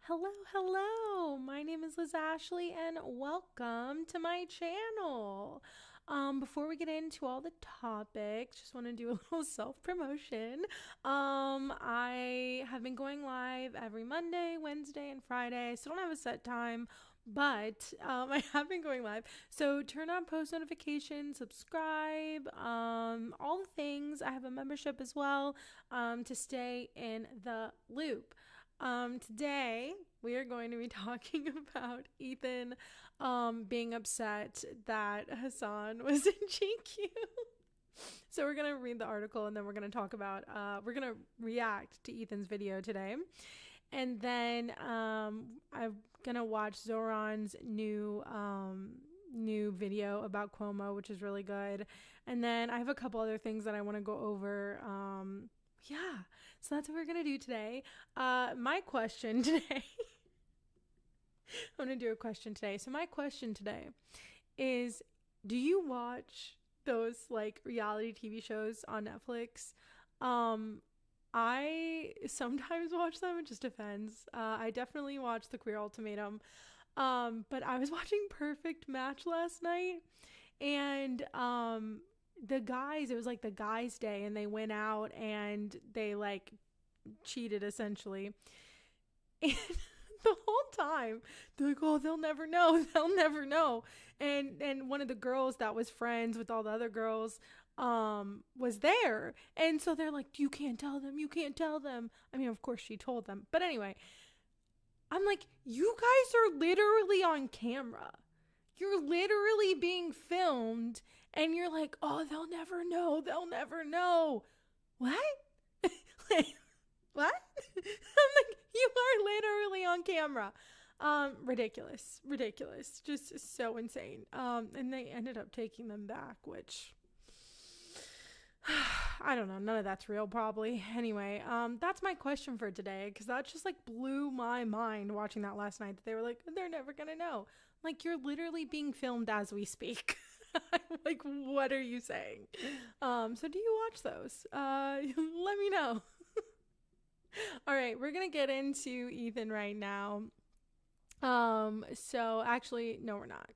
Hello. My name is Liz Ashley, and welcome to my channel. Before we get into all the topics, just want to do a little self promotion. I have been going live every Monday, Wednesday, and Friday. So I don't have a set time, but I have been going live. So turn on post notifications, subscribe, all the things. I have a membership as well to stay in the loop. Today we are going to be talking about Ethan being upset that Hasan was in GQ. So we're going to read the article and then we're going to talk about, we're going to react to Ethan's video today. And then I'm going to watch Zohran's new video about Cuomo, which is really good. And then I have a couple other things that I want to go over. Yeah, so that's what we're gonna do today. My question today, I'm gonna do a question today. So my question today is, do you watch those like reality TV shows on Netflix? I sometimes watch them. It just depends. I definitely watched The Queer Ultimatum. But I was watching Perfect Match last night, and the guys, it was like the guys' day, and they went out and they like cheated essentially. And the whole time they're like, oh, they'll never know, they'll never know. And one of the girls that was friends with all the other girls was there. And so they're like, you can't tell them, you can't tell them. I mean, of course she told them. But anyway, I'm like, you guys are literally on camera. You're literally being filmed, and you're like, oh, they'll never know. They'll never know. What? Like, what? I'm like, you are literally on camera. Ridiculous. Just so insane. And they ended up taking them back, which I don't know. None of that's real, probably. Anyway, that's my question for today, because that just like blew my mind watching that last night. That they were like, they're never gonna know. Like, you're literally being filmed as we speak. Like, what are you saying? So do you watch those? Let me know. All right, we're gonna get into Ethan right now. So actually, no, we're not.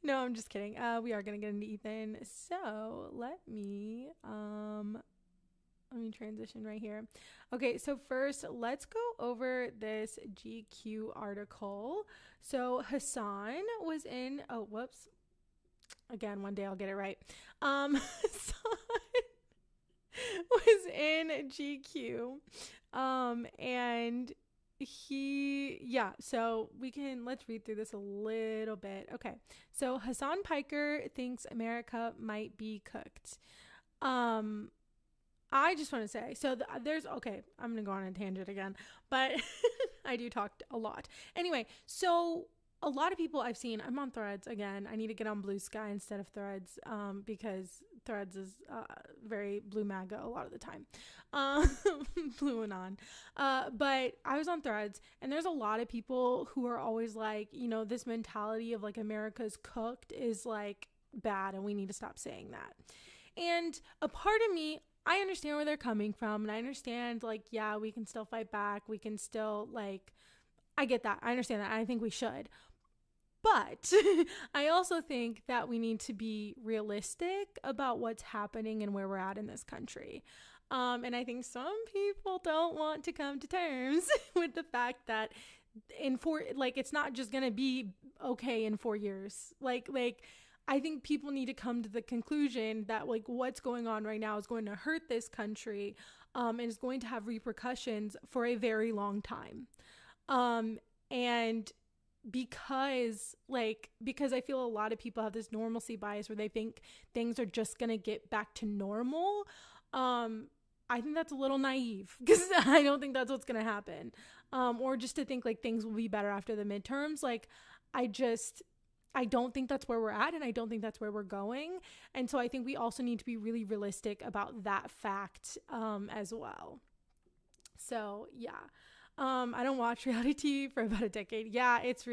No, I'm just kidding. We are gonna get into Ethan. So let me transition right here. Okay, so first, let's go over this GQ article. So Hasan was in. Oh, whoops. Again, one day I'll get it right. Hasan was in GQ, and so let's read through this a little bit. Okay, so Hasan Piker thinks America might be cooked. I just want to say, so okay, I'm going to go on a tangent again, but I do talk a lot. Anyway, so a lot of people I've seen, I'm on Threads again. I need to get on Blue Sky instead of Threads, because Threads is very blue MAGA a lot of the time. Blue and on. But I was on Threads, and there's a lot of people who are always like, this mentality of like America's cooked is like bad, and we need to stop saying that. And a part of me, I understand where they're coming from, and I understand, like, yeah, we can still fight back. We can still, like, I get that. I understand that. I think we should. But I also think that we need to be realistic about what's happening and where we're at in this country. And I think some people don't want to come to terms with the fact that it's not just going to be okay in 4 years. Like, I think people need to come to the conclusion that like what's going on right now is going to hurt this country, and is going to have repercussions for a very long time. And because I feel a lot of people have this normalcy bias where they think things are just going to get back to normal. I think that's a little naive, because I don't think that's what's going to happen. Or just to think like things will be better after the midterms. Like, I don't think that's where we're at, and I don't think that's where we're going. And so I think we also need to be really realistic about that fact as well. So, yeah. I don't watch reality TV for about a decade. Yeah, it's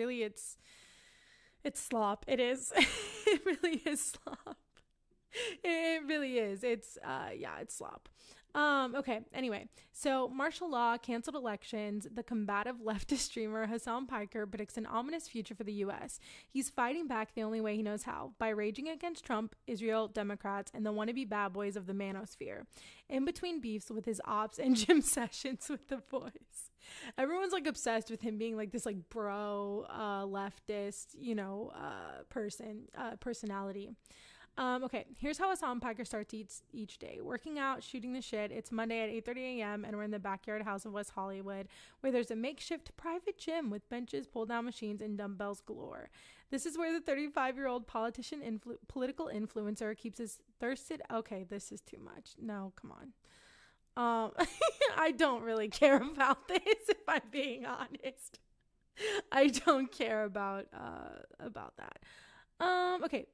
slop. It is. It really is slop. It really is. It's yeah, it's slop. Okay, anyway, so martial law, canceled elections, the combative leftist streamer Hasan Piker predicts an ominous future for the US. He's fighting back the only way he knows how, by raging against Trump, Israel, Democrats, and the wannabe bad boys of the manosphere. In between beefs with his ops and gym sessions with the boys. Everyone's like obsessed with him being like this like bro leftist, personality. Okay, here's how Hasan Piker starts each day. Working out, shooting the shit. It's Monday at 8:30 a.m. and we're in the backyard house of West Hollywood, where there's a makeshift private gym with benches, pull-down machines, and dumbbells galore. This is where the 35-year-old political influencer keeps his thirsted... Okay, this is too much. No, come on. I don't really care about this, if I'm being honest. I don't care about that. Okay.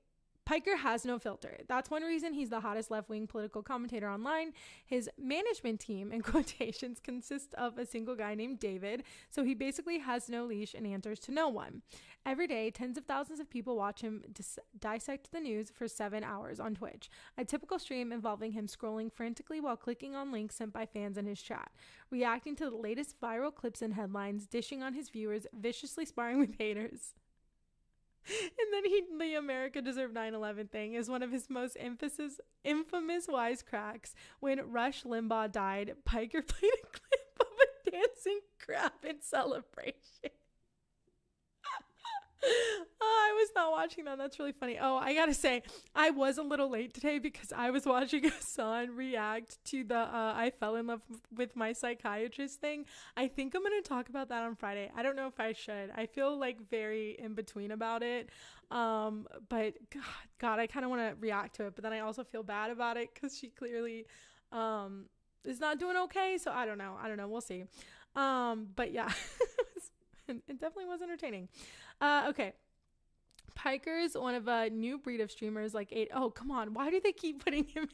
Piker has no filter. That's one reason he's the hottest left-wing political commentator online. His management team, in quotations, consists of a single guy named David, so he basically has no leash and answers to no one. Every day, tens of thousands of people watch him dissect the news for 7 hours on Twitch, a typical stream involving him scrolling frantically while clicking on links sent by fans in his chat, reacting to the latest viral clips and headlines, dishing on his viewers, viciously sparring with haters. And then the America Deserved 9/11 thing is one of his most infamous wisecracks. When Rush Limbaugh died, Piker played a clip of a dancing crab in celebration. Oh, I was not watching that. That's really funny. Oh, I gotta say, I was a little late today because I was watching Hasan react to the I fell in love with my psychiatrist thing. I think I'm gonna talk about that on Friday. I don't know if I should. I feel like very in between about it. But God, I kind of want to react to it, but then I also feel bad about it because she clearly is not doing okay. So I don't know. We'll see. But yeah, it definitely was entertaining. Okay. Piker's one of a new breed of streamers like oh, come on. Why do they keep putting him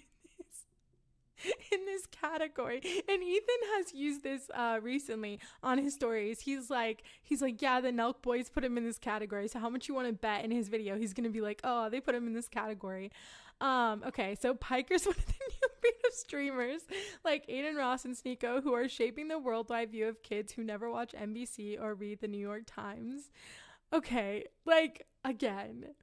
in this category? And Ethan has used this recently on his stories. He's like, yeah, the Nelk boys put him in this category. So how much you want to bet in his video? He's going to be like, oh, they put him in this category. Okay, so Piker's one of the new breed of streamers like Aiden Ross and Sneeko who are shaping the worldwide view of kids who never watch NBC or read the New York Times. Okay, like, again.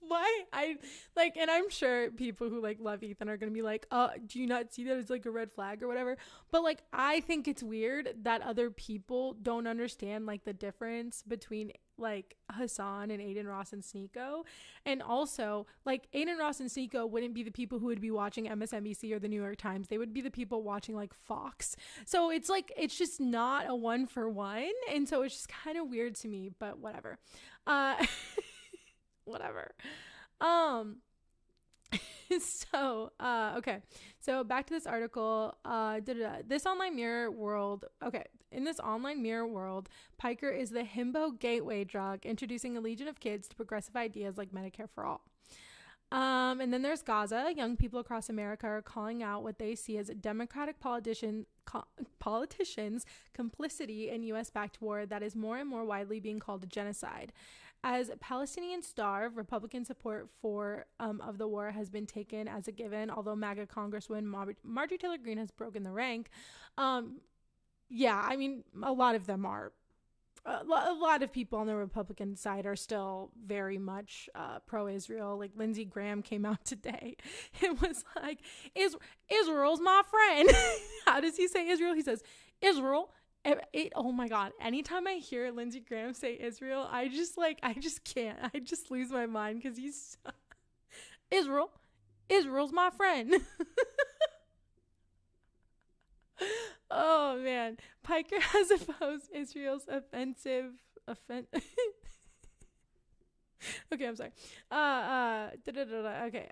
Why? And I'm sure people who, like, love Ethan are gonna be like, do you not see that as, like, a red flag or whatever? But, like, I think it's weird that other people don't understand, like, the difference between, like, Hasan and Aiden Ross and Sneeko. And also, like, Aiden Ross and Sneeko wouldn't be the people who would be watching MSNBC or the New York Times. They would be the people watching, like, Fox. So it's, like, it's just not a one for one. And so it's just kind of weird to me, but whatever. Whatever. Okay. So back to this article. This online mirror world. Okay. In this online mirror world, Piker is the himbo gateway drug, introducing a legion of kids to progressive ideas like Medicare for all. And then there's Gaza. Young people across America are calling out what they see as Democratic politicians' complicity in U.S.-backed war that is more and more widely being called a genocide. As Palestinians starve, Republican support for of the war has been taken as a given, although MAGA Congresswoman Marjorie Taylor Greene has broken the rank. Yeah, I mean, a lot of them are. A lot of people on the Republican side are still very much pro-Israel. Like Lindsey Graham came out today. It was like, Israel's my friend. How does he say Israel? He says, Israel. Oh my God. Anytime I hear Lindsey Graham say Israel, I just can't. I just lose my mind because he's Israel's my friend. Oh man. Piker has opposed Israel's offensive. Okay, I'm sorry. Okay.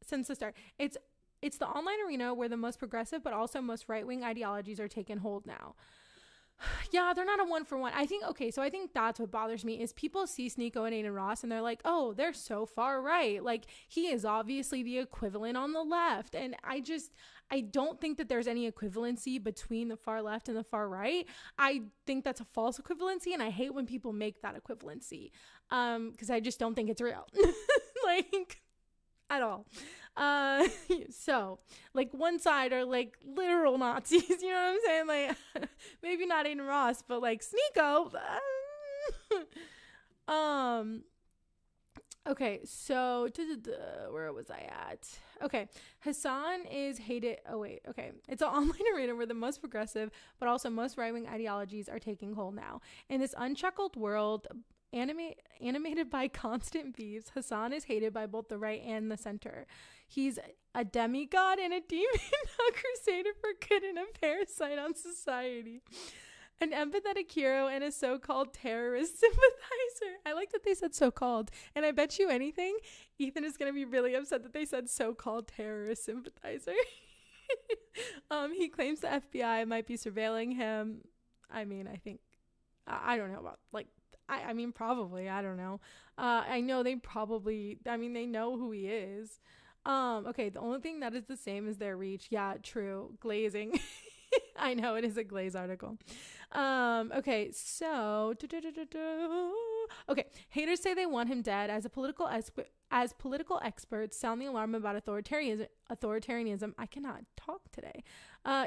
Since the start, it's the online arena where the most progressive but also most right-wing ideologies are taking hold now. Yeah, they're not a one for one. I think that's what bothers me is people see Sneeko and Aiden Ross and they're like, oh, they're so far right. Like, he is obviously the equivalent on the left. And I don't think that there's any equivalency between the far left and the far right. I think that's a false equivalency, and I hate when people make that equivalency because I just don't think it's real. like at all. Uh, so like one side are like literal Nazis, you know what I'm saying? Like maybe not Aiden Ross, but like Sneeko. um, Okay, so where was I at? Okay, Hasan is hated. Oh wait, okay. It's an online arena where the most progressive, but also most right-wing ideologies are taking hold now. In this unchuckled world, animated by constant beefs, Hasan is hated by both the right and the center. He's a demigod and a demon, a crusader for good and a parasite on society. An empathetic hero and a so-called terrorist sympathizer. I like that they said so-called. And I bet you anything, Ethan is going to be really upset that they said so-called terrorist sympathizer. He claims the FBI might be surveilling him. I mean, I think, I don't know about, like, I mean, probably, I don't know. I know they probably, I mean, they know who he is. Okay, the only thing that is the same is their reach. Yeah, true. Glazing. I know it is a Glaze article. Okay, so okay, haters say they want him dead. As political experts sound the alarm about authoritarianism. I cannot talk today.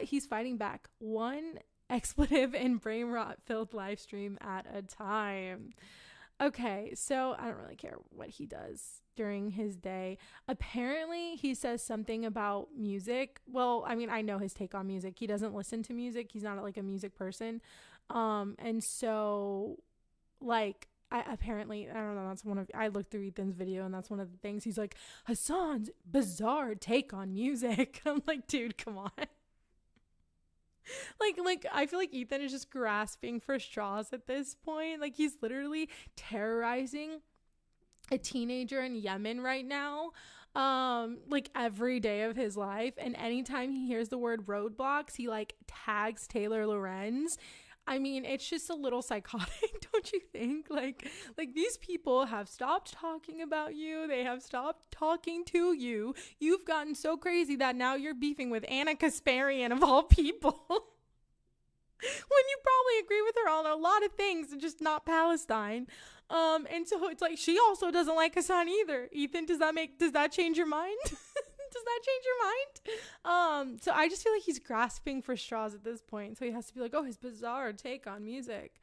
He's fighting back one expletive and brain rot filled live stream at a time. Okay, so I don't really care what he does during his day. Apparently, he says something about music. Well, I mean, I know his take on music. He doesn't listen to music. He's not like a music person. And so, like, apparently, I don't know, I looked through Ethan's video and that's one of the things. He's like, Hasan's bizarre take on music. I'm like, dude, come on. Like I feel like Ethan is just grasping for straws at this point. Like he's literally terrorizing a teenager in Yemen right now, like every day of his life. And anytime he hears the word roadblocks, he like tags Taylor Lorenz. I mean, it's just a little psychotic, don't you think? Like these people have stopped talking about you. They have stopped talking to you. You've gotten so crazy that now you're beefing with Anna Kasparian of all people. When you probably agree with her on a lot of things, just not Palestine. And so it's like she also doesn't like Hasan either. Ethan, does that change your mind? Does that change your mind? So I just feel like he's grasping for straws at this point. So he has to be like, oh, his bizarre take on music.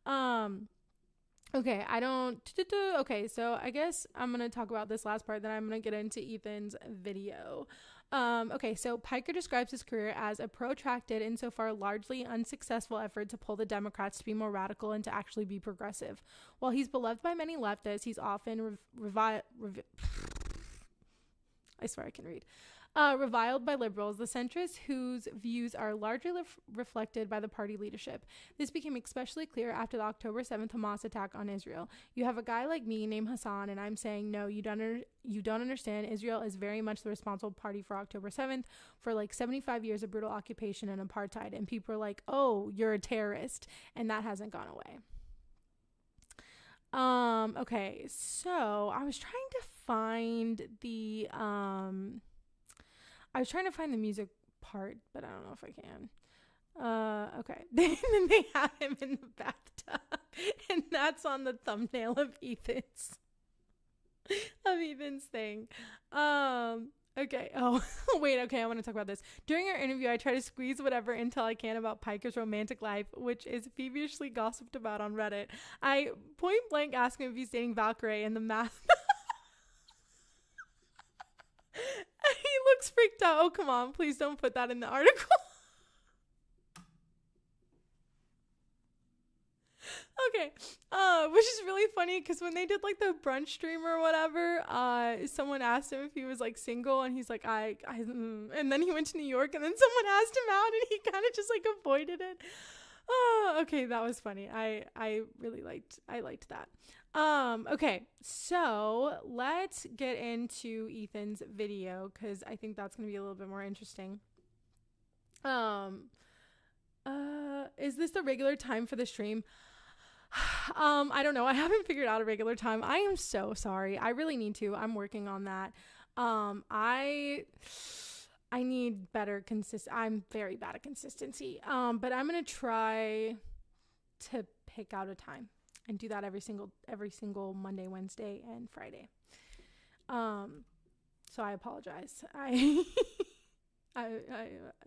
Okay, okay, so I guess I'm going to talk about this last part, then I'm going to get into Ethan's video. Okay, so Piker describes his career as a protracted and so far largely unsuccessful effort to pull the Democrats to be more radical and to actually be progressive. While he's beloved by many leftists, he's often I swear I can read. Reviled by liberals, the centrists whose views are largely reflected by the party leadership. This became especially clear after the October 7th Hamas attack on Israel. You have a guy like me named Hasan, and I'm saying, no, you don't understand. Israel is very much the responsible party for October 7th, for like 75 years of brutal occupation and apartheid. And people are like, oh, you're a terrorist. And that hasn't gone away. Okay, so I was trying to find the music part, but I don't know if I can. Okay. Then they have him in the bathtub, and that's on the thumbnail of Ethan's thing. Okay. Oh, wait. Okay. I want to talk about this. During our interview, I try to squeeze whatever intel I can about Piker's romantic life, which is feverishly gossiped about on Reddit. I point blank ask him if he's dating Valkyrie, and the math. He looks freaked out. Oh, come on. Please don't put that in the article. Okay. Which is really funny because when they did like the brunch stream or whatever, someone asked him if he was like single, and he's like, and then he went to New York, and then someone asked him out, and he kind of just like avoided it. Oh, okay. That was funny. I really liked that. Okay, so let's get into Ethan's video because I think that's going to be a little bit more interesting. Is this the regular time for the stream? I don't know. I haven't figured out a regular time. I am so sorry. I really need to. I'm working on that. I need better I'm very bad at consistency. But I'm going to try to pick out a time and do that every single Monday, Wednesday, and Friday. So I apologize. I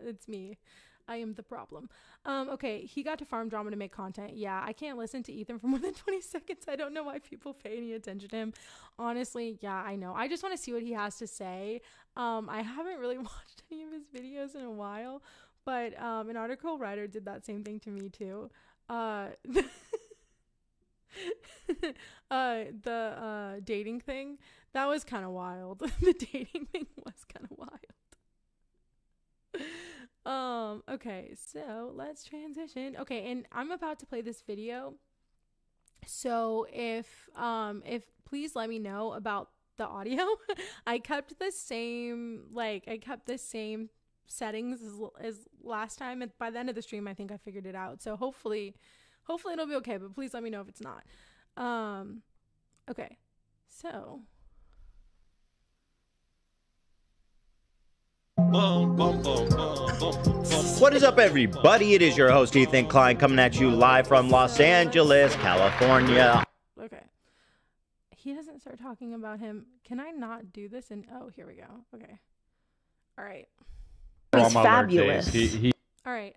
it's me. I am the problem. Okay, he got to farm drama to make content. Yeah, I can't listen to Ethan for more than 20 seconds. I don't know why people pay any attention to him. Honestly, yeah, I know. I just want to see what he has to say. I haven't really watched any of his videos in a while, but an article writer did that same thing to me too. The dating thing, that was kind of wild. The dating thing was kind of wild. Okay, so let's transition. Okay, and I'm about to play this video. So if please let me know about the audio. I kept the same settings as last time, and by the end of the stream I think I figured it out. So hopefully it'll be okay, but please let me know if it's not. Okay. So What is up, everybody? It is your host, Ethan Klein, coming at you live from Los Angeles, California. Okay. He doesn't start talking about him. Can I not do this? And oh, here we go. Okay. All right. He's fabulous. All right.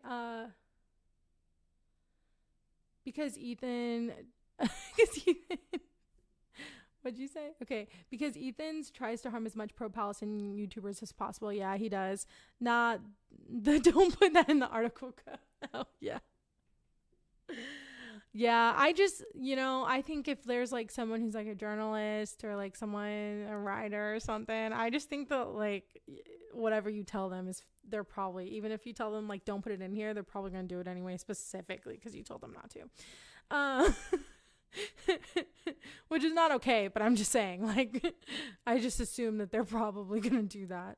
Because Ethan what'd you say? Okay, because Ethan's tries to harm as much pro-Palestinian YouTubers as possible. Yeah, he does. Don't put that in the article. Oh, yeah. Yeah, I just, I think if there's like someone who's like a journalist or like a writer or something, I just think that like whatever you tell them they're probably, even if you tell them like don't put it in here, they're probably going to do it anyway, specifically because you told them not to. Which is not okay, but I'm just saying, like, I just assume that they're probably gonna do that.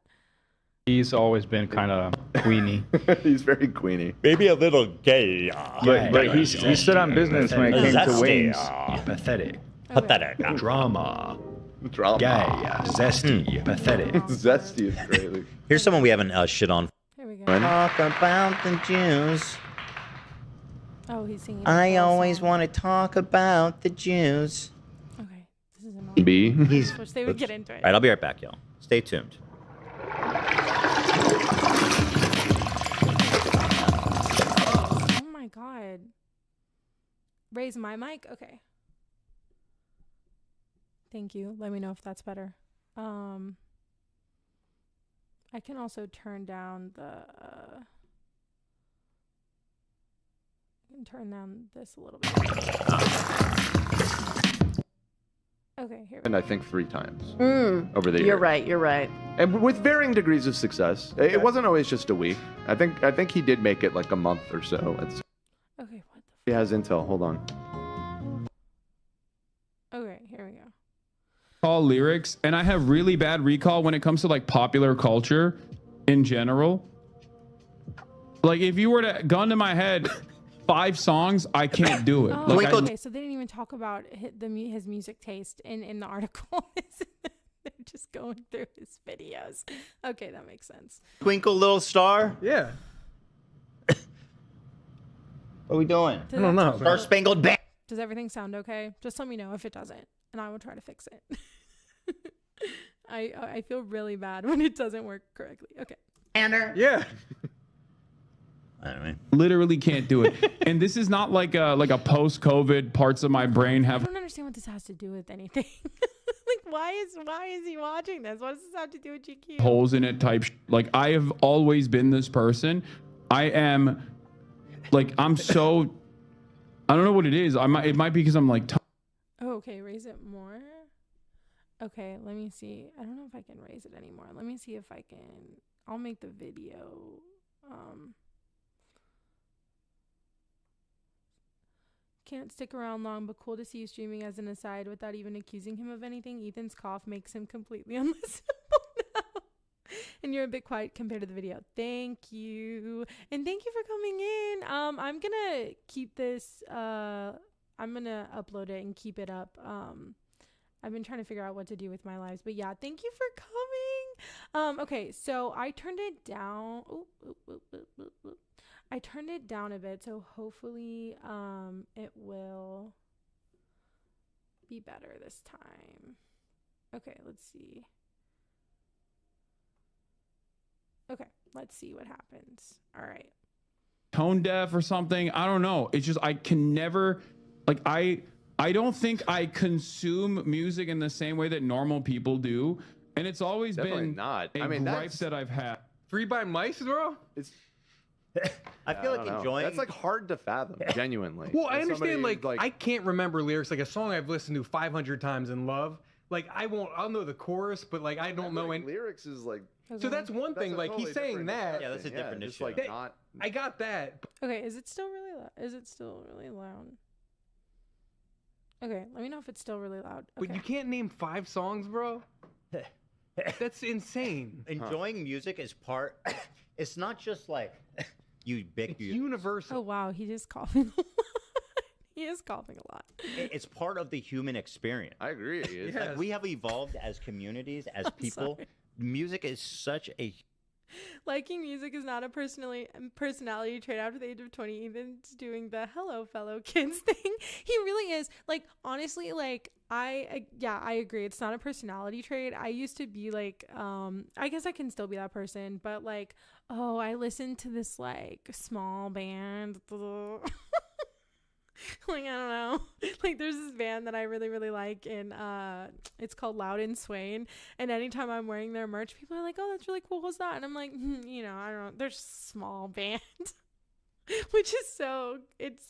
He's always been kind of queenie. He's very queeny. Maybe a little gay. But he stood on business when it came to wings. Pathetic. Okay. Pathetic. Drama. Drama. Gay. Zesty. Pathetic. Zesty is great. Like, Here's someone we haven't shit on. Here we go. Talk about the Jews. Oh, he's singing. I always want to talk about the Jews. Okay, this is annoying. B. He's. Wish they would get into it. All right, I'll be right back, y'all. Stay tuned. Oh my god. Raise my mic? Okay. Thank you. Let me know if that's better. I can also turn down this a little bit. Okay, here we And go. I think 3 times over the year. You're right. And with varying degrees of success. It wasn't always just a week. I think he did make it like a month or so. Okay, what He has intel. Hold on. Okay, here we go. Call lyrics, and I have really bad recall when it comes to like popular culture in general. Like if you were to gun to my head 5 songs, I can't do it. Oh, Like, okay, so they didn't even talk about his music taste in the article. They're just going through his videos. Okay, that makes sense. Twinkle Little Star? Yeah. What are we doing? I don't know. Star Spangled Banner. Does everything sound okay? Just let me know if it doesn't, and I will try to fix it. I feel really bad when it doesn't work correctly. Okay. Yeah. Anyway. literally can't do it. And this is not like a post-COVID parts of my brain I have don't understand what this has to do with anything. Like, why is he watching this? What does this have to do with GQ? holes in it type. Like I have always been this person. I am like I'm so. I don't know what it is. It might be because I'm like. Oh, okay, raise it more. Okay, let me see. I don't know if I can raise it anymore. Let me see if I can. I'll make the video. Can't stick around long, but cool to see you streaming as an aside without even accusing him of anything. Ethan's cough makes him completely unlistenable now. And you're a bit quiet compared to the video. Thank you. And thank you for coming in. I'm gonna keep this I'm gonna upload it and keep it up. I've been trying to figure out what to do with my lives, but yeah, thank you for coming. Okay, so I turned it down. I turned it down a bit, so hopefully it will be better this time. Okay, let's see. Okay, let's see what happens. All right. Tone deaf or something. I don't know. It's just I can never like I don't think I consume music in the same way that normal people do. And it's always Definitely been not. a I mean, gripe that I've had. 3 by Maestro? It's I feel like don't know. enjoying. That's like hard to fathom, genuinely. Well, I As somebody understand, who's, I can't remember lyrics. Like a song I've listened to 500 times and love. Like, I'll know the chorus, but like, I don't know any. lyrics is like. So that's one thing. a Like, totally he's saying different that. Yeah, that's a different just issue. like Hey, not. I got that. Okay, is it still really loud? Is it still really loud? Okay, let me know if it's still really loud. Okay. But you can't name 5 songs, bro. That's insane. Enjoying music is part. It's not just like you big. It's universal. Oh wow, he is coughing a lot. He is coughing a lot. It's part of the human experience. I agree. It's Yeah. Like we have evolved as communities, as people. sorry. Music is such a. Liking music is not a personality trait. After the age of 20, Ethan's doing the hello fellow kids thing. He really is. Like, honestly, like I agree. It's not a personality trait. I used to be like, I guess I can still be that person, but like, oh, I listen to this like small band. Like, I don't know. Like, there's this band that I really, really like, and it's called Loud and Swain. And anytime I'm wearing their merch, people are like, "Oh, that's really cool. What's that?" And I'm like, you know, I don't know. They're just a small band, which is so it's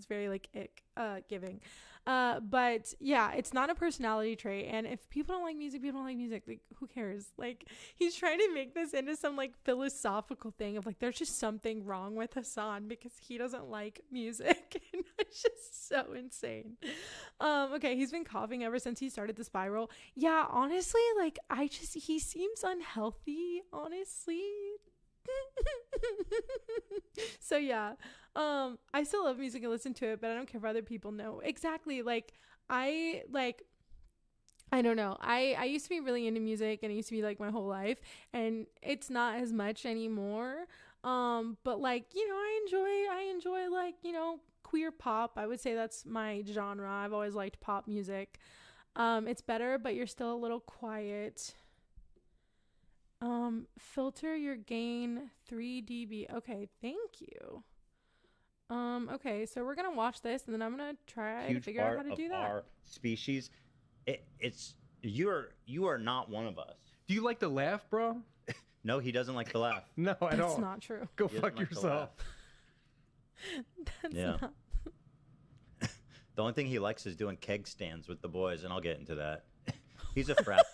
very like ick giving. But yeah, it's not a personality trait. And if people don't like music, people don't like music. Like, who cares? Like, he's trying to make this into some like philosophical thing of like, there's just something wrong with Hasan because he doesn't like music. And it's just so insane. Okay, he's been coughing ever since he started the spiral. Yeah, honestly, like he seems unhealthy, honestly. So yeah, I still love music and listen to it, but I don't care if other people know. Exactly. Like I don't know. I used to be really into music, and it used to be like my whole life, and it's not as much anymore. But like, you know, I enjoy like, you know, queer pop. I would say that's my genre. I've always liked pop music. It's better, but you're still a little quiet. Filter your gain 3 dB. Okay, thank you. Okay, so we're gonna watch this, and then I'm gonna try to figure out how to do that. Our species, you are not one of us. Do you like to laugh, bro? No, he doesn't like to laugh. No, I That's don't. not true. Go He doesn't fuck like to yourself. That's Yeah. not. The only thing he likes is doing keg stands with the boys, and I'll get into that. He's a frat.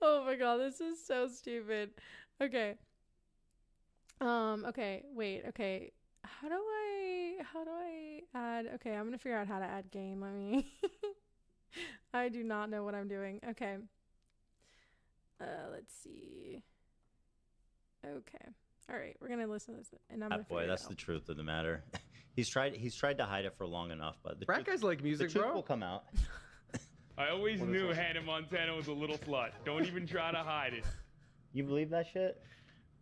Oh my god, this is so stupid. Okay. Okay, wait, okay. How do I add, okay, I'm gonna figure out how to add gain. Let me I do not know what I'm doing. Okay. Let's see. Okay. All right, we're gonna listen to this, and I'm gonna Boy, figure it that's out. the truth of the matter. He's tried to hide it for long enough, but the Frat truth, guys like the music, truth bro. will come out. I always knew Hannah Montana was a little slut. Don't even try to hide it. You believe that shit?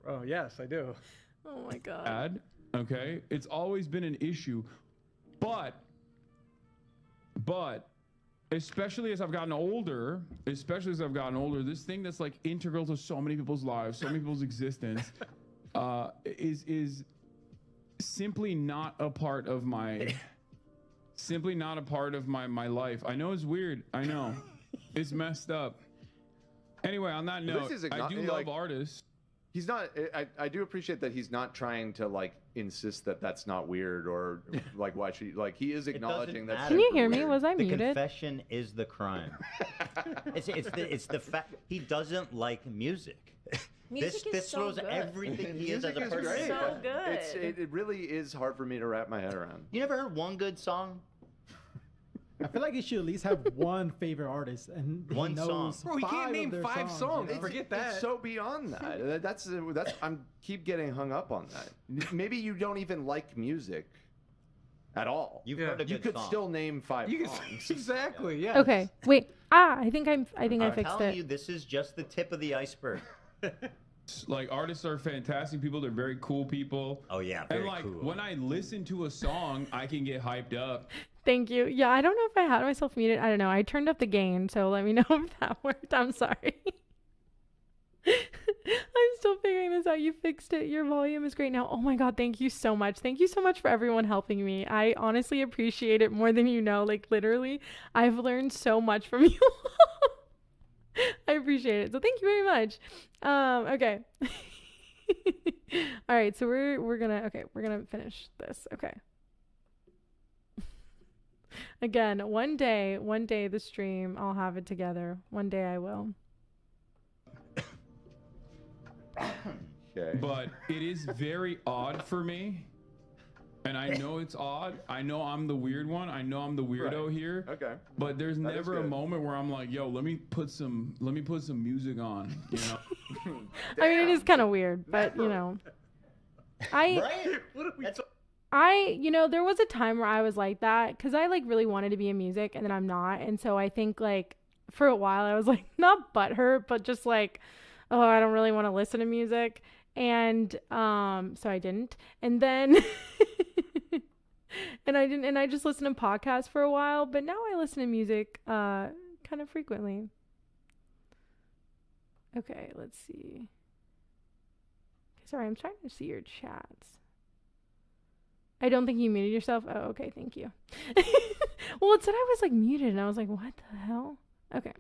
Oh yes, I do. Oh my god. Bad, okay? It's always been an issue. But especially as I've gotten older, this thing that's like integral to so many people's lives, so many people's existence, is simply not a part of my my life. I know it's weird. I know. It's messed up. Anyway, on that note, I do love artists. He's not. I do appreciate that he's not trying to like insist that that's not weird or like why should like he is acknowledging that. Can you super hear me? weird. Was I The muted? confession is the crime. it's the fact he doesn't like music. Music is this so throws good. everything he is as Music a is person. great, So but good. It really is hard for me to wrap my head around. You never heard one good song? I feel like you should at least have one favorite artist and he One knows song. Bro, you can't 5 of name their 5 songs. you know? Forget that. It's so beyond that. That's I'm keep getting hung up on that. Maybe you don't even like music at all. You've Yeah. heard a You good could song. still name 5 You songs. can, exactly. Yeah. Okay. Wait. I think I I'm fixed telling it. you, this is just the tip of the iceberg. Like artists are fantastic people. They're very cool people. Oh yeah, And very like cool. when I listen to a song, I can get hyped up. Thank you. Yeah, I don't know if I had myself muted. I don't know. I turned up the gain, so let me know if that worked. I'm sorry. I'm still figuring this out. You fixed it. Your volume is great now. Oh my God. Thank you so much. Thank you so much for everyone helping me. I honestly appreciate it more than you know. Like literally, I've learned so much from you. I appreciate it. So thank you very much. Okay. All right. So we're gonna finish this. Okay. Again, one day the stream, I'll have it together. One day I will. Okay. But it is very odd for me. And I know it's odd. I know I'm the weird one. I know I'm the weirdo here. Okay. But there's That is never a good. moment where I'm like, yo, let me put some music on, you know? I mean, it is kind of weird, but you know, Right? What are we That's there was a time where I was like that because I like really wanted to be in music and then I'm not. And so I think like for a while I was like not butthurt, but just like, oh, I don't really want to listen to music. And so I didn't. And then and I just listened to podcasts for a while, but now I listen to music kind of frequently. Okay, let's see. Sorry, I'm trying to see your chats. I don't think you muted yourself. Oh, okay, thank you. Well, it said I was like muted and I was like, what the hell? Okay.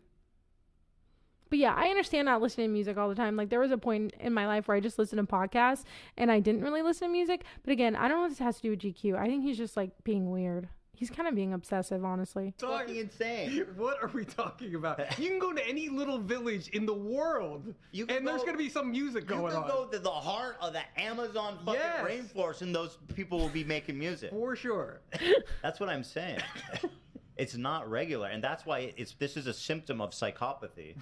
But yeah, I understand not listening to music all the time. Like there was a point in my life where I just listened to podcasts and I didn't really listen to music. But again, I don't know what this has to do with GQ. I think he's just like being weird. He's kind of being obsessive, honestly. fucking insane. What are we talking about? You can go to any little village in the world, You can and there's go- gonna be some music You going can on. go to the heart of the Amazon fucking Yes. rainforest and those people will be making music. For sure. That's what I'm saying. It's not regular, and that's why this is a symptom of psychopathy.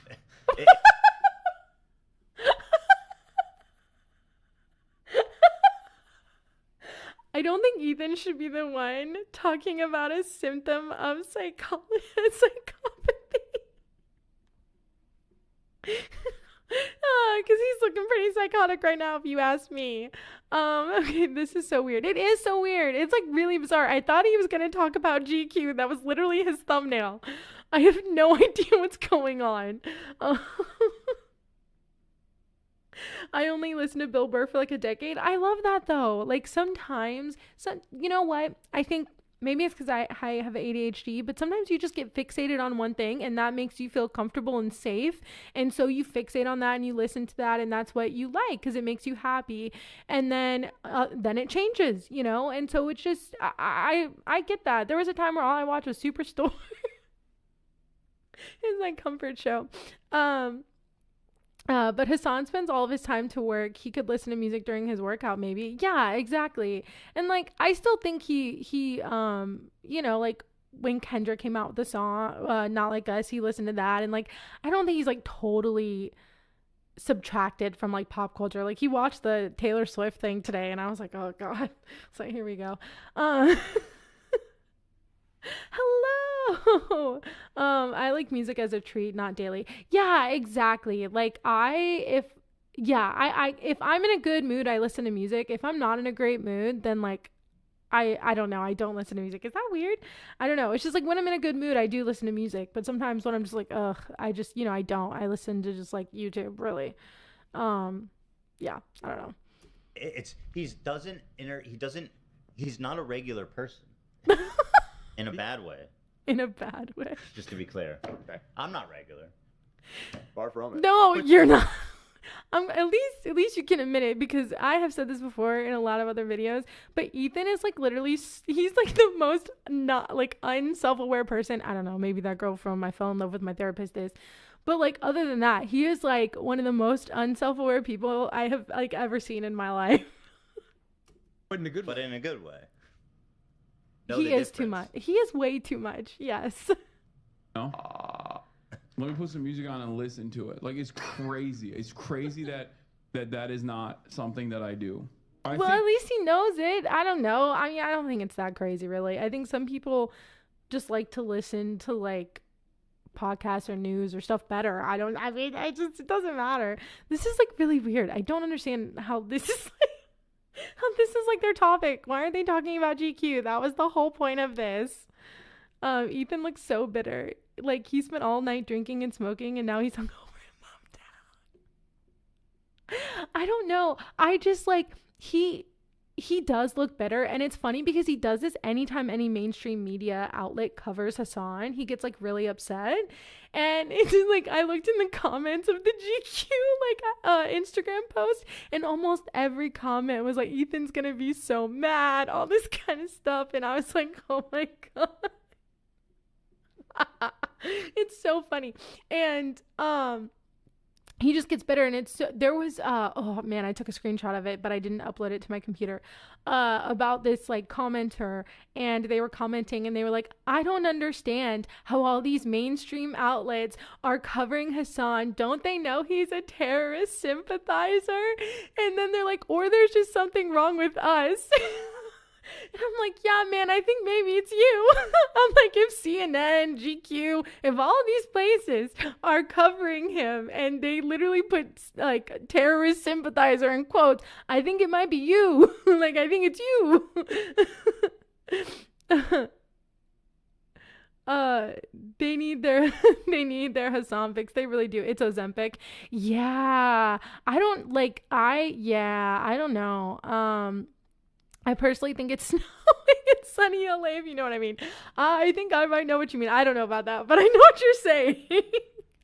I don't think Ethan should be the one talking about a symptom of psychopathy. Because he's looking pretty psychotic right now, if you ask me. Okay, this is so weird. It is so weird. It's like really bizarre. I thought he was going to talk about GQ. That was literally his thumbnail. I have no idea what's going on. I only listened to Bill Burr for like a decade. I love that though. Like sometimes, you know what? I think maybe it's because I have ADHD, but sometimes you just get fixated on one thing and that makes you feel comfortable and safe. And so you fixate on that and you listen to that and that's what you like because it makes you happy. And then it changes, you know? And so it's just, I get that. There was a time where all I watched was Superstore. It's my comfort show. But Hasan spends all of his time to work. He could listen to music during his workout, maybe. Yeah, exactly. And like, I still think he, you know, like when Kendrick came out with the song, Not Like Us, he listened to that. And like, I don't think he's like totally subtracted from like pop culture. Like he watched the Taylor Swift thing today and I was like, oh God. It's like, here we go. Hello. I like music as a treat, not daily. Yeah, exactly. Like if I'm in a good mood, I listen to music. If I'm not in a great mood, then like I don't know. I don't listen to music. Is that weird? I don't know. It's just like when I'm in a good mood, I do listen to music. But sometimes when I'm just like, ugh, I just, you know, I don't. I listen to just like YouTube, really. Yeah, I don't know. He's not a regular person. In a bad way. In a bad way. Just to be clear. Okay. I'm not regular. Far from it. No, you're not. At least you can admit it because I have said this before in a lot of other videos, but Ethan is like literally, he's like the most not like unself-aware person. I don't know, maybe that girl from I Fell in Love with My Therapist is, but like other than that, he is like one of the most unself-aware people I have like ever seen in my life. But in a good way. But in a good way. He is too much. He is way too much. Yes. No? Let me put some music on and listen to it. Like it's crazy. It's crazy that is not something that I do. At least he knows it. I don't know. I mean, I don't think it's that crazy, really. I think some people just like to listen to like podcasts or news or stuff better. It doesn't matter. This is like really weird. I don't understand how this is like their topic. Why aren't they talking about GQ? That was the whole point of this. Ethan looks so bitter. Like, he spent all night drinking and smoking, and now he's hungover and bummed out. I don't know. I just, like, he does look bitter, and it's funny because he does this anytime any mainstream media outlet covers Hasan. He gets, like, really upset. And it's just, like, I looked in the comments of the GQ, like, Instagram post, and almost every comment was like, Ethan's gonna be so mad, all this kind of stuff. And I was like, oh my God. It's so funny. And he just gets bitter, and there was oh man, I took a screenshot of it, but I didn't upload it to my computer, about this like commenter, and they were commenting, and they were like, I don't understand how all these mainstream outlets are covering Hasan. Don't they know he's a terrorist sympathizer? And then they're like, or there's just something wrong with us. And I'm like, yeah, man, I think maybe it's you. I'm like, if CNN, GQ, if all these places are covering him and they literally put like terrorist sympathizer in quotes, I think it might be you. Like, I think it's you. They need their Hasan fix. They really do. It's Ozempic. Yeah. I don't know. I personally think it's snowing in sunny LA, if you know what I mean. I think I might know what you mean. I don't know about that, but I know what you're saying.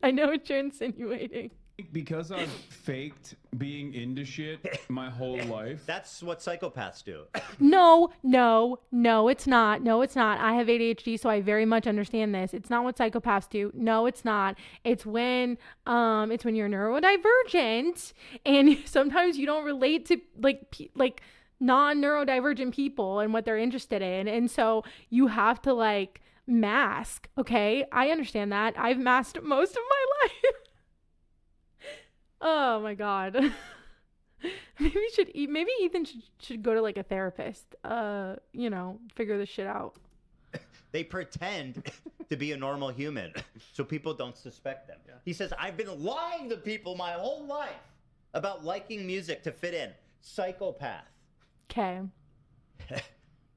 I know what you're insinuating. Because I've faked being into shit my whole life. That's what psychopaths do. No, it's not. No, it's not. I have ADHD, so I very much understand this. It's not what psychopaths do. No, it's not. It's when you're neurodivergent, and sometimes you don't relate to like non-neurodivergent people and what they're interested in, and so you have to like mask. Okay, I understand that. I've masked most of my life. Oh my God. Maybe Ethan should go to like a therapist, figure this shit out. They pretend to be a normal human so people don't suspect them. Yeah. He says, I've been lying to people my whole life about liking music to fit in. Psychopath. Okay.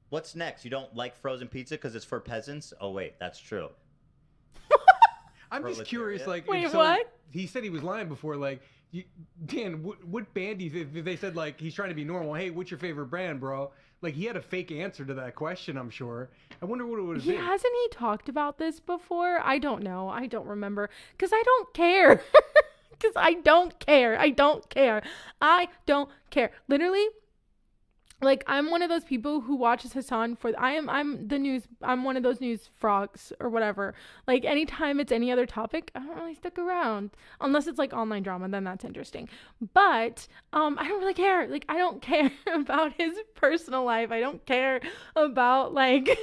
What's next? You don't like frozen pizza because it's for peasants? Oh, wait, that's true. I'm just curious, like, wait, what? He said he was lying before, like, Dan, what band do you think, if they said, like, he's trying to be normal, hey, what's your favorite brand, bro? Like, he had a fake answer to that question, I'm sure. I wonder what it would have been. Hasn't he talked about this before? I don't know. I don't remember. Because I don't care. Because I don't care. I don't care. Literally, like, I'm one of those people who watches Hasan for, I'm one of those news frogs or whatever. Like, anytime it's any other topic, I don't really stick around. Unless it's like online drama, then that's interesting. But, I don't really care. Like, I don't care about his personal life. I don't care about, like,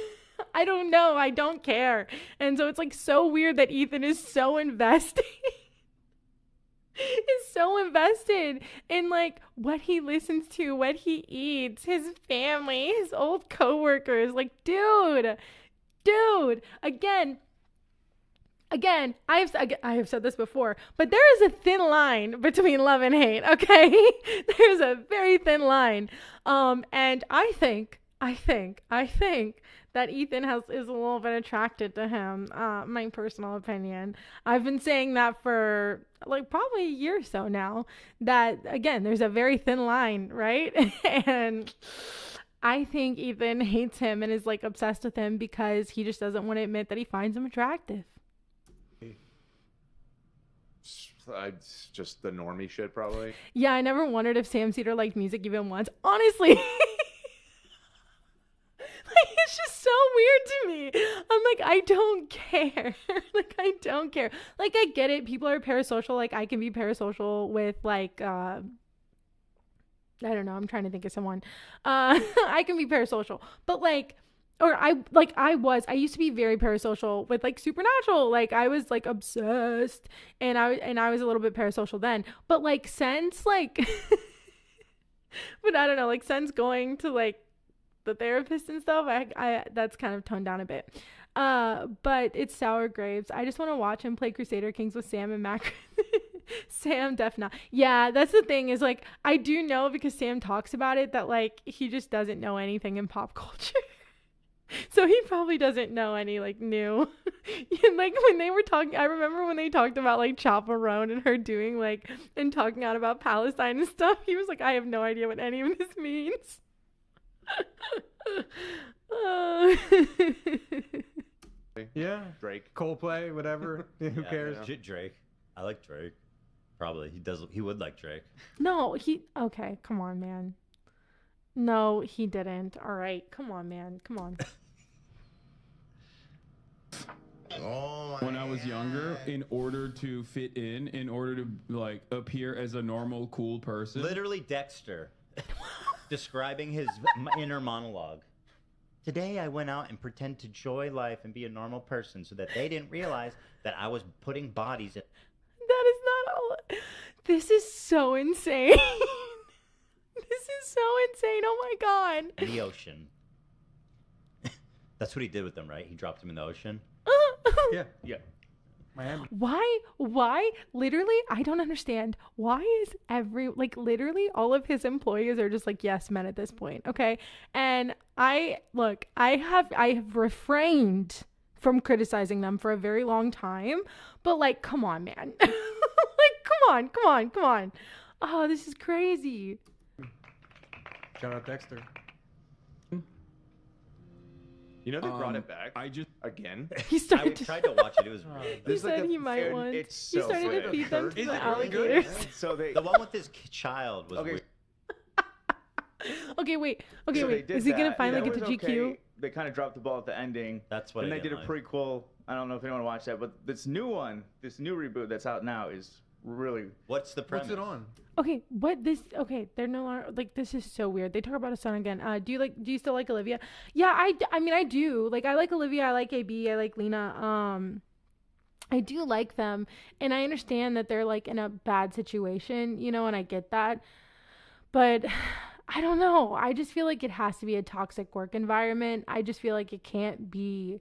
I don't know. I don't care. And so it's like so weird that Ethan is so invested. Is so invested in like what he listens to, what he eats, his family, his old coworkers. Like, dude, again, I have said this before, but there is a thin line between love and hate. Okay, there's a very thin line. And I think that Ethan is a little bit attracted to him. My personal opinion. I've been saying that for like probably a year or so now, that again, there's a very thin line, right? And I think Ethan hates him and is like obsessed with him because he just doesn't want to admit that he finds him attractive. It's just the normie shit, probably. Yeah, I never wondered if Sam Cedar liked music even once. Honestly. It's just so weird to me. I'm like, I don't care. Like, I don't care. Like, I get it. People are parasocial. Like, I can be parasocial with, like, I don't know. I'm trying to think of someone. I can be parasocial. But, like, I used to be very parasocial with, like, Supernatural. Like, I was, like, obsessed. And I was a little bit parasocial then. But, like, since, like, but I don't know. Like, since going to, like, the therapist and stuff, I that's kind of toned down a bit. But it's sour grapes. I just want to watch him play Crusader Kings with Sam and Mac. Sam, def not. Yeah, that's the thing, is like, I do know because Sam talks about it that like he just doesn't know anything in pop culture. So he probably doesn't know any like new. And, like when they were talking, I remember when they talked about like Chaperone and her doing like and talking out about Palestine and stuff. He was like, I have no idea what any of this means. Yeah. Drake. Coldplay, whatever. Who cares? Drake. I like Drake. Probably he does. He would like Drake. No, okay, come on, man. No, he didn't. All right, come on, man. Come on. When I was younger, in order to fit in order to like appear as a normal, cool person. Literally Dexter describing his inner monologue. Today I went out and pretended to enjoy life and be a normal person so that they didn't realize that I was putting bodies in. That is not all. This is so insane. This is so insane. Oh my god. The ocean. That's what he did with them, right? He dropped them in the ocean. Yeah. Yeah. Miami. Why? Literally, I don't understand. Why is literally all of his employees are just like yes men at this point, okay? And I have refrained from criticizing them for a very long time, but like, come on, man. Like, come on. Oh, this is crazy. Shout out Dexter. You know they brought it back. I just again. He I started. tried to watch it. It was really He There's like said a- he might dude, want. it's He so started to good. feed them to Is the it really good? alligators. So they the one with his child was Okay. weird. Okay, wait. So they did Is he gonna that. finally That get to was GQ? okay. They kind of dropped the ball at the ending. That's what And I they did a didn't like. prequel. I don't know if anyone watched that, but this new reboot that's out now is really. What's the premise? What's it on? Okay, they're no longer like this is so weird. They talk about a son again. Do you still like Olivia? Yeah, I mean I do. Like I like Olivia, I like AB, I like Lena. I do like them, and I understand that they're like in a bad situation, you know, and I get that. But I don't know. I just feel like it has to be a toxic work environment. I just feel like it can't be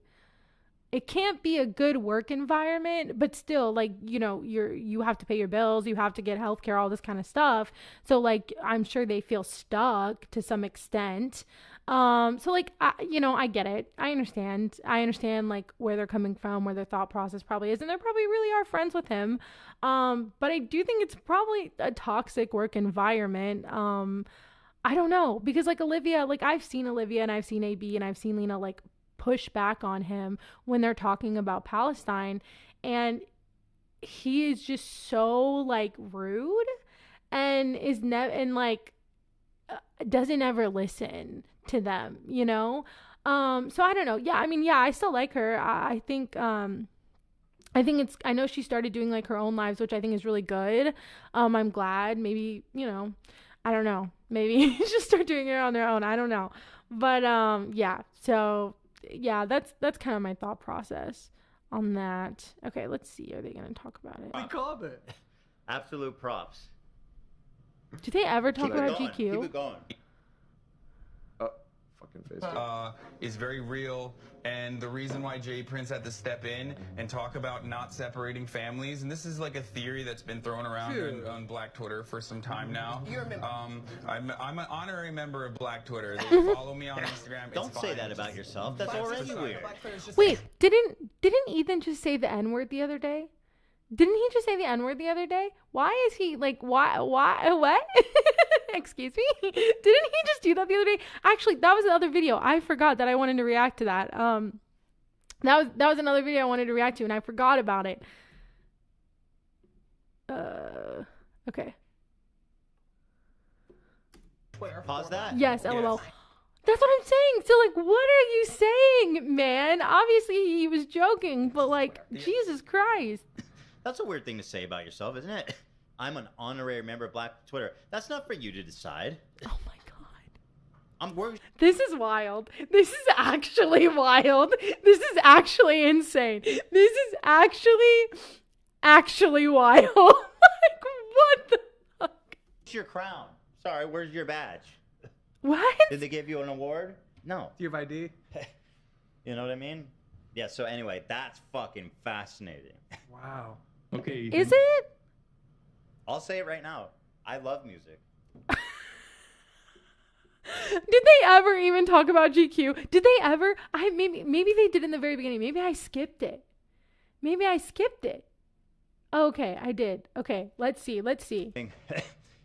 a good work environment, but still, like, you know, you have to pay your bills, you have to get healthcare, all this kind of stuff. So like, I'm sure they feel stuck to some extent. So like, I get it. I understand like where they're coming from, where their thought process probably is, and they probably really are friends with him. But I do think it's probably a toxic work environment. I don't know, because like Olivia, like I've seen Olivia and I've seen AB and I've seen Lena like push back on him when they're talking about Palestine, and he is just so like rude and doesn't ever listen to them, you know? So I don't know. Yeah, I mean, yeah, I still like her. I think I know she started doing like her own lives, which I think is really good. I'm glad. Maybe, you know, I don't know. Maybe just start doing it on their own. I don't know. But yeah. So yeah, that's kind of my thought process on that. Okay, let's see. Are they going to talk about it? We called it. Absolute props. Do they ever talk Keep it about going. GQ? Keep it going. fucking face. Is very real, and the reason why Jay Prince had to step in and talk about not separating families, and this is like a theory that's been thrown around on Black Twitter for some time now. You're a member. I'm an honorary member of Black Twitter. They follow me on Instagram. Don't It's say fine. that about Just- yourself. That's already weird. Wait, didn't Ethan just say the N-word the other day? Didn't he just say the N-word the other day? Why is he like, why, what? Excuse me? Didn't he just do that the other day? Actually, that was another video. I forgot that I wanted to react to that. That was another video I wanted to react to, and I forgot about it. Okay. Pause that. Yes, LOL. That's what I'm saying. So, like, what are you saying, man? Obviously, he was joking, but, like, Jesus Christ. That's a weird thing to say about yourself, isn't it? I'm an honorary member of Black Twitter. That's not for you to decide. Oh, my God. I'm worried. This is wild. This is actually wild. This is actually insane. This is actually wild. Like, what the fuck? Where's your crown? Sorry, where's your badge? What? Did they give you an award? No. Do you have ID? You know what I mean? Yeah, so anyway, that's fucking fascinating. Wow. Okay. Is it? I'll say it right now. I love music. Did they ever even talk about GQ? Did they ever? Maybe they did in the very beginning. Maybe I skipped it. Okay, I did. Okay, let's see.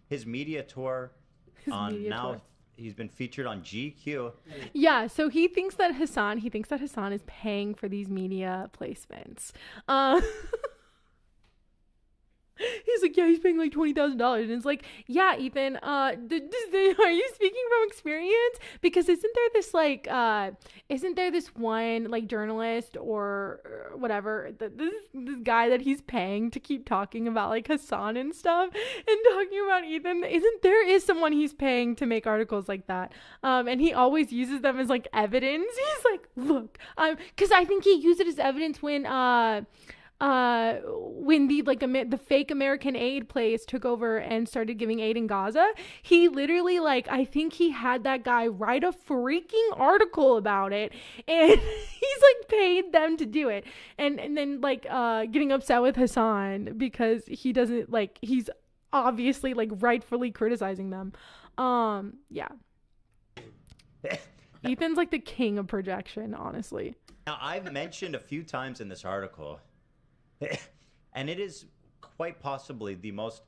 His media tour he's been featured on GQ. Yeah, so he thinks that Hasan is paying for these media placements. He's like, yeah, he's paying like $20,000, and it's like, yeah, Ethan, are you speaking from experience? Because isn't there this one like journalist or whatever, this guy that he's paying to keep talking about like Hasan and stuff and talking about Ethan? There is someone he's paying to make articles like that, and he always uses them as like evidence. He's like, look, because I think he used it as evidence when the fake American aid place took over and started giving aid in Gaza. He literally, like, I think he had that guy write a freaking article about it, and he's like paid them to do it, and then like getting upset with Hasan because he doesn't, like, he's obviously like rightfully criticizing them. Yeah. Ethan's like the king of projection, honestly. Now, I've mentioned a few times in this article, and it is quite possibly the most...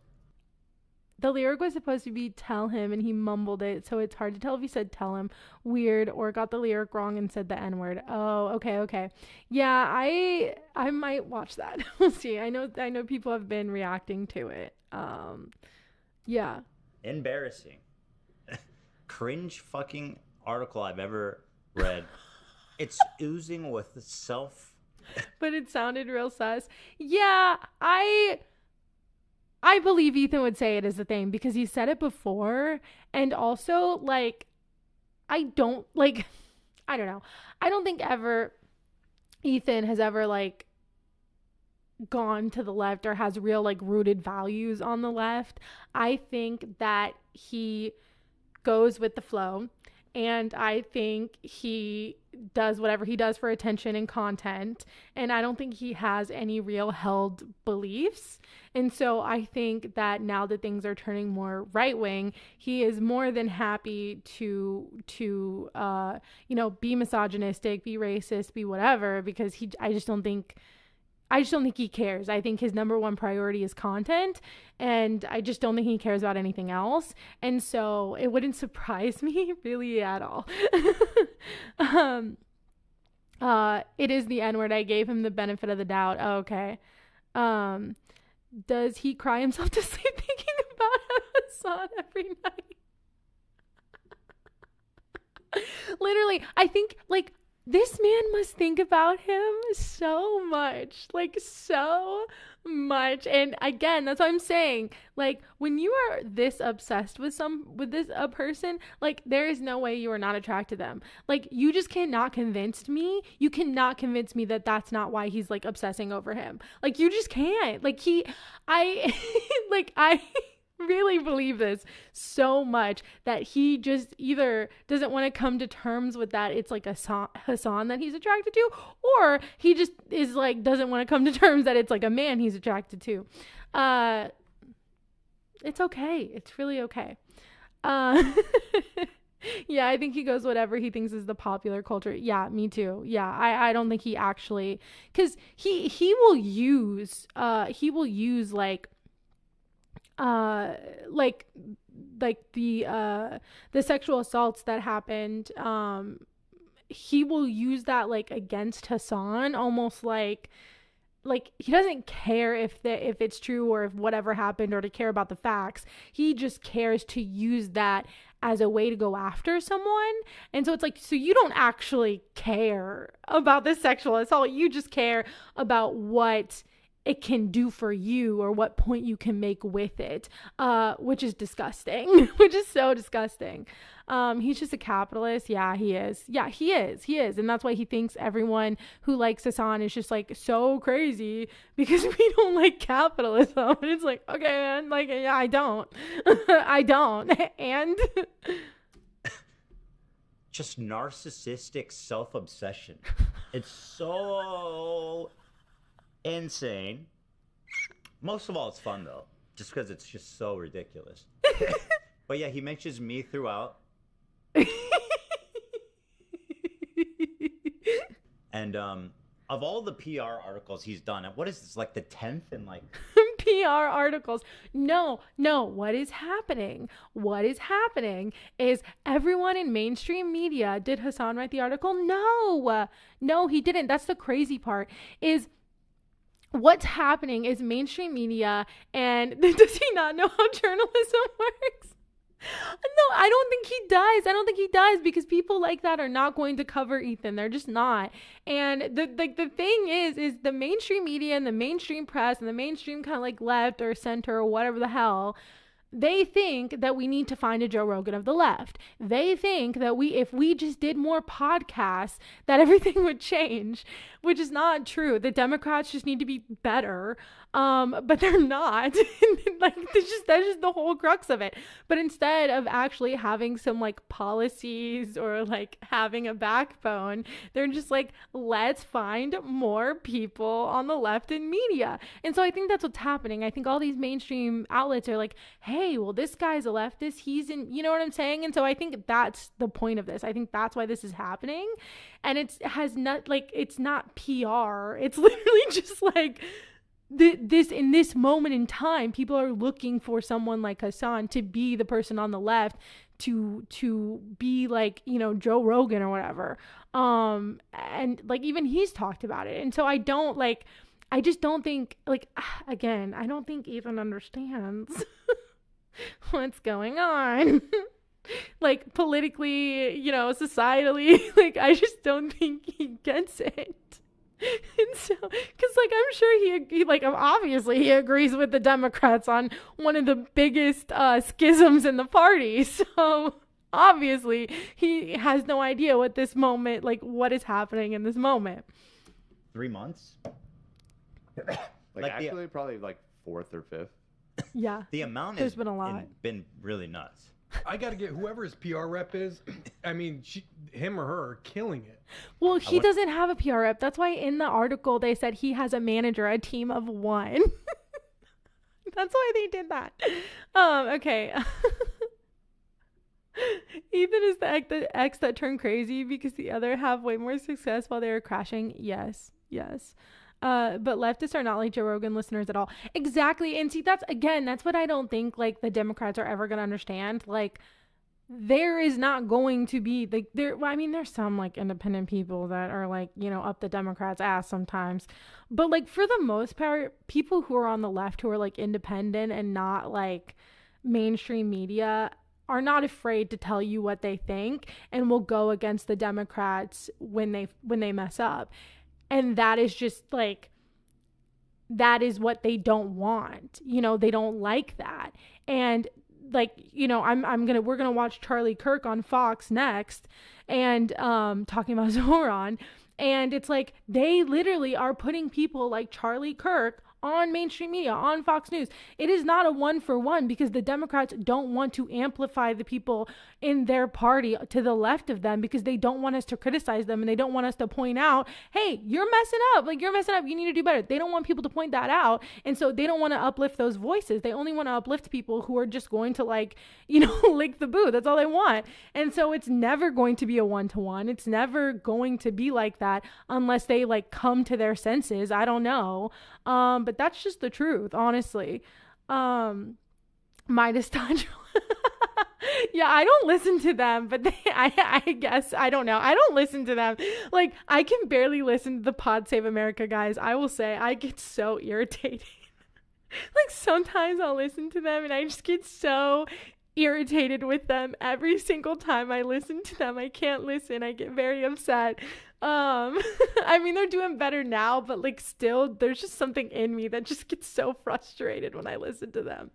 The lyric was supposed to be tell him, and he mumbled it, so it's hard to tell if he said tell him weird or got the lyric wrong and said the N-word. Oh, okay. Yeah, I might watch that. We'll see. I know people have been reacting to it. Yeah. Embarrassing. Cringe fucking article I've ever read. It's oozing with self... But it sounded real sus. Yeah, I believe Ethan would say it is a thing because he said it before. And also, like, I don't know. I don't think Ethan has ever, like, gone to the left or has real, like, rooted values on the left. I think that he goes with the flow. And I think he does whatever he does for attention and content. And I don't think he has any real held beliefs. And so I think that now that things are turning more right wing, he is more than happy to be misogynistic, be racist, be whatever, because I just don't think he cares. I think his number one priority is content, and I just don't think he cares about anything else. And so it wouldn't surprise me really at all. It is the N-word. I gave him the benefit of the doubt. Oh, okay. Does he cry himself to sleep thinking about Hasan every night? Literally, I think, like, this man must think about him so much, like, so much. And again, that's what I'm saying. Like, when you are this obsessed with a person, like, there is no way you are not attracted to them. Like, you just cannot convince me. You cannot convince me that that's not why he's, like, obsessing over him. Like, you just can't. Like, I really believe this so much that he just either doesn't want to come to terms with that it's like a Hasan that he's attracted to, or he just is like doesn't want to come to terms that it's like a man he's attracted to. It's okay. It's really okay. Yeah, I think he goes whatever he thinks is the popular culture. Yeah, me too. Yeah, I don't think he actually, because he will use the sexual assaults that happened, he will use that like against Hasan, almost like he doesn't care if it's true or if whatever happened or to care about the facts. He just cares to use that as a way to go after someone. And so it's like, so you don't actually care about the sexual assault. You just care about what it can do for you or what point you can make with it, which is disgusting, which is so disgusting. He's just a capitalist. Yeah, he is. And that's why he thinks everyone who likes Hasan is just like so crazy because we don't like capitalism. And it's like, okay, man, like, yeah, I don't. I don't. And just narcissistic self-obsession. It's so insane. Most of all, it's fun though, just because it's just so ridiculous. But yeah, he mentions me throughout. And of all the PR articles he's done, what is this, like the 10th in like PR articles? No, what is happening is everyone in mainstream media, did Hasan write the article? No, he didn't. That's the crazy part, is what's happening is mainstream media, and does he not know how journalism works? No, I don't think he does because people like that are not going to cover Ethan. They're just not. And the thing is the mainstream media and the mainstream press and the mainstream kind of like left or center or whatever the hell, they think that we need to find a Joe Rogan of the left. They think that if we just did more podcasts, that everything would change, which is not true. The Democrats just need to be better. But they're not. Like, that's just the whole crux of it. But instead of actually having some like policies or like having a backbone, they're just like, let's find more people on the left in media. And so I think that's what's happening. I think all these mainstream outlets are like, hey, well, this guy's a leftist. He's in, you know what I'm saying? And so I think that's the point of this. I think that's why this is happening. And it's not PR. It's literally just like, this in this moment in time, people are looking for someone like Hasan to be the person on the left to be like, you know, Joe Rogan or whatever. And like even he's talked about it. And so I just don't think, like, again, I don't think Ethan understands what's going on. Like politically, you know, societally, like I just don't think he gets it. And so, because like I'm sure he like obviously he agrees with the Democrats on one of the biggest schisms in the party. So obviously he has no idea what this moment, like what is happening in this moment. 3 months. Like actually, probably like 4th or 5th. Yeah, the amount there's been a lot. Been really nuts. I gotta get whoever his PR rep is. I mean, him or her are killing it. Well, he doesn't have a PR rep. That's why in the article they said he has a manager, a team of 1. That's why they did that. Okay. Ethan is the ex that turned crazy because the other have way more success while they were crashing. Yes. But leftists are not like Joe Rogan listeners at all. Exactly. And see, that's what I don't think like the Democrats are ever going to understand. Like there is not going to be like there's some like independent people that are like, you know, up the Democrats' ass sometimes. But like for the most part, people who are on the left who are like independent and not like mainstream media are not afraid to tell you what they think and will go against the Democrats when they mess up. And that is just like, that is what they don't want. You know, they don't like that. And like, you know, we're going to watch Charlie Kirk on Fox next and talking about Zohran. And it's like, they literally are putting people like Charlie Kirk on mainstream media, on Fox News. It is not a 1-for-1 because the Democrats don't want to amplify the people in their party to the left of them because they don't want us to criticize them and they don't want us to point out, hey, you're messing up. Like, you're messing up. You need to do better. They don't want people to point that out. And so they don't want to uplift those voices. They only want to uplift people who are just going to, like, you know, lick the boot. That's all they want. And so it's never going to be a 1-to-1. It's never going to be like that unless they like come to their senses. I don't know. But that's just the truth, honestly. Midas Tundra. Yeah, I don't listen to them, but I guess, I don't know. I don't listen to them. Like, I can barely listen to the Pod Save America guys. I will say I get so irritated. Like, sometimes I'll listen to them and I just get so irritated with them every single time I listen to them. I can't listen. I get very upset. I mean, they're doing better now, but like still there's just something in me that just gets so frustrated when I listen to them.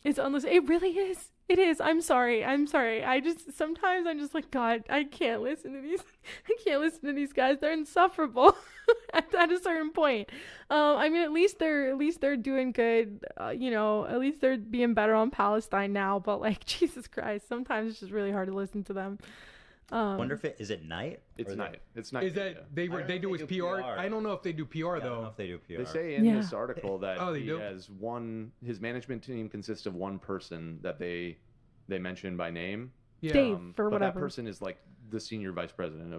It's unlistenable. It really is. It is. I'm sorry. Sometimes I'm just like, God, I can't listen to these guys. They're insufferable at a certain point. I mean, at least they're doing good. You know, at least they're being better on Palestine now, but like, Jesus Christ, sometimes it's just really hard to listen to them. Wonder if is it night? It's night. It's night. Is that they do his PR? I don't know if they do PR though. I don't know if they do PR. They say in this article that he has his management team consists of one person that they mention by name, Yeah. Dave or But whatever. that person is like the senior vice president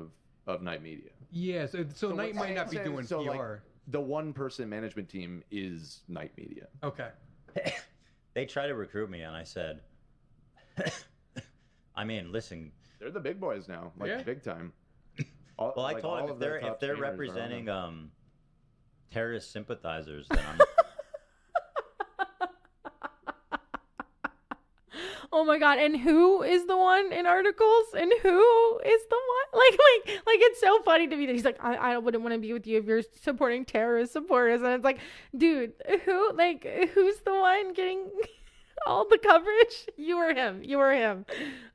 of Night Media. Yeah, so Knight might not be doing so, PR. like, the one person management team is Night Media. Okay. They tried to recruit me, and I said, I mean, listen. They're the big boys now, like Yeah. big time. Well, I told him if they're representing terrorist sympathizers, then I'm. Oh my god! And who is the one in articles? And who is the one? Like it's so funny to me that he's like, I wouldn't want to be with you if you're supporting terrorist supporters. And it's like, dude, who's the one getting all the coverage? You or him? You or him?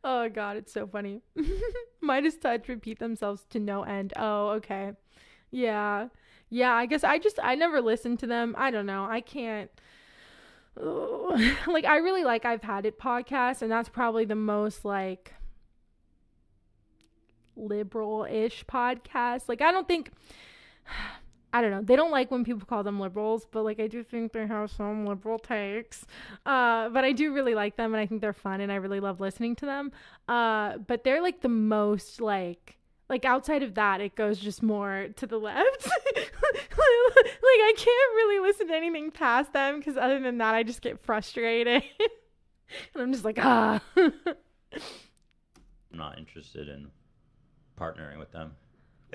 Oh god, it's so funny. Midas touch repeat themselves to no end. Oh, okay, yeah. I guess I never listened to them. I don't know. I can't. Like I really like I've Had It podcast, and that's probably the most like liberal-ish podcast. Like I don't know, they don't like when people call them liberals, but like I do think they have some liberal takes, but I do really like them, and I think they're fun, and I really love listening to them, but they're like the most like outside of that, it goes just more to the left. Like I can't really listen to anything past them, because other than that, I just get frustrated. And I'm just like, I'm not interested in partnering with them.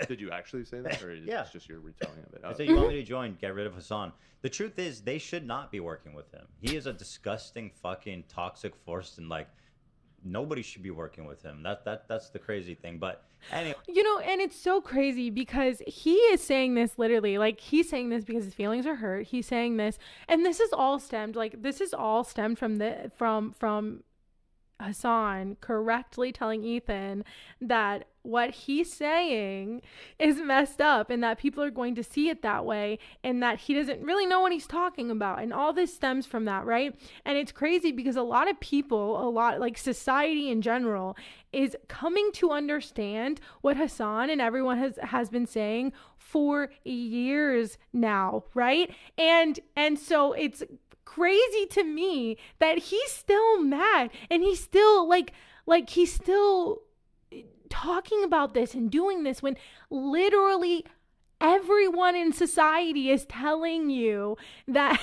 Did you actually say that, or is Yeah. this just your retelling of it? I said, you want me to join? Get rid of Hasan. The truth is, they should not be working with him. He is a disgusting, fucking toxic force, and like nobody should be working with him. That's the crazy thing. But anyway, and it's so crazy because he is saying this literally, like he's saying this because his feelings are hurt. He's saying this, and this is all stemmed from Hasan correctly telling Ethan that what he's saying is messed up, and that people are going to see it that way, and that he doesn't really know what he's talking about, and all this stems from that, right? And it's crazy because a lot of people, like society in general, is coming to understand what Hasan and everyone has been saying for years now, right? And so it's crazy to me that he's still mad, and he's still like he's still talking about this and doing this when literally everyone in society is telling you that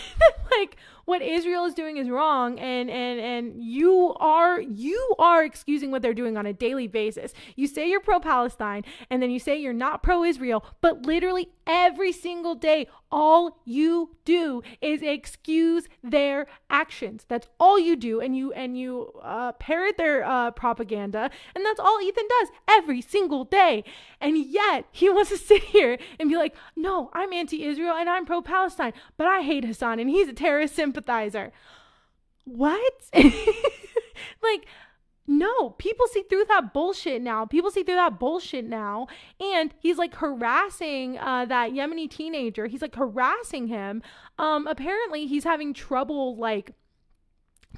like what Israel is doing is wrong, and you are excusing what they're doing on a daily basis. You say you're pro-Palestine, and then you say you're not pro-Israel, but literally every single day all you do is excuse their actions. That's all you do, and you parrot their propaganda, and that's all Ethan does every single day. And yet he wants to sit here and be like, no, I'm anti-Israel and I'm pro-Palestine, but I hate Hasan and he's a terrorist sympathizer. What? Like, no, people see through that bullshit now. And he's like harassing that Yemeni teenager. He's like harassing him. Apparently he's having trouble like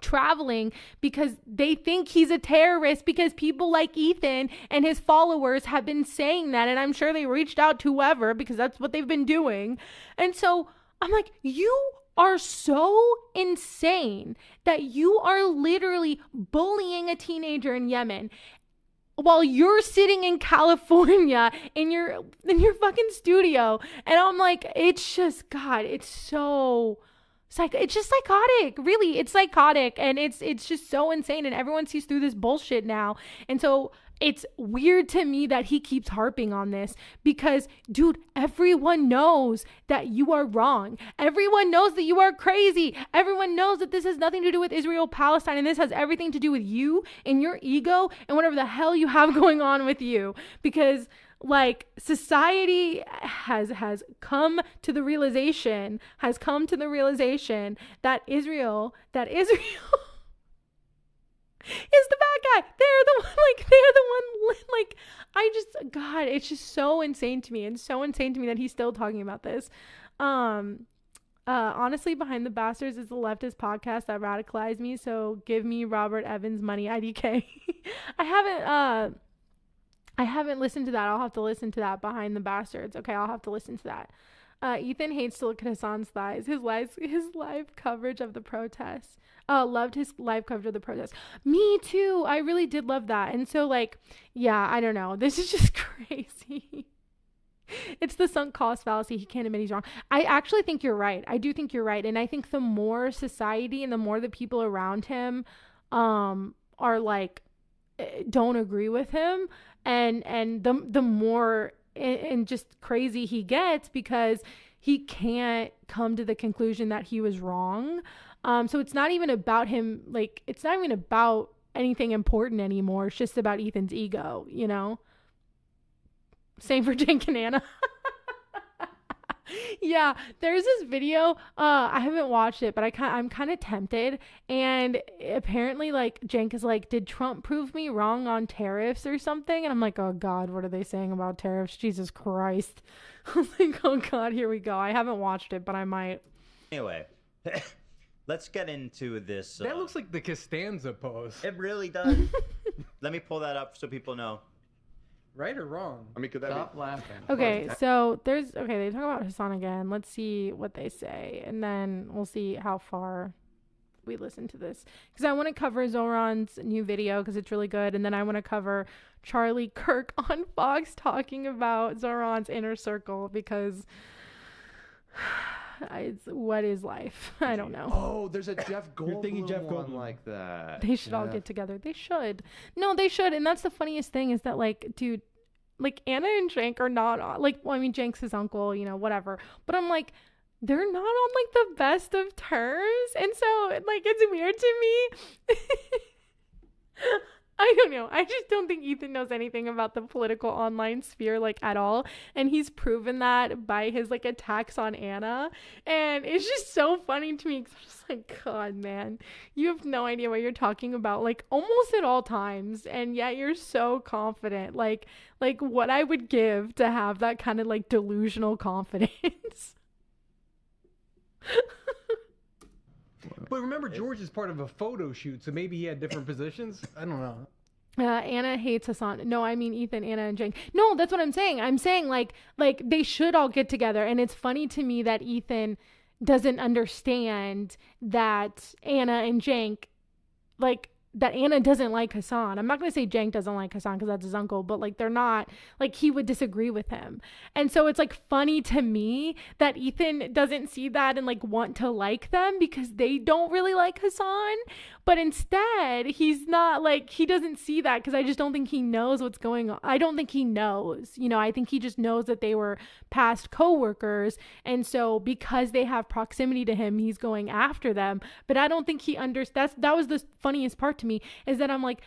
traveling because they think he's a terrorist, because people like Ethan and his followers have been saying that, and I'm sure they reached out to whoever because that's what they've been doing. And so I'm like, you are so insane that you are literally bullying a teenager in Yemen while you're sitting in California in your fucking studio. And I'm like, it's just, God, it's so it's just psychotic. Really, it's psychotic, and it's just so insane, and everyone sees through this bullshit now. And so it's weird to me that he keeps harping on this, because dude, everyone knows that you are wrong. Everyone knows that you are crazy. Everyone knows that this has nothing to do with Israel, Palestine, and this has everything to do with you and your ego and whatever the hell you have going on with you. Because like society has come to the realization that Israel is the bad guy. They're the one, like, I just, God, it's just so insane to me, and so insane to me that he's still talking about this. Honestly, Behind the Bastards is the leftist podcast that radicalized me, so give me Robert Evans money, IDK. I haven't listened to that. I'll have to listen to that, Behind the Bastards. Okay, I'll have to listen to that. Ethan hates to look at Hasan's thighs. His live coverage of the protests. Loved his live coverage of the protests. Me too. I really did love that. And so, like, yeah, I don't know. This is just crazy. It's the sunk cost fallacy. He can't admit he's wrong. I actually think you're right. I do think you're right. And I think the more society and the more the people around him are like, don't agree with him, and the more and just crazy he gets, because he can't come to the conclusion that he was wrong. So it's not even about him. Like, it's not even about anything important anymore. It's just about Ethan's ego, you know? Same for Jake and Anna. Yeah, there's this video. I haven't watched it, but I'm kind of tempted. And apparently, like, Cenk is like, did Trump prove me wrong on tariffs or something? And I'm like, oh God, what are they saying about tariffs? Jesus Christ. I'm like, oh God, here we go. I haven't watched it, but I might. Anyway, let's get into this. That looks like the Costanza pose. It really does. Let me pull that up so people know. Right or wrong? I mean, could that Stop be? laughing. Okay, so they talk about Hasan again. Let's see what they say, and then we'll see how far we listen to this. Because I want to cover Zohran's new video because it's really good, and then I want to cover Charlie Kirk on Fox talking about Zohran's inner circle, because what is life? I don't know. Oh, there's a Jeff Goldblum You're thinking Jeff one Goldblum. like that. They should all get together. They should. No, they should. And that's the funniest thing, is that, like, dude, like, Anna and Cenk are not on, like, well, I mean, Cenk's his uncle, you know, whatever. But I'm like, they're not on, like, the best of terms. And so, like, it's weird to me. I don't know. I just don't think Ethan knows anything about the political online sphere, like, at all. And he's proven that by his, like, attacks on Anna. And it's just so funny to me, because I'm just like, God, man, you have no idea what you're talking about, like, almost at all times. And yet you're so confident. Like what I would give to have that kind of, like, delusional confidence. But remember, George is part of a photo shoot, so maybe he had different positions. I don't know. Anna hates Hasan. No, I mean Ethan, Anna, and Cenk. No, that's what I'm saying. I'm saying like they should all get together. And it's funny to me that Ethan doesn't understand that Anna and Cenk, like, that Anna doesn't like Hasan. I'm not going to say Cenk doesn't like Hasan because that's his uncle, but, like, they're not, like, he would disagree with him. And so it's, like, funny to me that Ethan doesn't see that and, like, want to like them because they don't really like Hasan. But instead, he's not, like, he doesn't see that because I just don't think he knows what's going on. I don't think he knows. You know, I think he just knows that they were past coworkers. And so because they have proximity to him, he's going after them. But I don't think he understands. That was the funniest part to me, is that I'm like,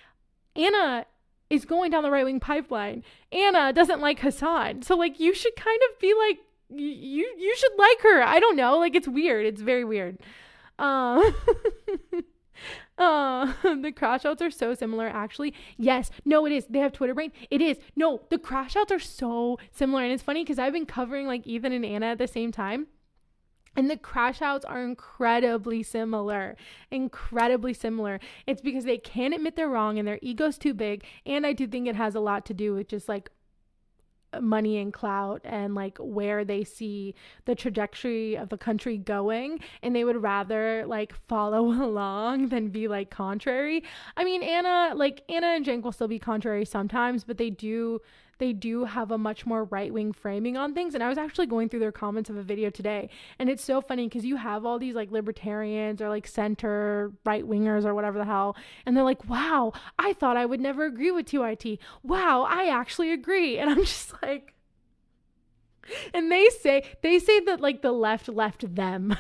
Anna is going down the right-wing pipeline. Anna doesn't like Hasan. So, like, you should kind of be like, you should like her. I don't know. Like, it's weird. It's very weird. The crash outs are so similar, actually. Yes. No, it is. They have Twitter brain. It is. No, the crash outs are so similar. And it's funny because I've been covering, like, Ethan and Anna at the same time. And the crash outs are incredibly similar. Incredibly similar. It's because they can't admit they're wrong and their ego's too big. And I do think it has a lot to do with just, like, money and clout and, like, where they see the trajectory of the country going, and they would rather, like, follow along than be, like, contrary. I mean, Anna and Cenk will still be contrary sometimes, but they do have a much more right-wing framing on things. And I was actually going through their comments of a video today, and it's so funny because you have all these, like, libertarians or, like, center right-wingers or whatever the hell, and they're like, wow, I thought I would never agree with 2IT. Wow, I actually agree. And I'm just like, and they say that, like, the left left them.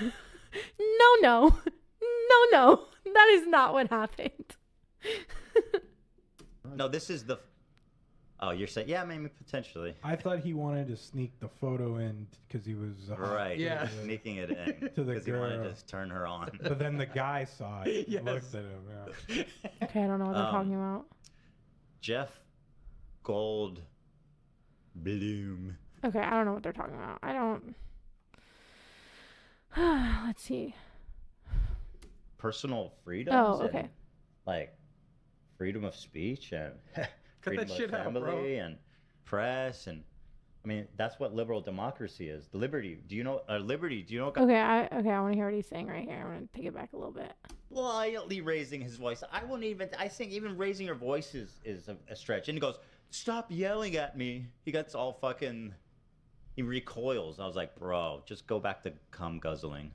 No, that is not what happened. No, this is the... Oh, you're saying, yeah, maybe potentially. I thought he wanted to sneak the photo in because he was Right, Yeah. Sneaking it in To the because he wanted girl. to turn her on. But then the guy saw it. Yes. Looked at him. Yeah. Okay, I don't know what they're talking about. Jeff Goldblum. Okay, I don't know what they're talking about. I don't. Let's see. Personal freedom. Oh, okay. Like freedom of speech and Cut freedom that shit of out, family bro. and press and I mean, that's what liberal democracy is. The liberty. Do you know? Liberty. Do you know? Okay, I want to hear what he's saying right here. I'm gonna take it back a little bit. Slightly raising his voice. I won't even. I think even raising your voice is a stretch. And he goes, "Stop yelling at me." He gets all fucking. He recoils. I was like, bro, just go back to cum guzzling.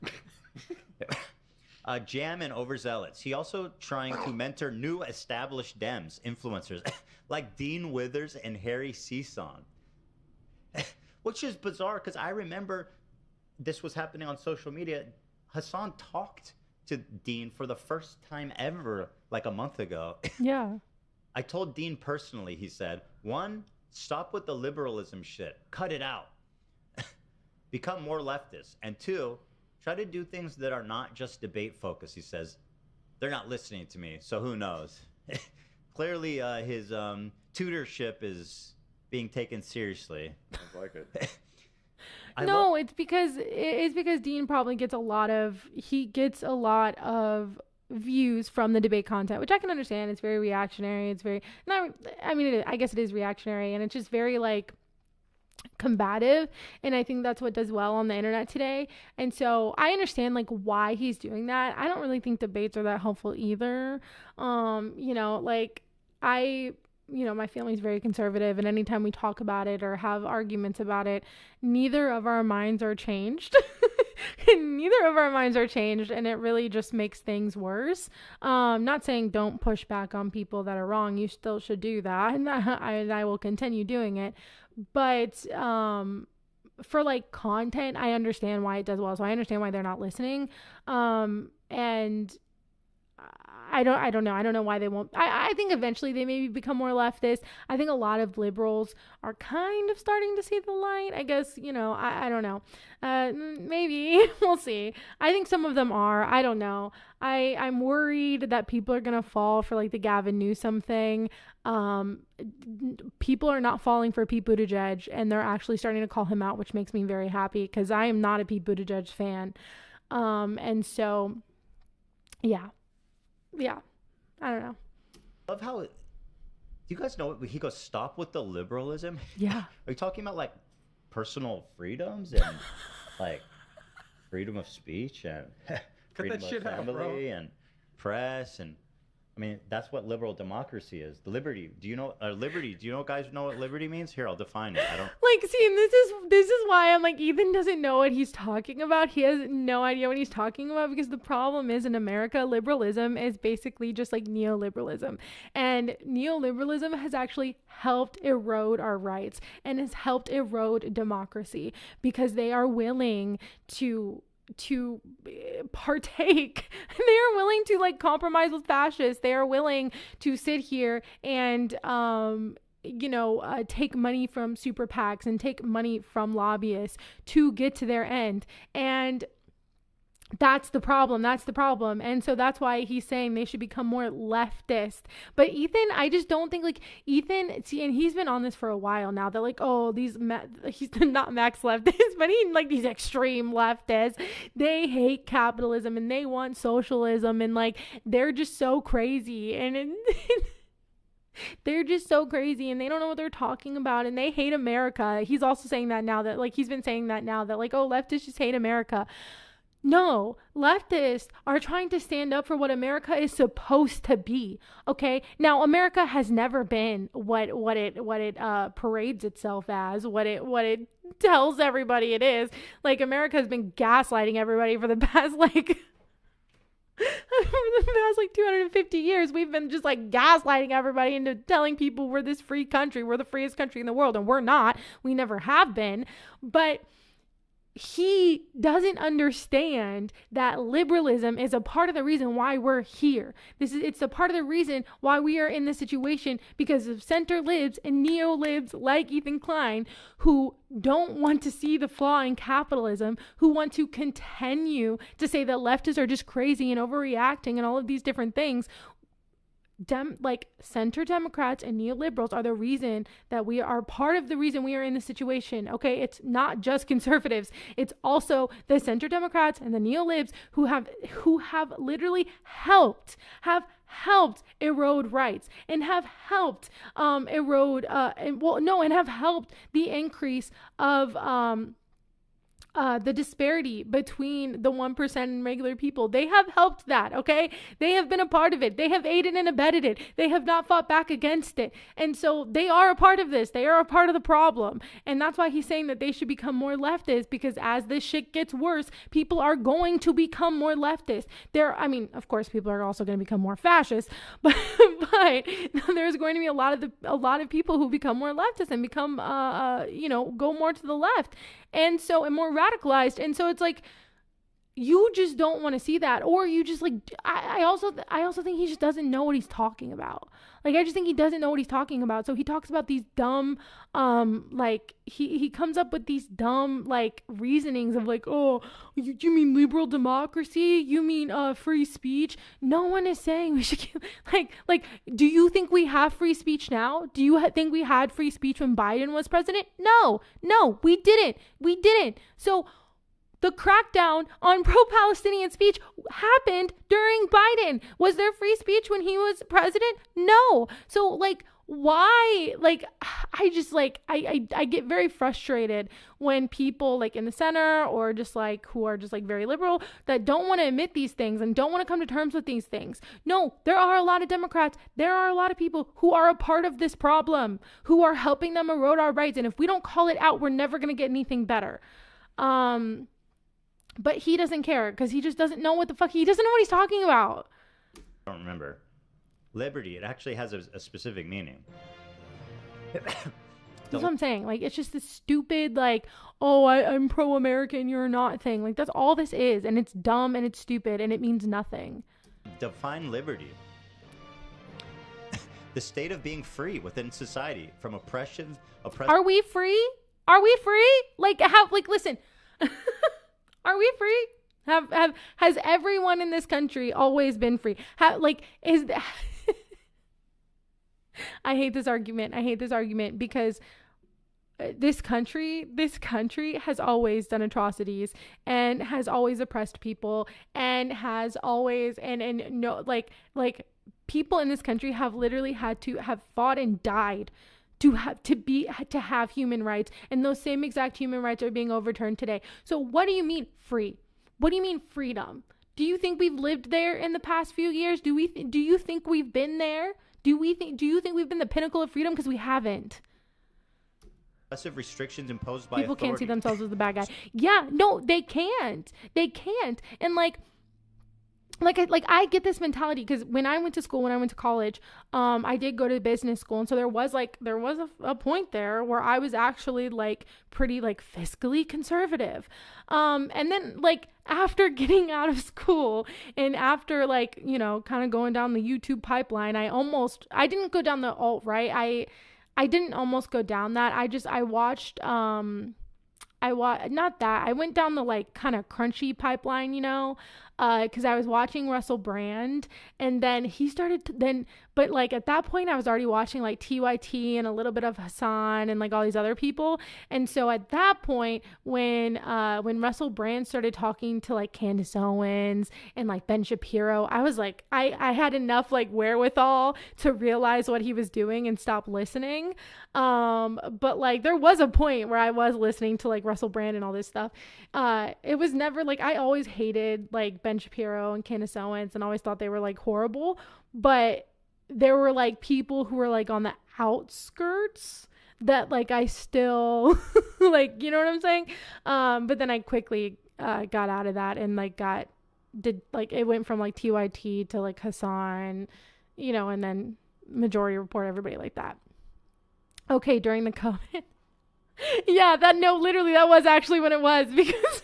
Jam and overzealots. He also trying to mentor new established Dems influencers like Dean Withers and Harry Season. Which is bizarre because I remember this was happening on social media. Hasan talked to Dean for the first time ever like a month ago. Yeah. I told Dean personally, he said, 1, stop with the liberalism shit. Cut it out. Become more leftist. And 2, try to do things that are not just debate focused. He says, they're not listening to me, so who knows? Clearly, his tutorship is being taken seriously. Sounds like it. No, it's because Dean probably gets a lot of views from the debate content, which I can understand. It's very reactionary. It's very I guess it is reactionary, and it's just very like combative, and I think that's what does well on the internet today. And so I understand like why he's doing that. I don't really think debates are that helpful either. My family's very conservative, and anytime we talk about it or have arguments about it, neither of our minds are changed. And it really just makes things worse. Not saying don't push back on people that are wrong. You still should do that, and I will continue doing it. But for like content, I understand why it does well. So I understand why they're not listening. And I don't know. I don't know why they won't. I think eventually they maybe become more leftist. I think a lot of liberals are kind of starting to see the light. I guess, I don't know. Maybe we'll see. I think some of them are. I don't know. I'm worried that people are going to fall for like the Gavin Newsom thing. People are not falling for Pete Buttigieg, and they're actually starting to call him out, which makes me very happy because I am not a Pete Buttigieg fan. And so, yeah, I don't know. I love how you guys know he goes, stop with the liberalism. Yeah. Are you talking about like personal freedoms and like freedom of speech and freedom of family and press? And I mean, that's what liberal democracy is. The liberty. Do you know liberty? Do you know guys know what liberty means? Here, I'll define it. I don't like see, and this is why I'm like, Ethan doesn't know what he's talking about. He has no idea what he's talking about, because the problem is in America, liberalism is basically just like neoliberalism. And neoliberalism has actually helped erode our rights and has helped erode democracy, because they are willing to partake. They are willing to like compromise with fascists. They are willing to sit here and take money from super PACs and take money from lobbyists to get to their end. And that's the problem. And so that's why he's saying they should become more leftist. But Ethan, I just don't think like Ethan, see, and he's been on this for a while now. They're like, oh, he's not max leftists, but he like these extreme leftists. They hate capitalism and they want socialism, and like they're just so crazy. And they're just so crazy, and they don't know what they're talking about, and they hate America. He's also saying that now, that like he's been saying that now, that like, oh, leftists just hate America. No, leftists are trying to stand up for what America is supposed to be. Okay, now America has never been what it parades itself as, what it tells everybody it is. Like, America has been gaslighting everybody for the past like 250 years. We've been just like gaslighting everybody into telling people we're this free country, we're the freest country in the world, and we're not. We never have been. But he doesn't understand that liberalism is a part of the reason why we're here. It's a part of the reason why we are in this situation, because of center libs and neo-libs like Ethan Klein, who don't want to see the flaw in capitalism, who want to continue to say that leftists are just crazy and overreacting and all of these different things. center Democrats and neoliberals are the reason that we are part of the reason we are in this situation. Okay, it's not just conservatives; it's also the center Democrats and the neolibs who have literally helped erode rights and have helped and have helped the increase of the disparity between the 1% and regular people. They have helped that, okay? They have been a part of it. They have aided and abetted it. They have not fought back against it. And so they are a part of this. They are a part of the problem. And that's why he's saying that they should become more leftist, because as this shit gets worse, people are going to become more leftist. Of course, people are also going to become more fascist, but there's going to be a lot of people who become more leftist and become, go more to the left. And more radicalized. And so it's like, you just don't want to see that. Or you just like, I also think he just doesn't know what he's talking about. Like, I just think he doesn't know what he's talking about. So he talks about these dumb, he comes up with these dumb, like, reasonings of like, oh, you mean liberal democracy? You mean free speech? No one is saying we should keep, like, do you think we have free speech now? Do you think we had free speech when Biden was president? No, we didn't. So the crackdown on pro-Palestinian speech happened during Biden. Was there free speech when he was president? No. So, like, why? Like, I just, like, I get very frustrated when people, like, in the center or just, like, who are just, like, very liberal that don't want to admit these things and don't want to come to terms with these things. No, there are a lot of Democrats. There are a lot of people who are a part of this problem, who are helping them erode our rights. And if we don't call it out, we're never going to get anything better. But he doesn't care because he just doesn't know what the fuck. He doesn't know what he's talking about. I don't remember. Liberty, it actually has a specific meaning. That's what I'm saying. Like, it's just this stupid, like, oh, I'm pro-American, you're not thing. Like, that's all this is. And it's dumb and it's stupid and it means nothing. Define liberty. The state of being free within society from oppression. Are we free? Are we free? Listen. Are we free? Has everyone in this country always been free? I hate this argument because this country has always done atrocities and has always oppressed people and has always people in this country have literally had to have fought and died to have human rights, and those same exact human rights are being overturned today. So what do you mean free? What do you mean freedom? Do you think we've lived there in the past few years? Do you think we've been there? Do you think we've been the pinnacle of freedom? Because we haven't. Excessive restrictions imposed by people authority. Can't see themselves as the bad guy. Yeah, no, they can't. And I get this mentality because when I went to college, I did go to business school. And so there was a point there where I was actually like pretty like fiscally conservative. And then like after getting out of school and after like, kind of going down the YouTube pipeline, I didn't go down the alt-right. I didn't almost go down that. I went down the like kind of crunchy pipeline, because I was watching Russell Brand, and then he started but like at that point I was already watching like TYT and a little bit of Hasan and like all these other people. And so at that point when Russell Brand started talking to like Candace Owens and like Ben Shapiro, I was like, I had enough like wherewithal to realize what he was doing and stop listening. But like there was a point where I was listening to like Russell Brand and all this stuff. It was never like, I always hated like Ben Shapiro and Candace Owens and always thought they were like horrible, but there were like people who were like on the outskirts that like I still like, you know what I'm saying? But then I quickly got out of that and like it went from like TYT to like Hasan, and then Majority Report, everybody like that. Okay, during the COVID. Yeah, that was actually when it was, because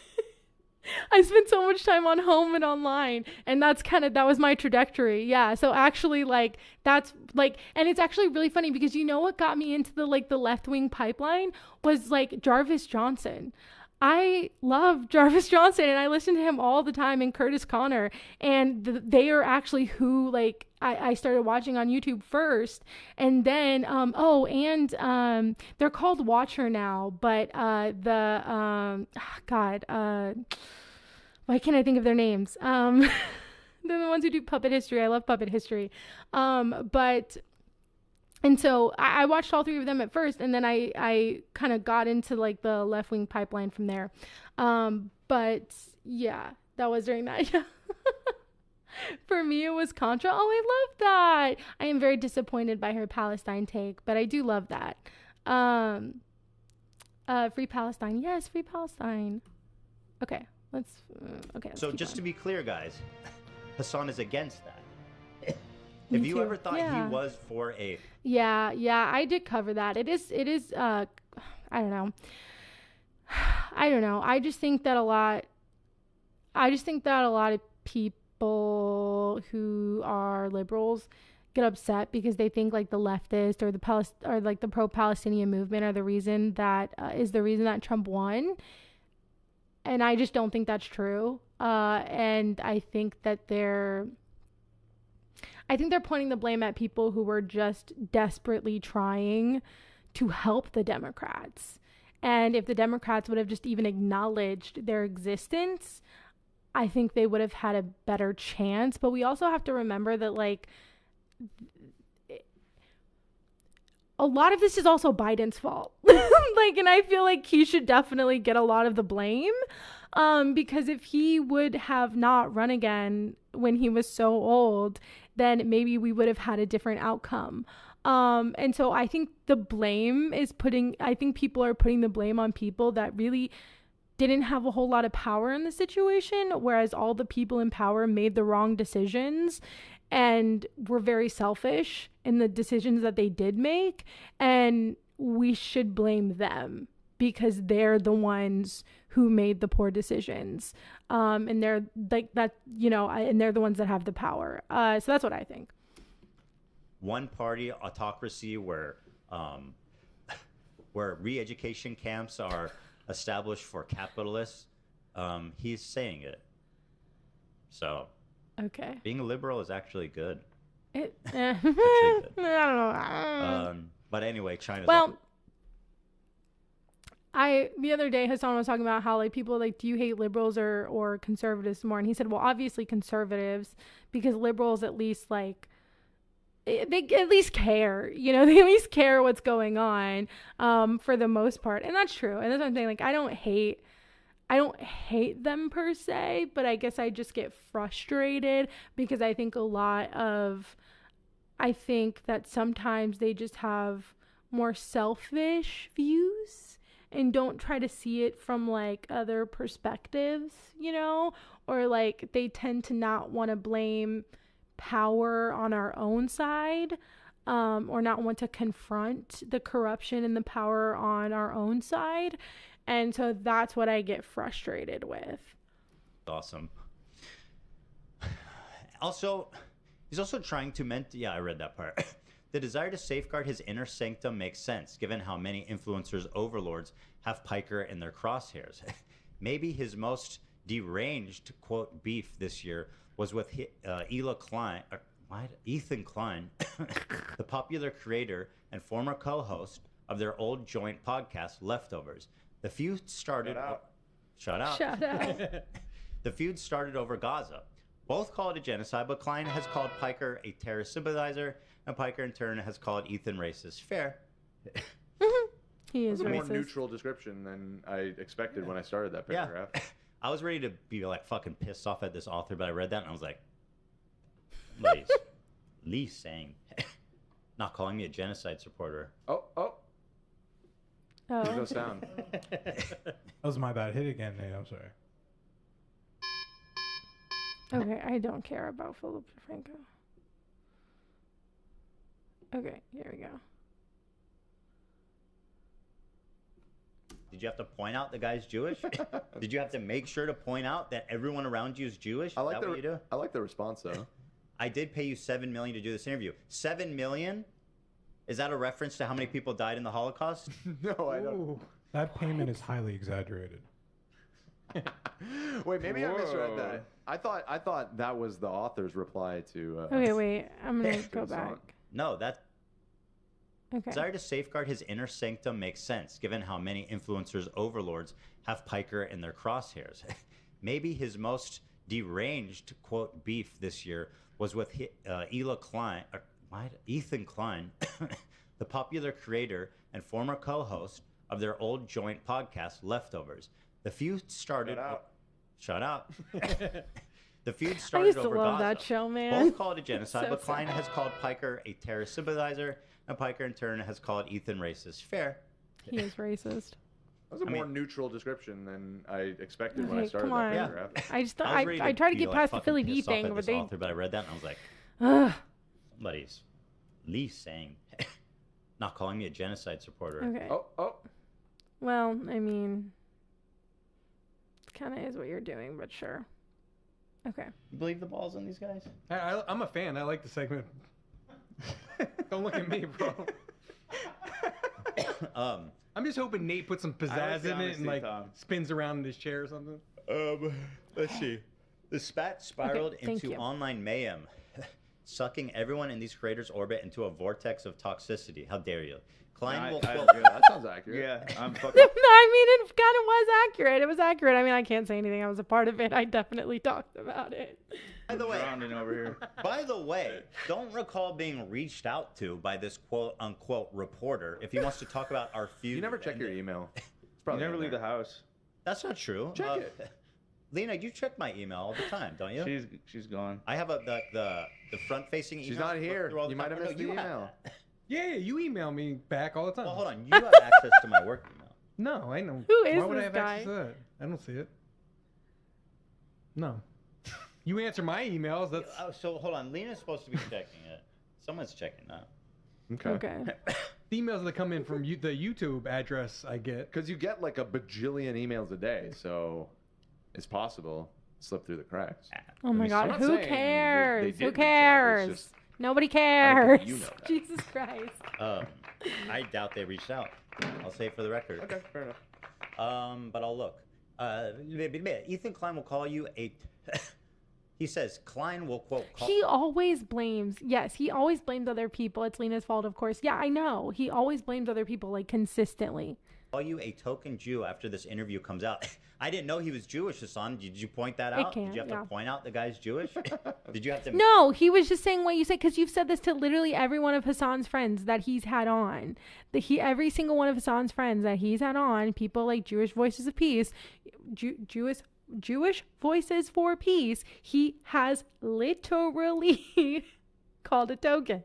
I spent so much time on home and online, and that was my trajectory. Yeah. So actually like, that's like, and it's actually really funny because what got me into the left-wing pipeline was like Jarvis Johnson. I love Jarvis Johnson, and I listen to him all the time, and Curtis Connor, and they are actually who like I started watching on YouTube first, and then they're called Watcher now, but why can't I think of their names? They're the ones who do Puppet History. I love Puppet History, and so I watched all three of them at first, and then I kind of got into like the left wing pipeline from there. But yeah, that was during that. For me, it was Contra. Oh, I love that. I am very disappointed by her Palestine take, but I do love that. Free Palestine. Yes, free Palestine. Okay, let's. So just to be clear, guys, Hasan is against that. Me If you too. ever thought Yeah. he was for a Yeah, I did cover that. It is I don't know. I just think that a lot of people who are liberals get upset because they think like the leftist or the pro-Palestinian movement are the reason that is the reason that Trump won. And I just don't think that's true. And I think that they're pointing the blame at people who were just desperately trying to help the Democrats. And if the Democrats would have just even acknowledged their existence, I think they would have had a better chance. But we also have to remember that, like, a lot of this is also Biden's fault. Like, and I feel like he should definitely get a lot of the blame. Because if he would have not run again when he was so old, then maybe we would have had a different outcome. And so I think I think people are putting the blame on people that really didn't have a whole lot of power in the situation, whereas all the people in power made the wrong decisions and were very selfish in the decisions that they did make. And we should blame them because they're the ones who made the poor decisions. And they're like that, and they're the ones that have the power. So that's what I think. one party autocracy where re-education camps are established for capitalists, he's saying it. So Okay. being a liberal is actually good. Good. Actually good. I don't know. But anyway, China's Well, the other day Hasan was talking about how like people like, do you hate liberals or conservatives more? And he said, well, obviously conservatives, because liberals at least like they at least care, they at least care what's going on, for the most part. And that's true. And that's what I'm saying. Like, I don't hate them per se, but I guess I just get frustrated because I think that sometimes they just have more selfish views and don't try to see it from like other perspectives, or like they tend to not want to blame power on our own side, or not want to confront the corruption and the power on our own side. And so that's what I get frustrated with. awesome. Also, he's also trying to yeah, I read that part. The desire to safeguard his inner sanctum makes sense, given how many influencers overlords have Piker in their crosshairs. Maybe his most deranged, quote, beef this year was with Ethan Klein, the popular creator and former co-host of their old joint podcast, Leftovers. The feud started... Shout out. The feud started over Gaza. Both call it a genocide, but Klein has called Piker a terrorist sympathizer, and Piker in turn has called Ethan racist. Fair. He is That's a more racist. neutral description than I expected when I started that paragraph. Yeah. I was ready to be like fucking pissed off at this author, but I read that and I was like, Lee's saying, not calling me a genocide supporter. Oh. There's no sound. That was my bad. Hit it again, Nate. I'm sorry. Okay, I don't care about Philip DeFranco. Okay, here we go. Did you have to point out the guy's Jewish? Did you have to make sure to point out that everyone around you is Jewish? I like is that what you do? I like the response though. I did pay you $7 million to do this interview. $7 million? Is that a reference to how many people died in the Holocaust? No, I don't. That payment is highly exaggerated. Wait, maybe I misread that. I thought that was the author's reply to. Okay, wait. I'm gonna go Hasan. back. No, that Okay. desire to safeguard his inner sanctum makes sense, given how many influencers overlords have Piker in their crosshairs. Maybe his most deranged, quote, beef this year was with Ethan Klein, the popular creator and former co-host of their old joint podcast, Leftovers. The feud started... Shut up. The feud I started used to over love Gaza. that show, man. Both called it genocide, So but Klein sad. has called Piker a terrorist sympathizer, and Piker in turn has called Ethan racist. Fair. He is racist. That was a more neutral description than I expected when I Okay, started come that on. paragraph. I just thought was ready I tried to be, get like, past the fucking Philly D pissed off thing, at but this they. author, but I read that and I was like, Ugh. somebody's at least saying, not calling me a genocide supporter. Okay. Oh. Well, I mean, it kind of is what you're doing, but sure. Okay. You believe the balls on these guys? I'm a fan. I like the segment. Don't look at me, bro. I'm just hoping Nate puts some I like pizzazz the in it honesty, and like Tom. spins around in his chair or something. Let's see. The spat spiraled thank into you. online mayhem, sucking everyone in these creators' orbit into a vortex of toxicity. How dare you? Klein will quote... Yeah, that sounds accurate. Yeah, I'm fucking. I mean, it kind of was accurate. It was accurate. I mean, I can't say anything. I was a part of it. I definitely talked about it. By the way, Drowning over here. By the way, don't recall being reached out to by this quote-unquote reporter if he wants to talk about our feud. You never check your email. It's You probably never in leave there. the house. That's not true. Check it. Lena, you check my email all the time, don't you? She's gone. I have the front-facing email. She's not to look here. through all the You might time. have missed No, the you have email. that. Yeah, you email me back all the time. Well, hold on. You have access to my work email. No, I know. Who is Why would I this have guy? access to that? I don't see it. No. You answer my emails. That's Oh, so hold on. Lena's supposed to be checking it. Someone's checking that. okay. The emails that come in from the YouTube address I get. Because you get like a bajillion emails a day, so it's possible to slip through the cracks. Oh my I'm God. not Who saying they cares? did Who reach out, it's cares? just- Nobody I cares. don't think you know that. Jesus Christ. I doubt they reached out. I'll say for the record. Okay, fair enough. But I'll look. Ethan Klein will call you a... He says Klein will quote... He always blames. Yes, he always blames other people. It's Lena's fault, of course. Yeah, I know. He always blames other people, like, consistently. Call you a token Jew after this interview comes out. I didn't know he was Jewish, Hasan. Did you point that out? Did you have to point out the guy's Jewish? Did you have to... No, he was just saying what you said, because you've said this to literally every one of Hasan's friends that he's had on. Every single one of Hasan's friends that he's had on, people like Jewish Voices of Peace, Jewish Voices for Peace, he has literally called a token.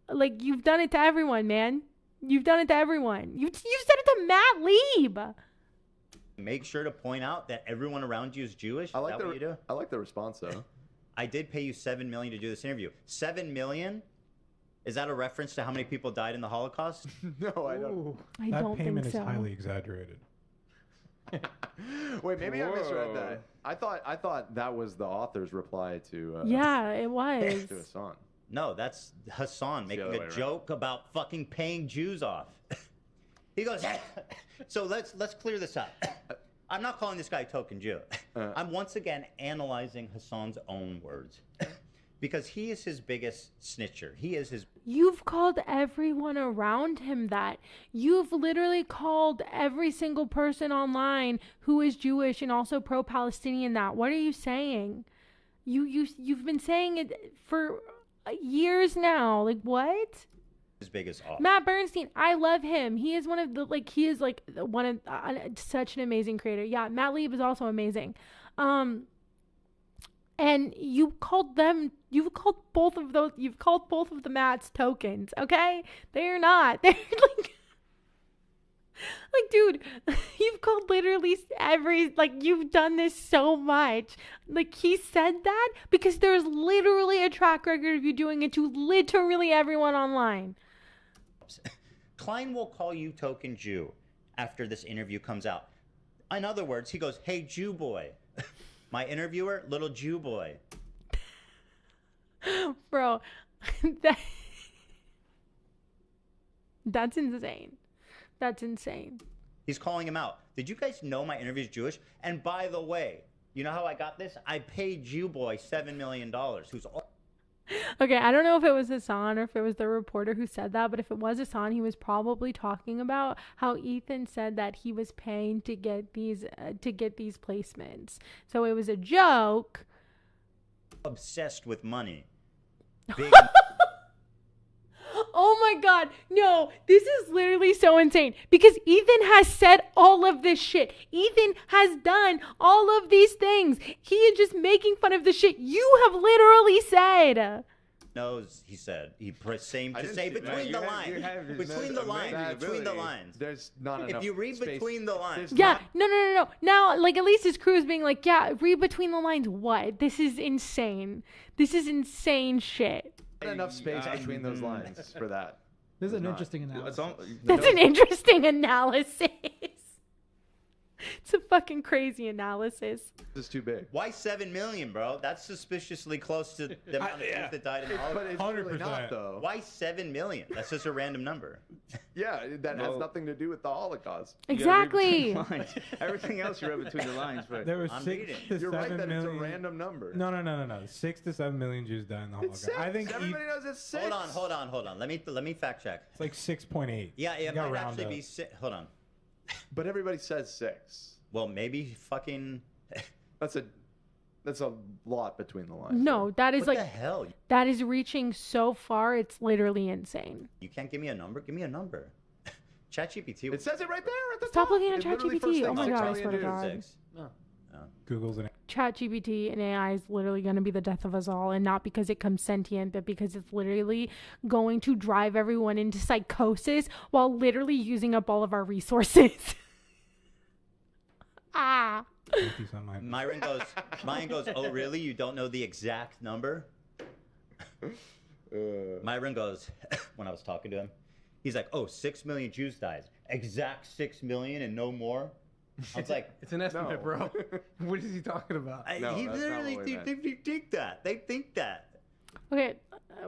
Like, you've done it to everyone, man. You've done it to everyone. You've said it to Matt Lieb. Make sure to point out that everyone around you is Jewish. I like is that what you do? I like the response though. I did pay you $7 million to do this interview. $7 million? Is that a reference to how many people died in the Holocaust? No, I don't. Ooh. I That don't payment think is so. highly exaggerated. Wait, maybe I misread Whoa. that. I thought that was the author's reply to Yeah, it was. to Hasan. No, that's Hasan making other way a around. joke about fucking paying Jews off. He goes, so let's clear this up. I'm not calling this guy a token Jew. I'm once again analyzing Hasan's own words. Because he is his biggest snitcher. He is his... You've called everyone around him that. You've literally called every single person online who is Jewish and also pro-Palestinian that. What are you saying? You've been saying it for years now. Like, what? His biggest off. Matt Bernstein, I love him. He is one of the, like, he is like one of such an amazing creator. Yeah, Matt Lieb is also amazing. And you've called both of the Matts tokens, okay? They're not. They're like, dude, you've called literally you've done this so much. Like, he said that because there's literally a track record of you doing it to literally everyone online. Klein will call you token Jew after this interview comes out. In other words, he goes, hey, Jew boy. My interviewer, little Jew boy. Bro, that's insane. That's insane. He's calling him out. Did you guys know my interview is Jewish? And by the way, you know how I got this? I paid you boy $7 million, who's Okay, I don't know if it was Hasan or if it was the reporter who said that, but if it was Hasan, he was probably talking about how Ethan said that he was paying to get these placements. So it was a joke. obsessed with money. Big Oh my God. No, this is literally so insane because Ethan has said all of this shit. Ethan has done all of these things. He is just making fun of the shit you have literally said. knows, he said. He same I to didn't say see between that. the You lines. have his Between the most lines. amazing Between the ability. lines. There's not enough If you read space. between the lines. There's Yeah, no. Now, like, at least his crew is being like, yeah, read between the lines. What? This is insane. This is insane shit. not enough space between those lines for that. This is an not. interesting analysis. That's an interesting analysis. It's a fucking crazy analysis. This is too big. Why 7 million, bro? That's suspiciously close to the amount of Jews that died in the But it's really 100%. not, though. Why 7 million? That's just a random number. Yeah, that has nothing to do with the Holocaust. Exactly. Everything else you read between the lines, but There were I'm 6 reading. to You're 7 right that million. it's a random number. No. 6 to 7 million Jews died in the It's Holocaust. six. I think Everybody knows it's 6. Hold on. Let me fact check. it's like 6.8. Yeah, You it gotta might round actually up. be hold on. But everybody says 6. Well, maybe fucking. That's a lot between the lines. No, that is What like, the hell? that is reaching so far. It's literally insane. You can't give me a number? Give me a number. ChatGPT. It says it right there at the Stop top. looking at It literally ChatGPT. first Oh thing, my 6 God, I million swear to Jews. God. 6. Google's an ChatGPT and AI is literally going to be the death of us all, and not because it comes sentient, but because it's literally going to drive everyone into psychosis while literally using up all of our resources. Ah. Myron goes, oh, really? You don't know the exact number? Myron goes, when I was talking to him, he's like, oh, 6 million Jews died. Exact 6 million and no more? I was like, It's an estimate, No. bro. What is he talking about? No, he that's not literally, what we meant. they think that. They think that. Okay,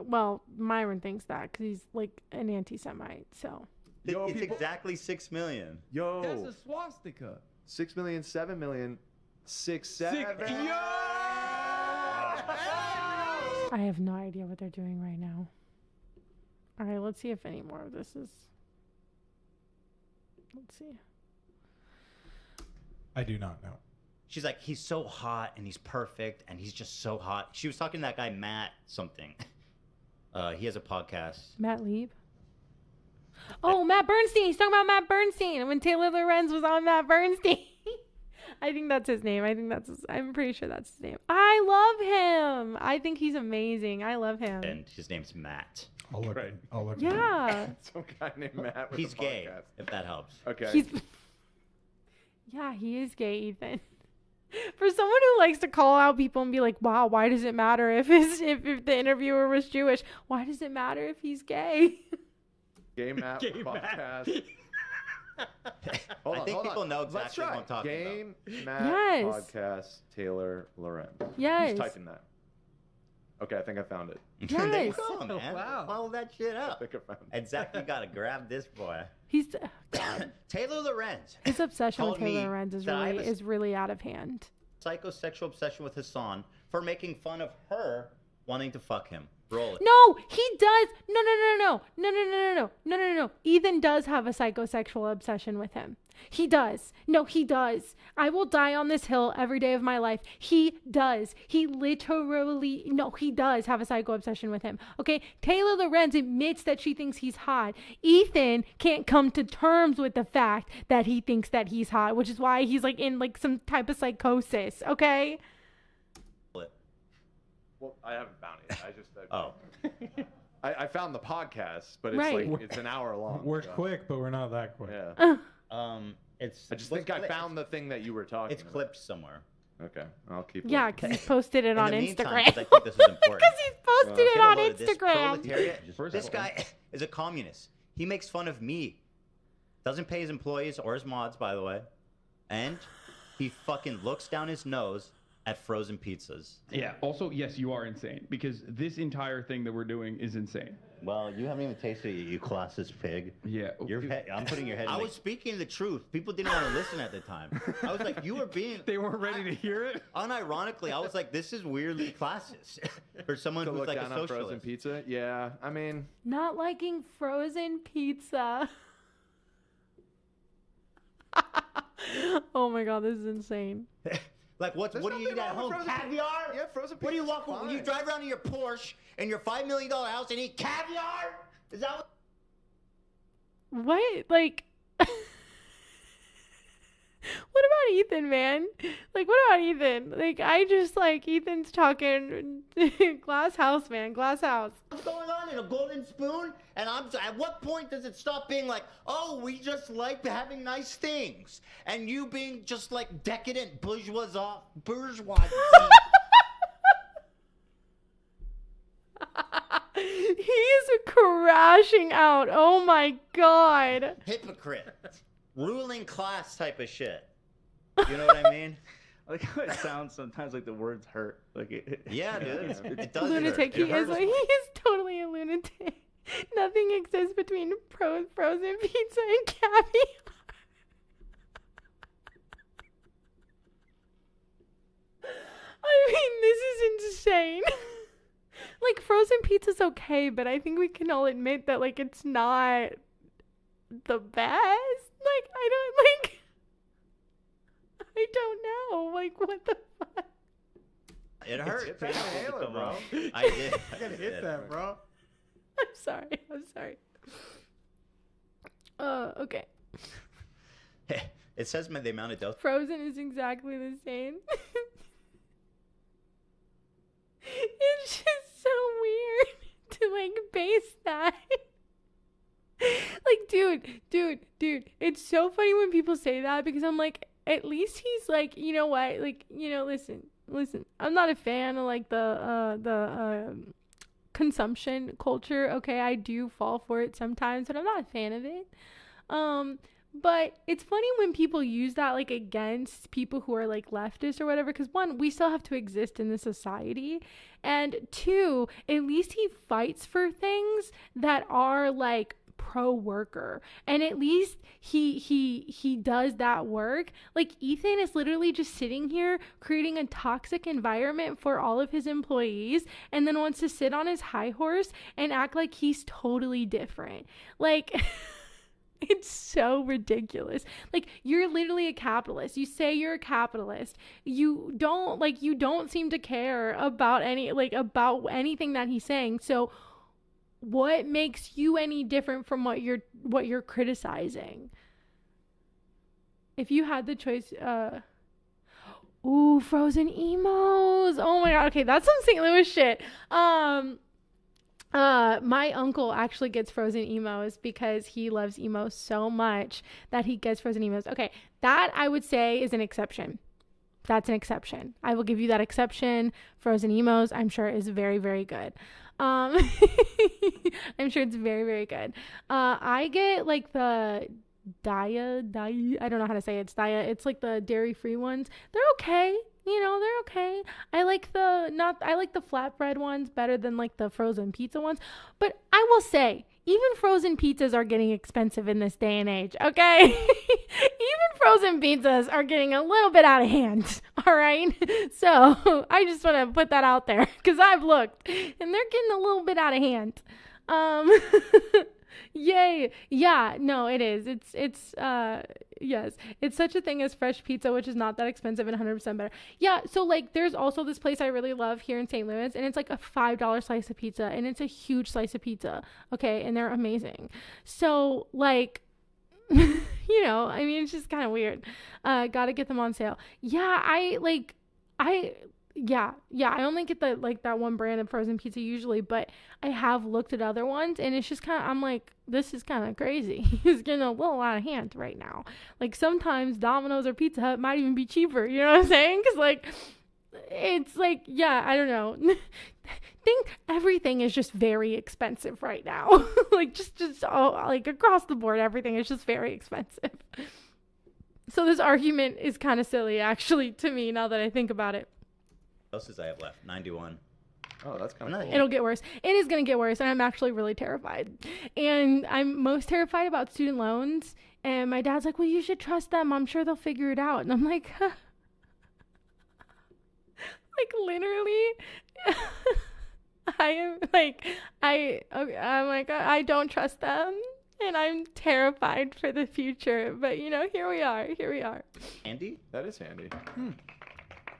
well, Myron thinks that because he's like an anti-Semite, so. Yo, It's people- exactly 6 million. Yo. That's a swastika. 6 million, 7 million, 6, 7. I have no idea what they're doing right now. All right, let's see if any more of this is. Let's see. I do not know. She's like, he's so hot and he's perfect and he's just so hot. She was talking to that guy, Matt something. He has a podcast. Matt Lieb? Oh, Matt Bernstein. He's talking about Matt Bernstein when Taylor Lorenz was on Matt Bernstein. I think that's his name. I'm pretty sure that's his name. I love him. I think he's amazing. I love him. And his name's Matt. I'll look. Right. I'll look. Yeah. Some guy named Matt with He's a gay, podcast. if that helps. Okay. Yeah, he is gay, Ethan. For someone who likes to call out people and be like, wow, why does it matter if the interviewer was Jewish? Why does it matter if he's gay? Gay Matt Gay podcast. I think people know Let's exactly try. what I'm talking Gay about. Matt Yes. podcast Taylor Lorenz. Yes. Just type in that. Okay, I think I found it. There you Yes. go, man. Wow. Follow that shit I up. think I found it. And Zach, you gotta grab this boy. He's Taylor Lorenz. his obsession with Told me Taylor Lorenz that I was- is really out of hand. Psychosexual obsession with Hasan for making fun of her wanting to fuck him. Roll it. No, he does. No. Ethan does have a psychosexual obsession with him. He does. No, he does. I will die on this hill every day of my life. He does. He does have a psycho obsession with him. Okay. Taylor Lorenz admits that she thinks he's hot. Ethan can't come to terms with the fact that he thinks that he's hot, which is why he's like in like some type of psychosis. Okay. Well, I haven't found it. I just. Oh. I found the podcast, but it's Right. like it's an hour long. We're so- quick, but we're not that quick. Yeah. It's. I just what's think I clipped? found the thing that you were talking It's about. clipped somewhere. Okay, I'll keep Yeah, looking. because he posted it In on the meantime, Instagram. 'cause I think this is important. Because he's posted it Get a on load of this Instagram. proletariat. This guy is a communist. He makes fun of me. Doesn't pay his employees or his mods, by the way. And he fucking looks down his nose at frozen pizzas. Yeah. Also, yes, you are insane because this entire thing that we're doing is insane. Well, you haven't even tasted it, you classist pig. Yeah. I'm putting your head. I was speaking the truth. People didn't want to listen at the time. I was like, you were being. They weren't ready to hear it. Unironically, I was like, this is weirdly classist for someone who's like a socialist. Frozen pizza. Yeah, I mean, Not liking frozen pizza. Oh my god, this is insane. Like what do you eat at home? Caviar? Yeah, frozen pizza. What do you walk when you drive around in your Porsche in your $5 million house and eat caviar? Is that What? Like, what about Ethan, man? Like, what about Ethan? Like, I just like Ethan's talking glass house, man, glass house. what's going on in a golden spoon? And at what point does it stop being like, oh, we just like having nice things, and you being just like decadent bourgeoisie? He's crashing out. Oh my god. Hypocrite, ruling class type of shit. You know what I mean? Like how it sounds sometimes like the words hurt. Like Yeah, dude. It does Lunatic. hurt. He is. He is totally a lunatic. Nothing exists between frozen pizza and caviar. I mean, this is insane. Like, frozen pizza's okay, but I think we can all admit that, like, it's not the best. Like, I don't know. Like, what the fuck? It hurts. It's an inhaler, bro. I did. I gotta hit that, bro. I'm sorry. Okay. It says the amount of dose. Frozen is exactly the same. It's just so weird to like base that. Like, dude, it's so funny when people say that because I'm like, at least he's like, you know what? Like, you know, listen. I'm not a fan of like the consumption culture. Okay, I do fall for it sometimes, but I'm not a fan of it. But it's funny when people use that like against people who are like leftist or whatever, because one, we still have to exist in this society, and two, at least he fights for things that are like pro-worker, and at least he does that work. Like, Ethan is literally just sitting here creating a toxic environment for all of his employees, and then wants to sit on his high horse and act like he's totally different. Like it's so ridiculous. Like, you're literally a capitalist. You say you're a capitalist. You don't seem to care about anything that he's saying. So what makes you any different from what you're criticizing? If you had the choice, frozen emos. Oh my god. Okay, that's some St. Louis shit. My uncle actually gets frozen emos because he loves emos so much that he gets frozen emos. Okay, that I would say is an exception. That's an exception. I will give you that exception. Frozen emos, I'm sure, is very, very good. I'm sure it's very, very good. I get like the Daya, I don't know how to say it. It's Daya. It's like the dairy-free ones. They're okay. You know, they're okay. I like the flatbread ones better than like the frozen pizza ones. But I will say, even frozen pizzas are getting expensive in this day and age, okay? Even frozen pizzas are getting a little bit out of hand, all right? So I just want to put that out there because I've looked and they're getting a little bit out of hand. Yay. Yeah, no, it is. Yes, it's such a thing as fresh pizza, which is not that expensive and 100% better. Yeah, so like there's also this place I really love here in St. Louis, and it's like a $5 slice of pizza, and it's a huge slice of pizza, okay, and they're amazing. So like, you know, I mean, it's just kind of weird. Gotta get them on sale. Yeah, I only get that one brand of frozen pizza usually, but I have looked at other ones, and it's just kind of, I'm like, this is kind of crazy. It's getting a little out of hand right now. Like, sometimes Domino's or Pizza Hut might even be cheaper, you know what I'm saying? Because like, it's like, yeah, I don't know. Think everything is just very expensive right now. Like, just like across the board, everything is just very expensive. So this argument is kind of silly, actually, to me, now that I think about it. else does I have left? 91. Oh, that's kind of cool. It'll get worse. It is going to get worse, and I'm actually really terrified. And I'm most terrified about student loans. And my dad's like, well, you should trust them. I'm sure they'll figure it out. And I'm like, like literally, I'm like, I don't trust them. And I'm terrified for the future. But, you know, here we are. Handy? That is handy.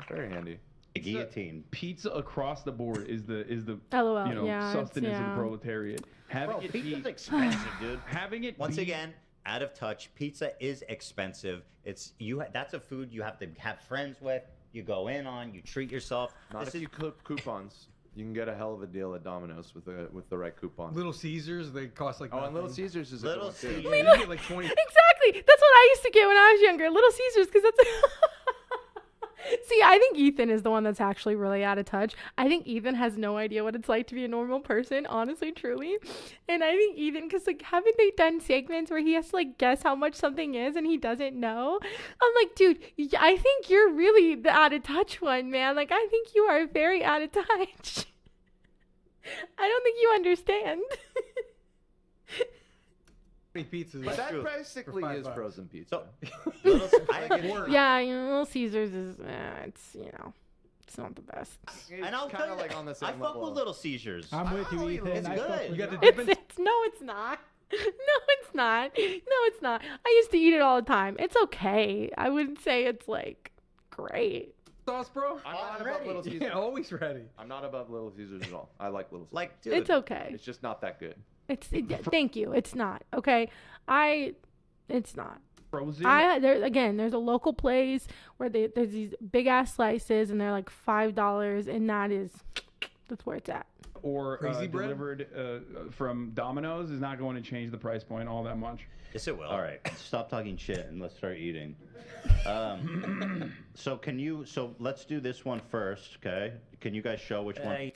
Very handy. A guillotine. Pizza across the board is the LOL. you know, Yeah, sustenance of yeah. the proletariat. Having Bro, it pizza's be expensive, dude. having it Once be, again, out of touch. Pizza is expensive. It's that's a food you have to have friends with. You go in on. You treat yourself. Not if you cook coupons. You can get a hell of a deal at Domino's with the right coupon. Little Caesars, they cost like. Oh, and nothing. Little Caesars is Little a good one, too. Caesars. You can get like 20. Exactly. That's what I used to get when I was younger. Little Caesars, because that's. See, I think Ethan is the one that's actually really out of touch. I think Ethan has no idea what it's like to be a normal person, honestly, truly. And I think Ethan, because like, haven't they done segments where he has to like guess how much something is and he doesn't know? I'm like, dude, I think you're really the out of touch one, man. Like, I think you are very out of touch. I don't think you understand. Pizzas. But that true. basically For is $5. frozen pizza. Little, Yeah, you know, Little Caesars is, it's, you know, it's not the best. and I'll kind tell of you, like on the I same fuck level. with Little Caesars. I'm with you, Ethan. it's I fuck good. with You got you. the dipping. No, it's not. No, it's not. No, it's not. I used to eat it all the time. It's okay. I wouldn't say it's like great. Sauce, bro. I'm not ready. above Little Caesars. Yeah, always ready. I'm not above Little Caesars at all. I like Little Caesars. Like, dude, It's okay. It's just not that good. Thank you. It's not. Okay. It's not. frozen. There's a local place where there's these big ass slices and they're like $5 and that's where it's at. or Crazy bread? delivered from Domino's is not going to change the price point all that much. yes, it will. All right, stop talking shit and let's start eating. So let's do this one first, okay? Can you guys show which one?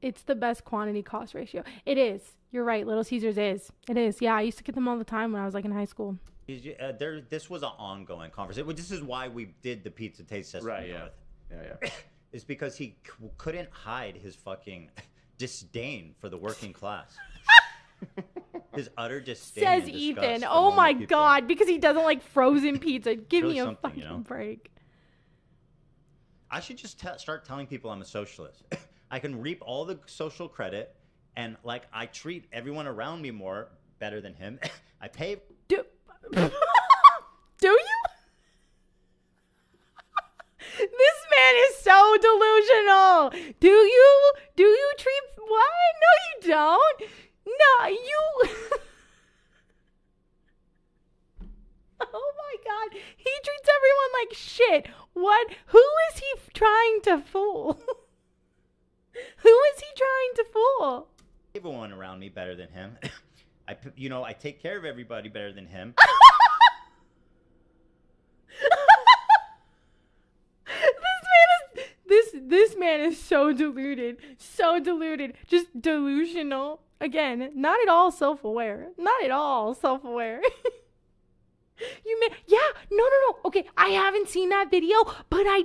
It's the best quantity cost ratio. It is. You're right. Little Caesars is. It is. Yeah, I used to get them all the time when I was like in high school. This was an ongoing conversation. This is why we did the pizza taste test. Right, North. Yeah. It's because he couldn't hide his fucking disdain for the working class. His utter disdain. Says and disgust Ethan. for Oh normal my people. God, because he doesn't like frozen pizza. Give Really me a something, fucking you know? break. I should just start telling people I'm a socialist. I can reap all the social credit, and like I treat everyone around me better than him. I pay. Do you? This man is so delusional. Do you treat what? No, you don't. No, you. Oh my God, he treats everyone like shit. What? Who is he trying to fool? Who is he trying to fool? Everyone around me better than him. I take care of everybody better than him. This man is so deluded, just delusional. Again, not at all self-aware. No. Okay, I haven't seen that video, but I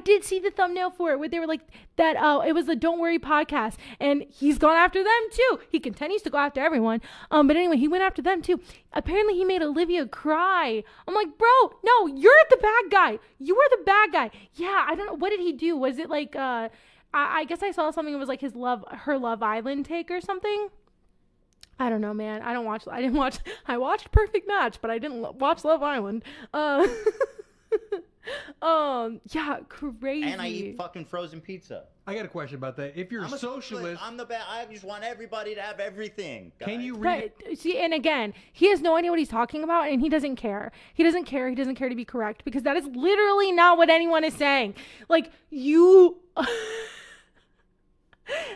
did see the thumbnail for it where they were like that. It was the Don't Worry podcast, and he's gone after them too. He continues to go after everyone. But anyway, he went after them too. Apparently, he made Olivia cry. I'm like, bro, no, you're the bad guy. You are the bad guy. Yeah, I don't know. What did he do? Was it like I guess I saw something. It was like her Love Island take or something. I don't know, man. I watched Perfect Match, but I didn't watch Love Island. Yeah, crazy. And I eat fucking frozen pizza. I got a question about that. If you're I'm a socialist, I'm the best. I just want everybody to have everything. can guys. you read? Right. See, and again, he has no idea what he's talking about, and he doesn't care. He doesn't care to be correct, because that is literally not what anyone is saying. Like, you...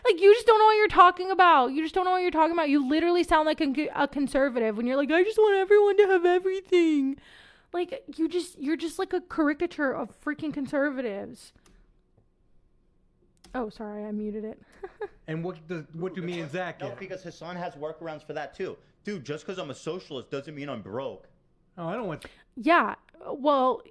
Like, you just don't know what you're talking about. You literally sound like a conservative when you're like, I just want everyone to have everything. Like, you're just like a caricature of freaking conservatives. Oh, sorry, I muted it. And what do me and Zach No, get? because Hasan has workarounds for that too. Dude, just because I'm a socialist doesn't mean I'm broke. Oh, I don't want. Yeah, well,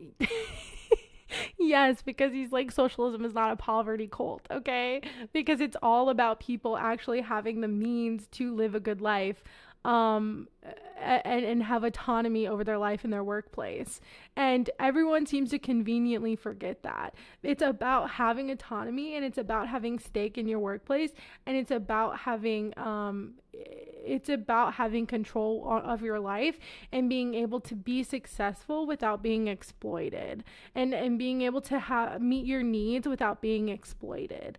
Yes, because he's like, socialism is not a poverty cult, okay? Because it's all about people actually having the means to live a good life, and have autonomy over their life in their workplace. And everyone seems to conveniently forget that. It's about having autonomy, and it's about having stake in your workplace, and it's about having control of your life and being able to be successful without being exploited, and being able to meet your needs without being exploited.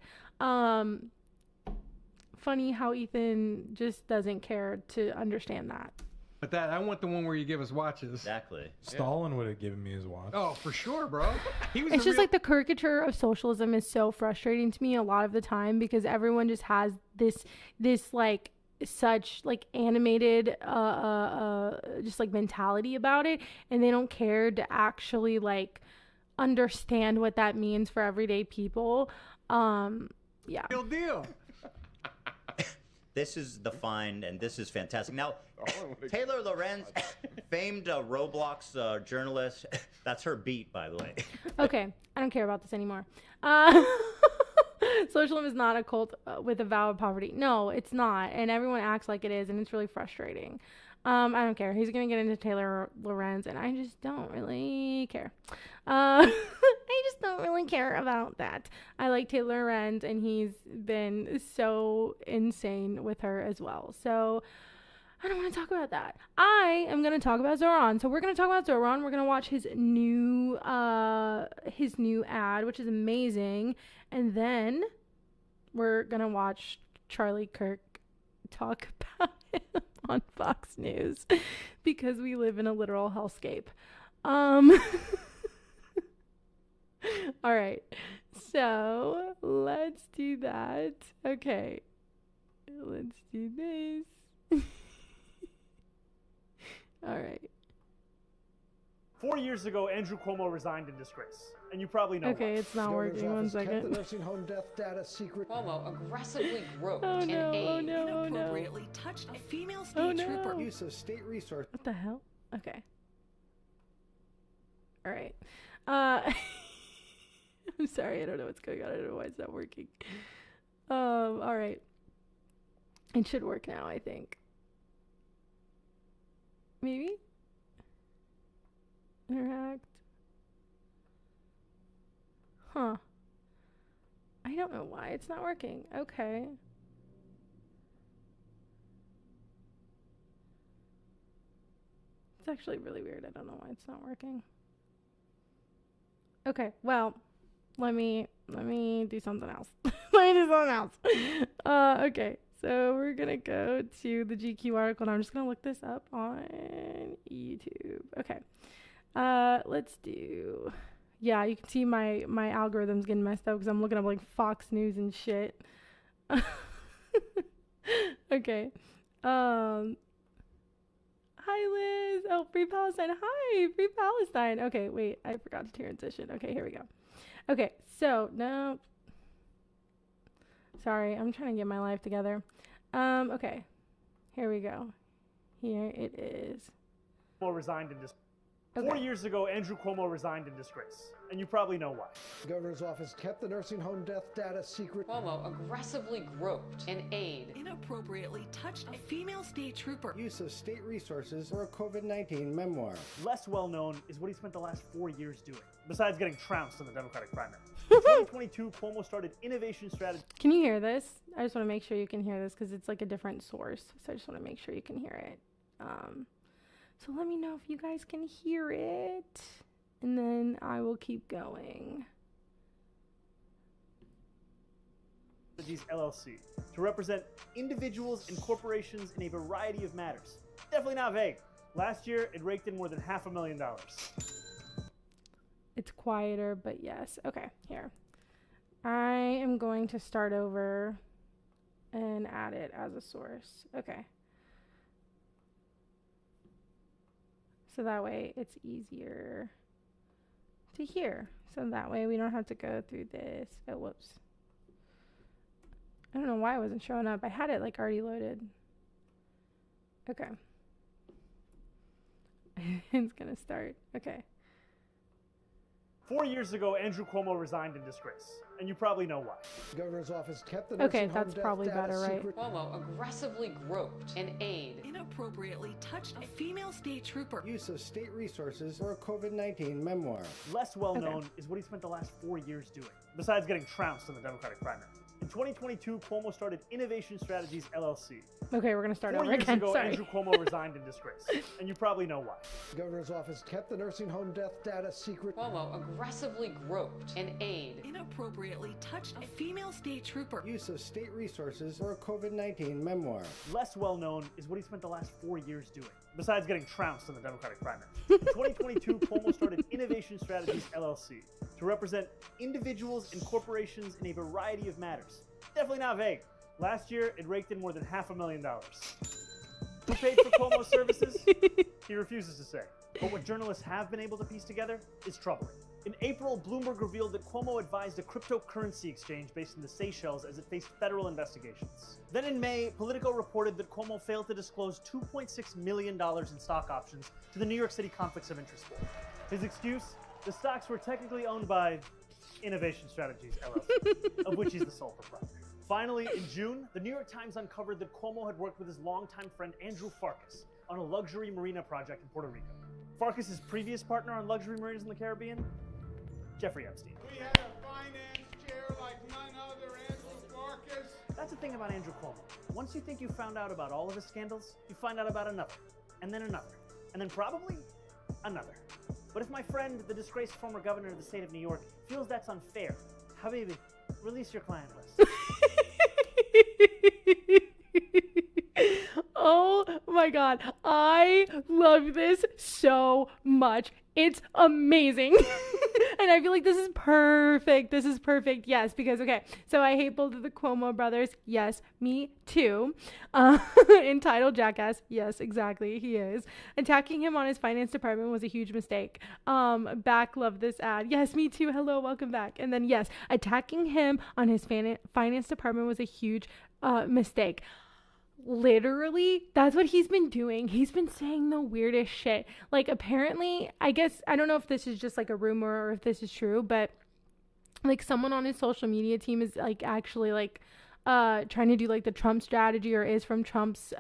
Funny how Ethan just doesn't care to understand that. But I want the one where you give us watches. Exactly. Stalin would have given me his watch. Oh, for sure, bro. He was It's just real... like the caricature of socialism is so frustrating to me a lot of the time, because everyone just has this like such like animated just like mentality about it, and they don't care to actually like understand what that means for everyday people. Yeah. real deal. This is the find, and this is fantastic. Now, Taylor Lorenz, famed Roblox journalist. That's her beat, by the way. Okay, I don't care about this anymore. Socialism is not a cult with a vow of poverty. No, it's not, and everyone acts like it is, and it's really frustrating. I don't care. He's gonna get into Taylor Lorenz, and I just don't really care. I just don't really care about that. I like Taylor Lorenz, and he's been so insane with her as well. So I don't want to talk about that. I am going to talk about Zohran. So we're going to talk about Zohran. We're going to watch his new ad, which is amazing. And then we're going to watch Charlie Kirk talk about him on Fox News, because we live in a literal hellscape. All right, so let's do that. Okay, let's do this. All right. 4 years ago, Andrew Cuomo resigned in disgrace, and you probably know Okay, why. it's not working. One second. The nursing home death data secret. Cuomo aggressively groped Oh an no! aide. Oh no! Oh no! Inappropriately touched a female state Oh, no. trooper. Use of state resource. What the hell? Okay. All right. I'm sorry. I don't know what's going on. I don't know why it's not working. All right. It should work now, I think. Maybe? Interact. Huh. I don't know why it's not working. Okay. It's actually really weird. I don't know why it's not working. Okay, well, let me do something else. Let me do something else. Okay, so we're gonna go to the GQ article, and I'm just gonna look this up on YouTube. Okay, let's do. Yeah, you can see my algorithm's getting messed up because I'm looking up like Fox News and shit. Okay. Hi, Liz. Oh, Free Palestine. Hi, Free Palestine. Okay, wait. I forgot to transition. Okay, here we go. Okay, so, no. Sorry, I'm trying to get my life together. Okay. Here we go. Here it is. Cuomo resigned in disgrace. Okay. 4 years ago, Andrew Cuomo resigned in disgrace, and you probably know why. The governor's office kept the nursing home death data secret. Cuomo aggressively groped an aide. Inappropriately touched a female state trooper. Use of state resources for a COVID-19 memoir. Less well known is what he spent the last 4 years doing, besides getting trounced in the Democratic primary. In 2022, Cuomo started innovation strategy. Can you hear this? I just want to make sure you can hear this because it's like a different source. So I just want to make sure you can hear it. So let me know if you guys can hear it, and then I will keep going. LLC to represent individuals and corporations in a variety of matters. Definitely not vague. Last year, it raked in more than $500,000. It's quieter, but yes. Okay, here. I am going to start over and add it as a source. Okay. So that way it's easier to hear. So that way we don't have to go through this. Oh, whoops. I don't know why it wasn't showing up. I had it like already loaded. Okay. It's gonna start. Okay. 4 years ago, Andrew Cuomo resigned in disgrace, and you probably know why. Governor's office kept the Okay, nursing home that's death probably data better, right? secret. Cuomo aggressively groped an aide. Inappropriately touched a female state trooper. Use of state resources for a COVID-19 memoir. Less well known is what he spent the last 4 years doing, besides getting trounced in the Democratic primary. In 2022, Cuomo started Innovation Strategies LLC. Okay, we're gonna start 4 over years again. ago, Sorry. Andrew Cuomo resigned in disgrace, and you probably know why. Governor's office kept the nursing home death data secret. Cuomo aggressively groped an aide. Inappropriately touched a female state trooper. Use of state resources for a COVID-19 memoir. Less well known is what he spent the last 4 years doing, besides getting trounced in the Democratic primary. In 2022, Cuomo started Innovation Strategies LLC to represent individuals and corporations in a variety of matters. Definitely not vague. Last year, it raked in more than $500,000. Who paid for Cuomo's services? He refuses to say. But what journalists have been able to piece together is troubling. In April, Bloomberg revealed that Cuomo advised a cryptocurrency exchange based in the Seychelles as it faced federal investigations. Then in May, Politico reported that Cuomo failed to disclose $2.6 million in stock options to the New York City Conflicts of Interest Board. His excuse? The stocks were technically owned by Innovation Strategies LLC, of which he's the sole proprietor. Finally, in June, the New York Times uncovered that Cuomo had worked with his longtime friend Andrew Farkas on a luxury marina project in Puerto Rico. Farkas' previous partner on luxury marinas in the Caribbean? Jeffrey Epstein. We had a finance chair like none other, Andrew Farkas. That's the thing about Andrew Cuomo. Once you think you found out about all of his scandals, you find out about another, and then another, and then probably another. But if my friend, the disgraced former governor of the state of New York, feels that's unfair, Habibi, release your client list. Oh my god, I love this so much. It's amazing. And I feel like this is perfect. This is perfect. Yes, because, okay, so I hate both of the Cuomo brothers. Yes, me too. Entitled jackass. Yes, exactly. He is. Attacking him on his finance department was a huge mistake. Back, love this ad. Yes, me too. Hello, welcome back. And then, yes, attacking him on his finance department was a huge mistake. Literally, that's what he's been doing. He's been saying the weirdest shit. Like, apparently, I guess, I don't know if this is just like a rumor or if this is true, but like someone on his social media team is like actually like trying to do like the Trump strategy, or is from Trump's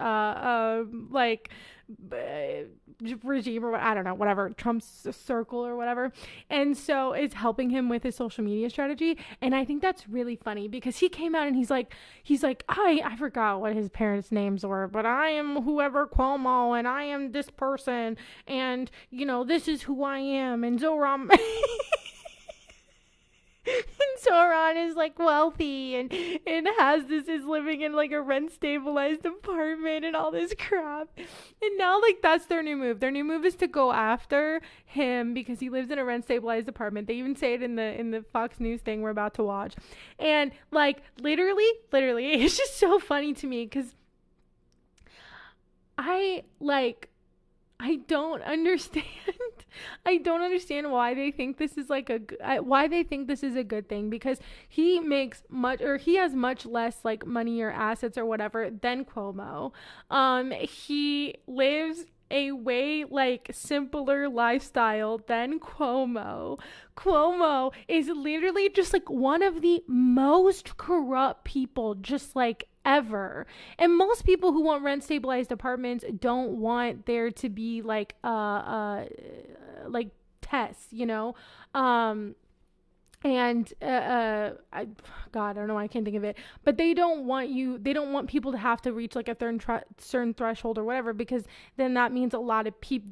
regime, or I don't know, whatever, Trump's circle or whatever. And so it's helping him with his social media strategy. And I think that's really funny because he came out and he's like, I forgot what his parents' names were, but I am whoever Cuomo, and I am this person, and you know, this is who I am, and Zohran. And Zohran is like wealthy and is living in like a rent stabilized apartment and all this crap. And now like that's their new move. Their new move is to go after him because he lives in a rent stabilized apartment. They even say it in the Fox News thing we're about to watch. And like literally, it's just so funny to me because I don't understand. I don't understand why they think this is like why they think this is a good thing, because he has much less like money or assets or whatever than Cuomo. He lives a way like simpler lifestyle than Cuomo. Cuomo is literally just like one of the most corrupt people just like ever. And most people who want rent stabilized apartments don't want there to be like tests, you know? God, I don't know why I can't think of it, but they don't want people to have to reach like a certain threshold or whatever, because then that means a lot of people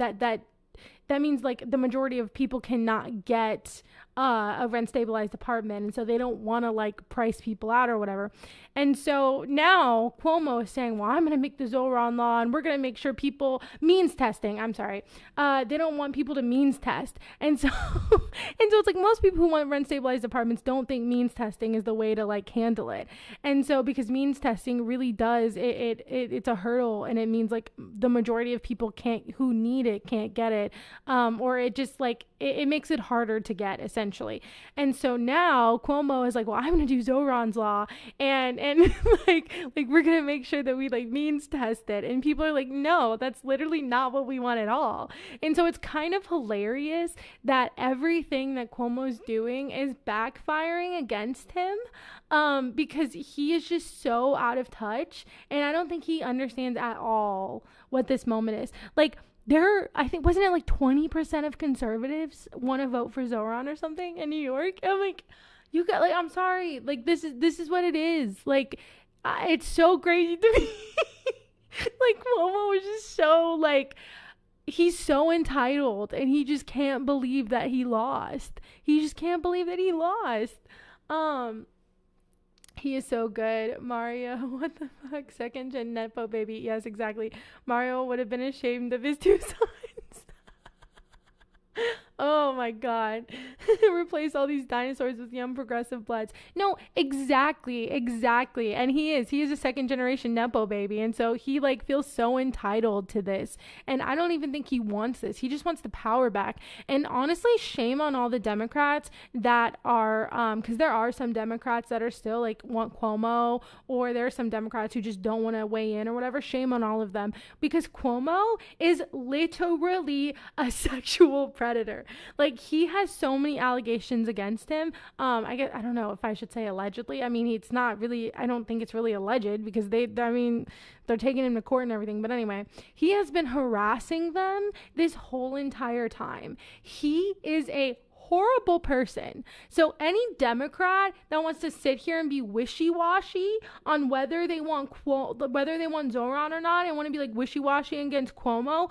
that means like the majority of people cannot get a rent stabilized apartment, and so they don't want to like price people out or whatever. And so now Cuomo is saying, well, I'm going to make the Zohran law, and we're going to make sure people means testing. I'm sorry. They don't want people to means test. And so it's like most people who want rent stabilized apartments don't think means testing is the way to like handle it. And so because means testing really does, it's a hurdle, and it means like the majority of people who need it can't get it. Or it just like, it makes it harder to get, essentially. essentially. And so now Cuomo is like, well, I'm going to do Zohran's law, and like we're going to make sure that we like means test it. And people are like, no, that's literally not what we want at all. And so it's kind of hilarious that everything that Cuomo's doing is backfiring against him, because he is just so out of touch, and I don't think he understands at all what this moment is. Like, I think, wasn't it like 20% of conservatives want to vote for Zohran or something in New York? I'm like, you got, like, I'm sorry, like, this is what it is. Like, it's so crazy to me. Like, Cuomo was just so, like, he's so entitled, and he just can't believe that he lost. He just can't believe that he lost. He is so good. Mario, what the fuck? Second gen Nepo baby. Yes, exactly. Mario would have been ashamed of his 2 sons. Oh my God. Replace all these dinosaurs with young progressive bloods. No, exactly. And he is a second generation Nepo baby. And so he like feels so entitled to this. And I don't even think he wants this. He just wants the power back. And honestly, shame on all the Democrats that are, cause there are some Democrats that are still like want Cuomo, or there are some Democrats who just don't want to weigh in or whatever. Shame on all of them, because Cuomo is literally a sexual predator. Like, he has so many allegations against him. I don't know if I should say allegedly. I mean, it's not really, I don't think it's really alleged, because they're taking him to court and everything. But anyway, he has been harassing them this whole entire time. He is a horrible person. So any Democrat that wants to sit here and be wishy-washy on whether they want Zohran or not, and want to be like wishy-washy against Cuomo,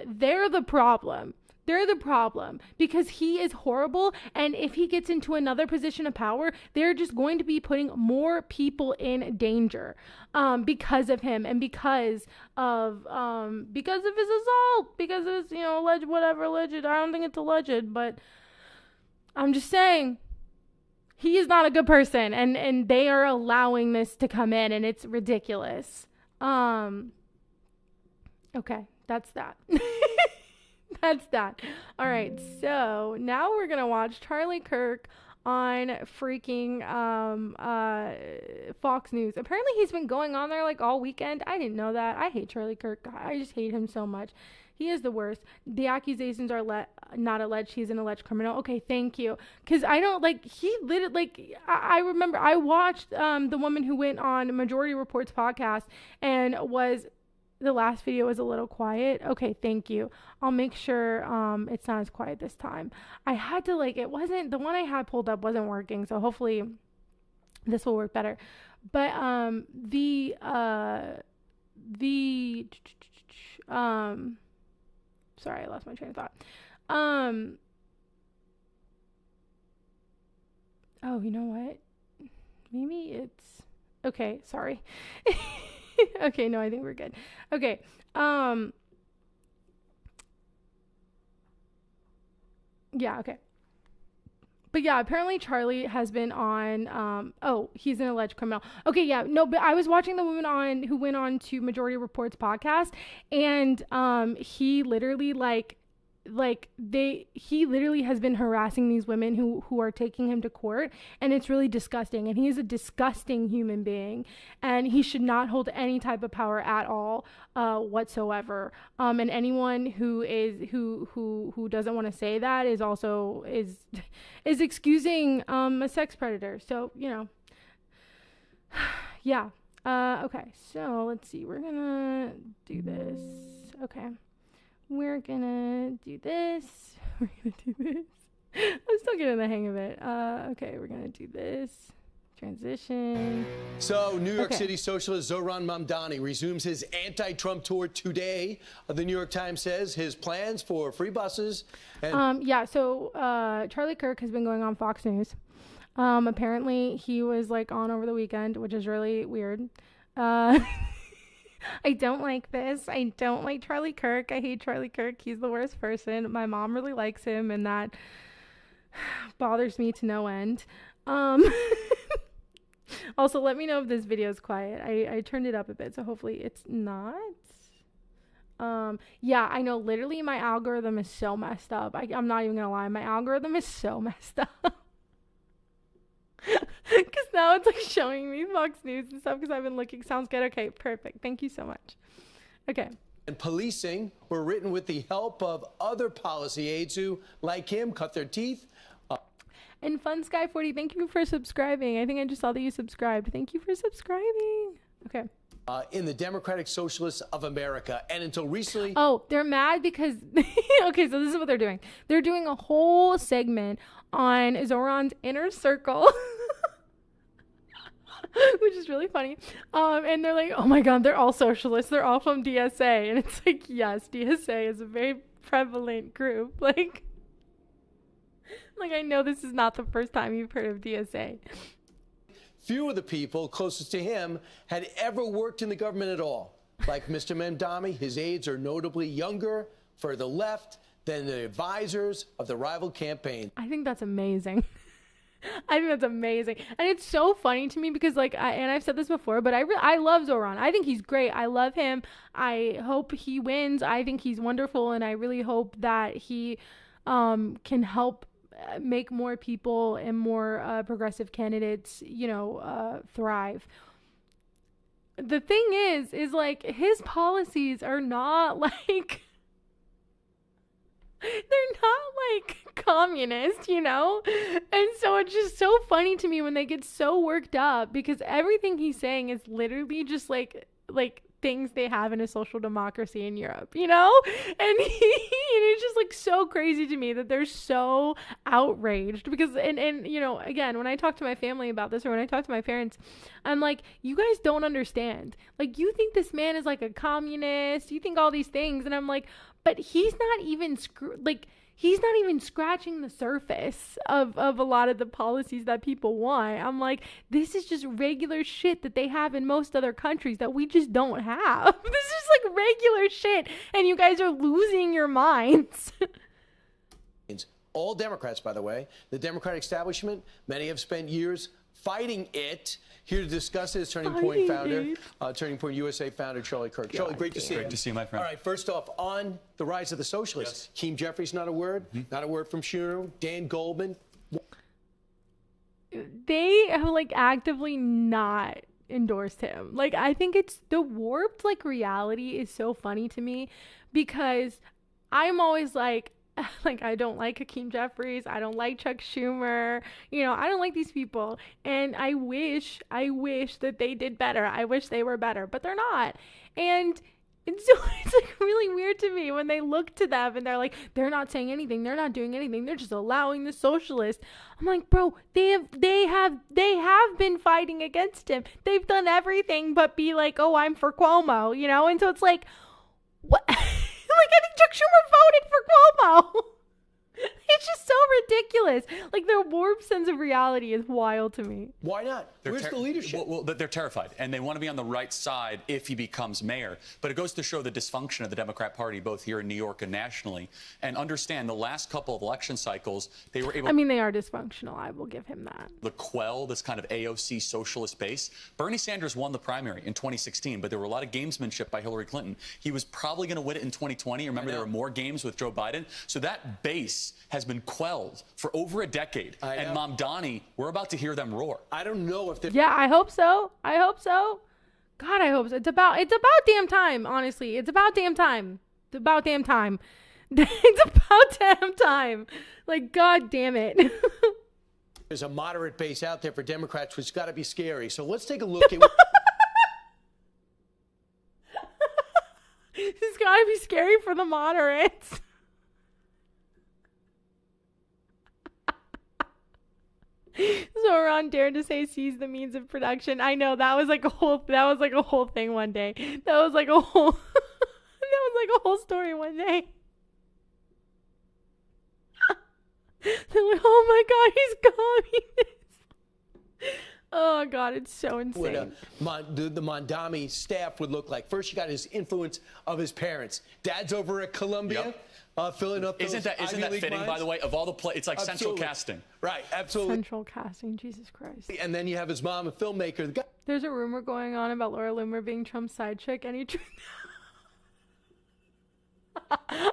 they're the problem. They're the problem, because he is horrible. And if he gets into another position of power, they're just going to be putting more people in danger, because of him, and because of his assault, because it's, alleged, whatever, alleged. I don't think it's alleged, but I'm just saying he is not a good person, and they are allowing this to come in, and it's ridiculous. Okay, that's that. That's that. All right, so now we're gonna watch Charlie Kirk on freaking Fox News. Apparently he's been going on there like all weekend. I didn't know that. I hate Charlie Kirk. I just hate him so much. He is the worst. The accusations are not alleged. He's an alleged criminal. Okay, thank you. Because I don't like, he literally, like, I remember I watched the woman who went on Majority Report's podcast and the last video was a little quiet. Okay, thank you. I'll make sure it's not as quiet this time. I had to, like, it wasn't, the one I had pulled up wasn't working, so hopefully this will work better. But sorry, I lost my train of thought. Oh, you know what? Maybe it's, okay, sorry. Okay, no, I think we're good. Okay. Yeah, okay. But yeah, apparently Charlie has been on, he's an alleged criminal. Okay, yeah, no, but I was watching the woman who went on to Majority Report's podcast, and he literally he literally has been harassing these women who are taking him to court, and it's really disgusting. And he is a disgusting human being, and he should not hold any type of power at all, whatsoever. And anyone who doesn't want to say that is also is excusing a sex predator. So, yeah. Okay, so let's see, we're gonna do this. Okay, we're gonna do this. We're gonna do this. I'm still getting the hang of it. Okay, we're gonna do this. Transition. So, New York City socialist Zohran Mamdani resumes his anti-Trump tour today. The New York Times says his plans for free buses. And so Charlie Kirk has been going on Fox News. Apparently he was on over the weekend, which is really weird. I don't like this. I don't like Charlie Kirk. I hate Charlie Kirk. He's the worst person. My mom really likes him, and that bothers me to no end. Also, let me know if this video is quiet. I turned it up a bit, so hopefully it's not. Yeah, I know. Literally, my algorithm is so messed up. I'm not even gonna lie. My algorithm is so messed up. Because now it's like showing me Fox News and stuff because I've been looking. Sounds good. Okay, perfect. Thank you so much. Okay. And policing were written with the help of other policy aides who, like him, cut their teeth. And Fun Sky 40, thank you for subscribing. I think I just saw that you subscribed. Thank you for subscribing. Okay. In the Democratic Socialists of America. And until recently... Oh, they're mad because... Okay, so this is what they're doing. They're doing a whole segment on Zohran's inner circle. Which is really funny. And they're like, oh my God, they're all socialists. They're all from DSA. And it's like, yes, DSA is a very prevalent group. Like I know this is not the first time you've heard of DSA. Few of the people closest to him had ever worked in the government at all. Like Mr. Mamdani, his aides are notably younger, further left than the advisors of the rival campaign. I think that's amazing. I think that's amazing. And it's so funny to me because and I've said this before, but I love Zohran. I think he's great. I love him. I hope he wins. I think he's wonderful. And I really hope that he can help make more people and more progressive candidates, thrive. The thing is like his policies are not like... They're not like communist, And so it's just so funny to me when they get so worked up because everything he's saying is literally just like things they have in a social democracy in Europe, And it's just like so crazy to me that they're so outraged because, and again, when I talk to my family about this or when I talk to my parents, I'm like, you guys don't understand. Like, you think this man is like a communist, you think all these things. And I'm like, but he's not even scratching the surface of a lot of the policies that people want. I'm like, this is just regular shit that they have in most other countries that we just don't have. This is like regular shit, and you guys are losing your minds. All Democrats, by the way. The Democratic establishment, many have spent years fighting it. Here to discuss it is Turning Point founder, Turning Point USA founder, Charlie Kirk. Charlie, great to see you. Great to see you, my friend. All right, first off, on the rise of the socialists, Keem Jeffries, not a word, not a word from Schumer, Dan Goldman. They have actively not endorsed him. Like, I think it's the warped reality is so funny to me because I'm always like, I don't like Hakeem Jeffries. I don't like Chuck Schumer. I don't like these people. And I wish that they did better. I wish they were better, but they're not. And so it's really weird to me when they look to them and they're like, they're not saying anything. They're not doing anything. They're just allowing the socialists. I'm like, bro, they have been fighting against him. They've done everything but be like, oh, I'm for Cuomo, And so it's like, what? I think Chuck Schumer voted for Cuomo. It's just so ridiculous. Their warped sense of reality is wild to me. Why not? Where's the leadership? Well, they're terrified, and they want to be on the right side if he becomes mayor. But it goes to show the dysfunction of the Democrat Party, both here in New York and nationally. And understand, the last couple of election cycles, they were able... I mean, they are dysfunctional. I will give him that. ...to quell this kind of AOC socialist base. Bernie Sanders won the primary in 2016, but there were a lot of gamesmanship by Hillary Clinton. He was probably going to win it in 2020. Remember, there were more games with Joe Biden. So that base has been quelled for over a decade. And Mamdani, we're about to hear them roar. I don't know if they're... Yeah, I hope so. God, I hope so. It's about damn time, honestly. It's about damn time. It's about damn time. God damn it. There's a moderate base out there for Democrats, which has got to be scary. So let's take a look at... It's got to be scary for the moderates. Zohran dared to say seize the means of production. I know that was a whole thing one day. That was a whole story one day. They're like, oh my God, he's communist. Oh God, it's so insane. What the Mamdani staff would look like. First, you got his influence of his parents. Dad's over at Columbia. Filling up those Isn't that fitting, minds? by the way, of all the it's like central casting. Right, absolutely. Central casting, Jesus Christ. And then you have his mom, a filmmaker. There's a rumor going on about Laura Loomer being Trump's side chick. Any truth?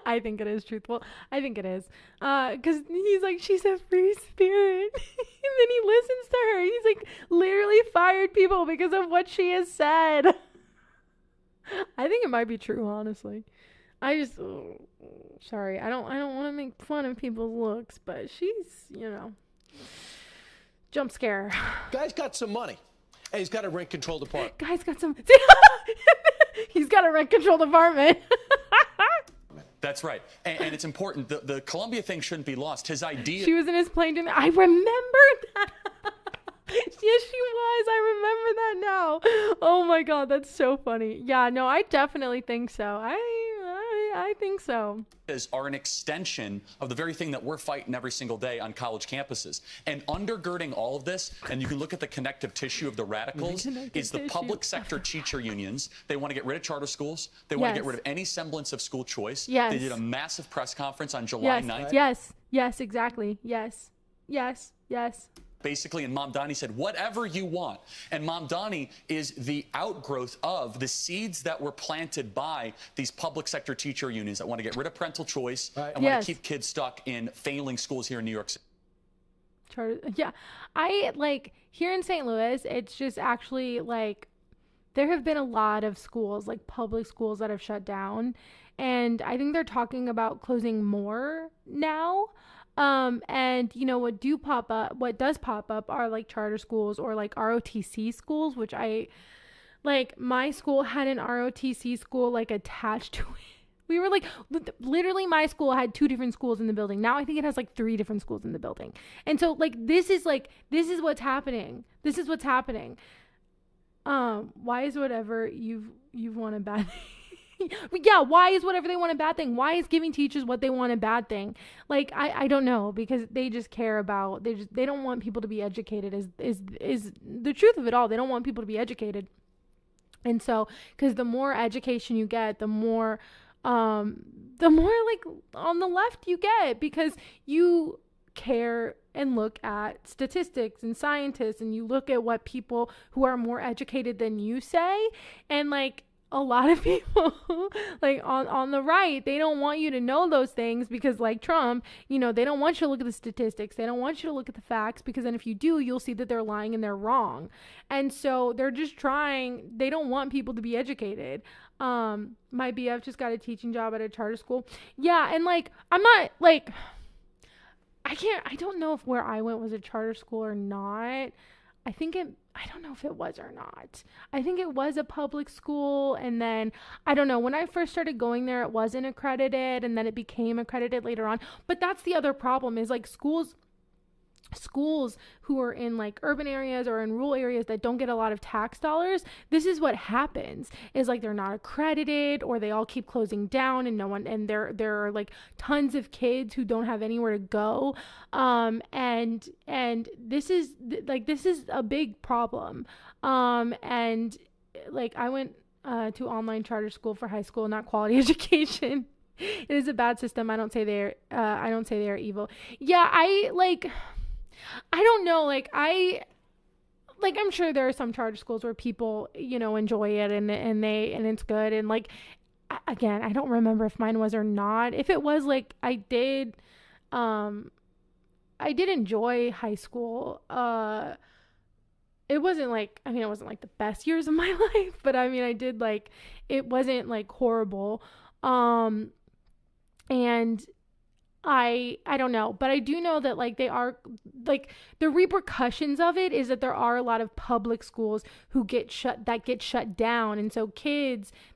I think it is truthful. I think it is. Because he's like, she's a free spirit. And then he listens to her. He's like literally fired people because of what she has said. I think it might be true, honestly. Sorry. I don't want to make fun of people's looks, but she's, jump scare. Guy's got some money, and he's got a rent-controlled apartment. Guy's got some... He's got a rent-controlled apartment. That's right. And it's important. The Columbia thing shouldn't be lost. His idea... She was in his plane. I remember that. Yes, she was. I remember that now. Oh, my God. That's so funny. Yeah, no, I definitely think so. I think so. Are an extension of the very thing that we're fighting every single day on college campuses. And undergirding all of this, and you can look at the connective tissue of the radicals, is the public sector teacher unions. They want to get rid of charter schools. They want to get rid of any semblance of school choice. Yes. They did a massive press conference on July 9th. Yes, exactly. Yes. Basically, and Mamdani said, whatever you want. And Mamdani is the outgrowth of the seeds that were planted by these public sector teacher unions that want to get rid of parental choice and want to keep kids stuck in failing schools here in New York City. Yeah. Here in St. Louis, it's just actually there have been a lot of schools, like public schools, that have shut down. And I think they're talking about closing more now. And what does pop up are like charter schools or like ROTC schools, which my school had an ROTC school attached to it. We were literally my school had 2 different schools in the building. Now I think it has 3 different schools in the building. And so this is what's happening. This is what's happening. Why is whatever you've want a bad thing? Yeah, why is whatever they want a bad thing? Why is giving teachers what they want a bad thing? I don't know, because they just care about, they don't want people to be educated is the truth of it all. They don't want people to be educated. And so, because the more education you get, the more on the left you get, because you care and look at statistics and scientists, and you look at what people who are more educated than you say, and a lot of people on the right, they don't want you to know those things because like Trump, they don't want you to look at the statistics. They don't want you to look at the facts, because then if you do, you'll see that they're lying and they're wrong. And so they're just they don't want people to be educated. My BF just got a teaching job at a charter school. Yeah. And I'm not I don't know if where I went was a charter school or not. I don't know if it was or not. I think it was a public school. And then, I don't know, when I first started going there, it wasn't accredited, and then it became accredited later on. But that's the other problem is schools who are in urban areas or in rural areas that don't get a lot of tax dollars. This is what happens is they're not accredited, or they all keep closing down, and there are tons of kids who don't have anywhere to go. And this is a big problem. And I went to online charter school for high school, not quality education. It is a bad system. I don't say they are evil. Yeah, I don't know. I'm sure there are some charter schools where people, enjoy it and it's good. And again, I don't remember if mine was or not. If it was, I did enjoy high school. It wasn't it wasn't the best years of my life, but I did it wasn't horrible. And I don't know, but I do know that they are the repercussions of it is that there are a lot of public schools who get shut down. And so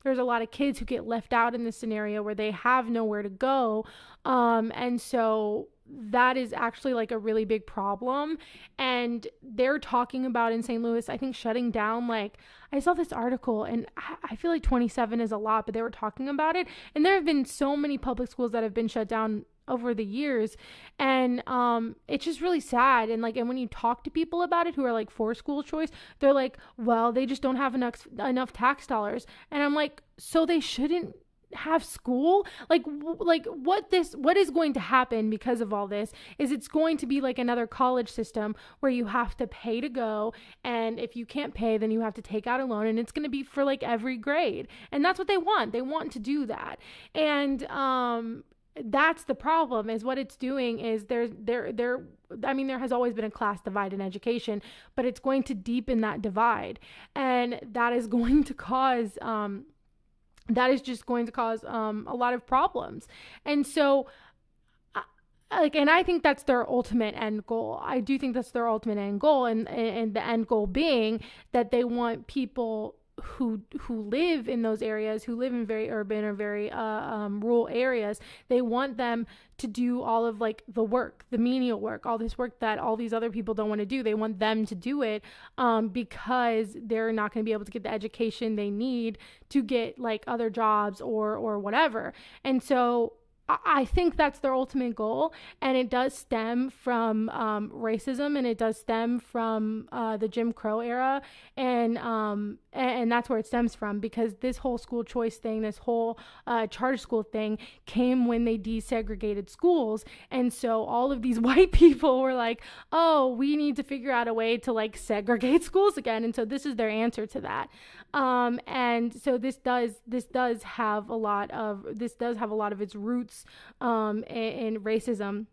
there's a lot of kids who get left out in this scenario where they have nowhere to go. And so that is actually a really big problem. And they're talking about in St. Louis, I think, shutting down, I saw this article, and I feel 27 is a lot, but they were talking about it. And there have been so many public schools that have been shut down over the years. And it's just really sad. And when you talk to people about it who are for school choice, they're well, they just don't have enough tax dollars. And I'm so they shouldn't have school. Like what is going to happen because of all this is it's going to be like another college system where you have to pay to go, and if you can't pay, then you have to take out a loan, and it's going to be for like every grade. And that's what they want to do that. And that's the problem, is what it's doing is there has always been a class divide in education, but it's going to deepen that divide, and that is going to cause just going to cause a lot of problems. And so and I think that's their ultimate end goal. I do think that's their ultimate end goal, and the end goal being that they want people who live in those areas, who live in very urban or very rural areas, they want them to do all of like the work, the menial work, all this work that all these other people don't want to do. They want them to do it because they're not going to be able to get the education they need to get like other jobs or whatever. And so I think that's their ultimate goal, and it does stem from racism, and it does stem from the Jim Crow era, and that's where it stems from, because this whole school choice thing, this whole charter school thing came when they desegregated schools. And so all of these white people were like, oh, we need to figure out a way to like segregate schools again. And so this is their answer to that. And so this does have a lot of its roots in racism.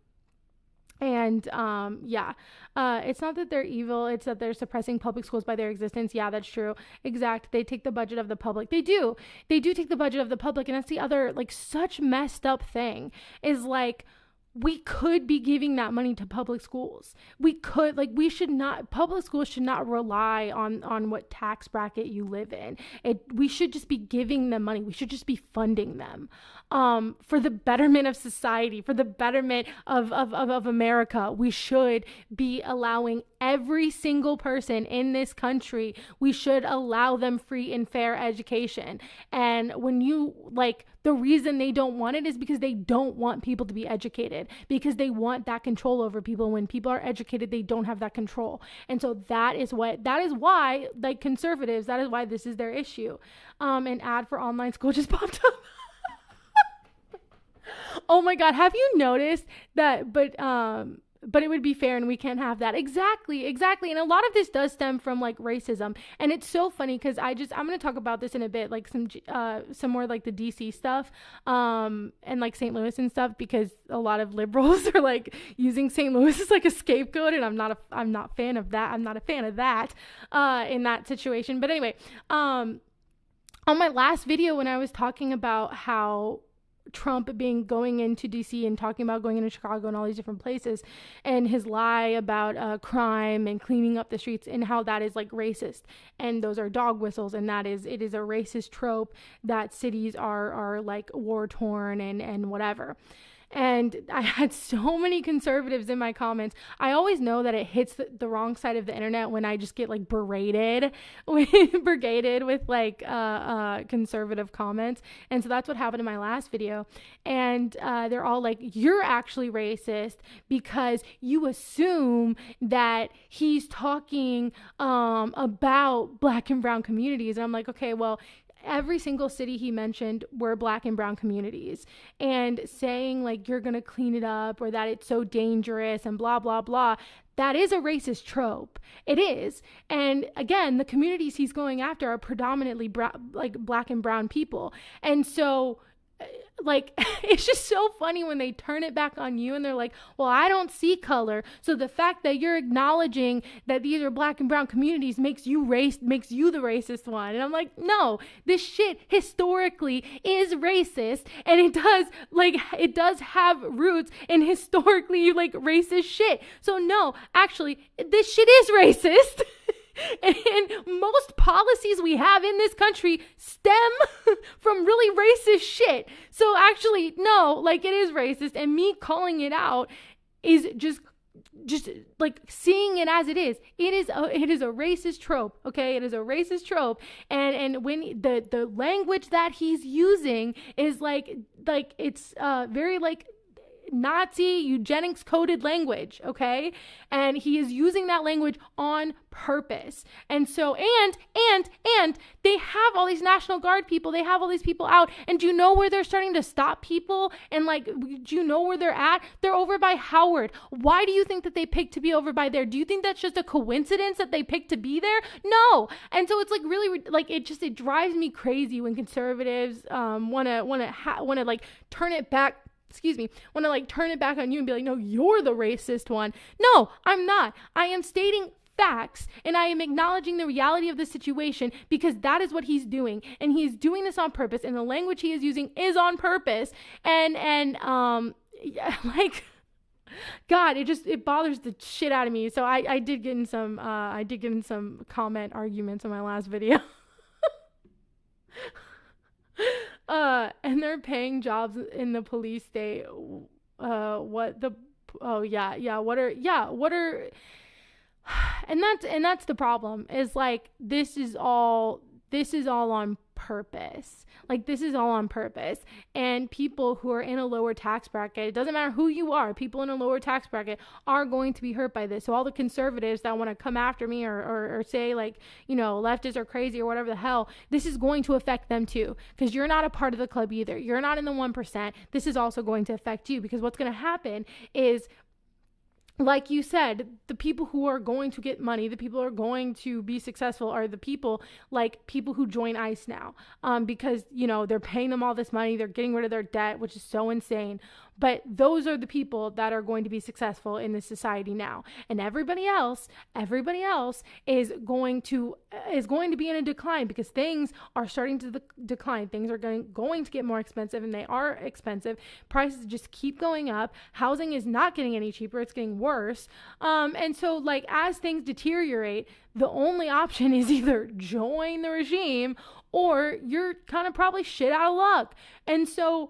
And it's not that they're evil, it's that they're suppressing public schools by their existence. Yeah, that's true. Exact. They take the budget of the public. They do take the budget of the public. And that's the other like such messed up thing, is like, we could be giving that money to public schools. Public schools should not rely on what tax bracket you live in. We should just be giving them money. We should just be funding them for the betterment of society, for the betterment of America. We should be allowing every single person in this country, we should allow them free and fair education. And when the reason they don't want it is because they don't want people to be educated, because they want that control over people. When people are educated, they don't have that control. And so that is why like conservatives, that is why this is their issue. An ad for online school just popped up. Oh my God. Have you noticed that? But it would be fair and we can't have that. Exactly. And a lot of this does stem from like racism. And it's so funny because I'm going to talk about this in a bit, like some more like the DC stuff, and like St. Louis and stuff, because a lot of liberals are like using St. Louis as like a scapegoat. And I'm not a fan of that. I'm not a fan of that, in that situation. But anyway, on my last video, when I was talking about how Trump going into DC and talking about going into Chicago and all these different places, and his lie about crime and cleaning up the streets, and how that is like racist, and those are dog whistles, and it is a racist trope that cities are like war torn and whatever. And I had so many conservatives in my comments. I always know that it hits the wrong side of the internet when I just get like brigaded with like conservative comments. And so that's what happened in my last video. And they're all like, you're actually racist because you assume that he's talking about Black and brown communities. And I'm like, okay, well, every single city he mentioned were Black and brown communities, and saying like you're going to clean it up or that it's so dangerous and blah, blah, blah. That is a racist trope. It is. And again, the communities he's going after are predominantly Black and brown people. And so like, it's just so funny when they turn it back on you and they're like, well, I don't see color. So the fact that you're acknowledging that these are Black and brown communities makes you the racist one. And I'm like, no, this shit historically is racist. And it does have roots in historically like racist shit. So no, actually, this shit is racist. And most policies we have in this country stem from really racist shit. So actually, no, like it is racist. And me calling it out is just like seeing it as it is. It is a racist trope. Okay. It is a racist trope. And when the language that he's using is like it's very like Nazi eugenics coded language, okay? And he is using that language on purpose. And so, and they have all these National Guard people, they have all these people out, and do you know where they're starting to stop people? And like, do you know where they're at? They're over by Howard. Why do you think that they picked to be over by there? Do you think that's just a coincidence that they picked to be there? No. And so it's like really, like, it drives me crazy when conservatives want to like turn it back. Want to like turn it back on you and be like, no, you're the racist one. No, I'm not. I am stating facts, and I am acknowledging the reality of the situation, because that is what he's doing, and he's doing this on purpose, and the language he is using is on purpose, and like, God, it bothers the shit out of me. So I did get in some comment arguments in my last video. And they're paying jobs in the police state. And that's the problem, is like, this is all on purpose. Like, this is all on purpose. And people who are in a lower tax bracket, it doesn't matter who you are, people in a lower tax bracket are going to be hurt by this. So all the conservatives that want to come after me or say, like, you know, leftists are crazy or whatever the hell, this is going to affect them too, because you're not a part of the club either. You're not in the 1%. This is also going to affect you, because what's going to happen is, like you said, the people who are going to get money, the people who are going to be successful are the people who join ICE now, because, you know, they're paying them all this money, they're getting rid of their debt, which is so insane. But those are the people that are going to be successful in this society now, and everybody else is going to be in a decline, because things are starting to decline. Things are going to get more expensive, and they are expensive. Prices just keep going up. Housing is not getting any cheaper; it's getting worse. And so, like, as things deteriorate, the only option is either join the regime, or you're kind of probably shit out of luck. And so,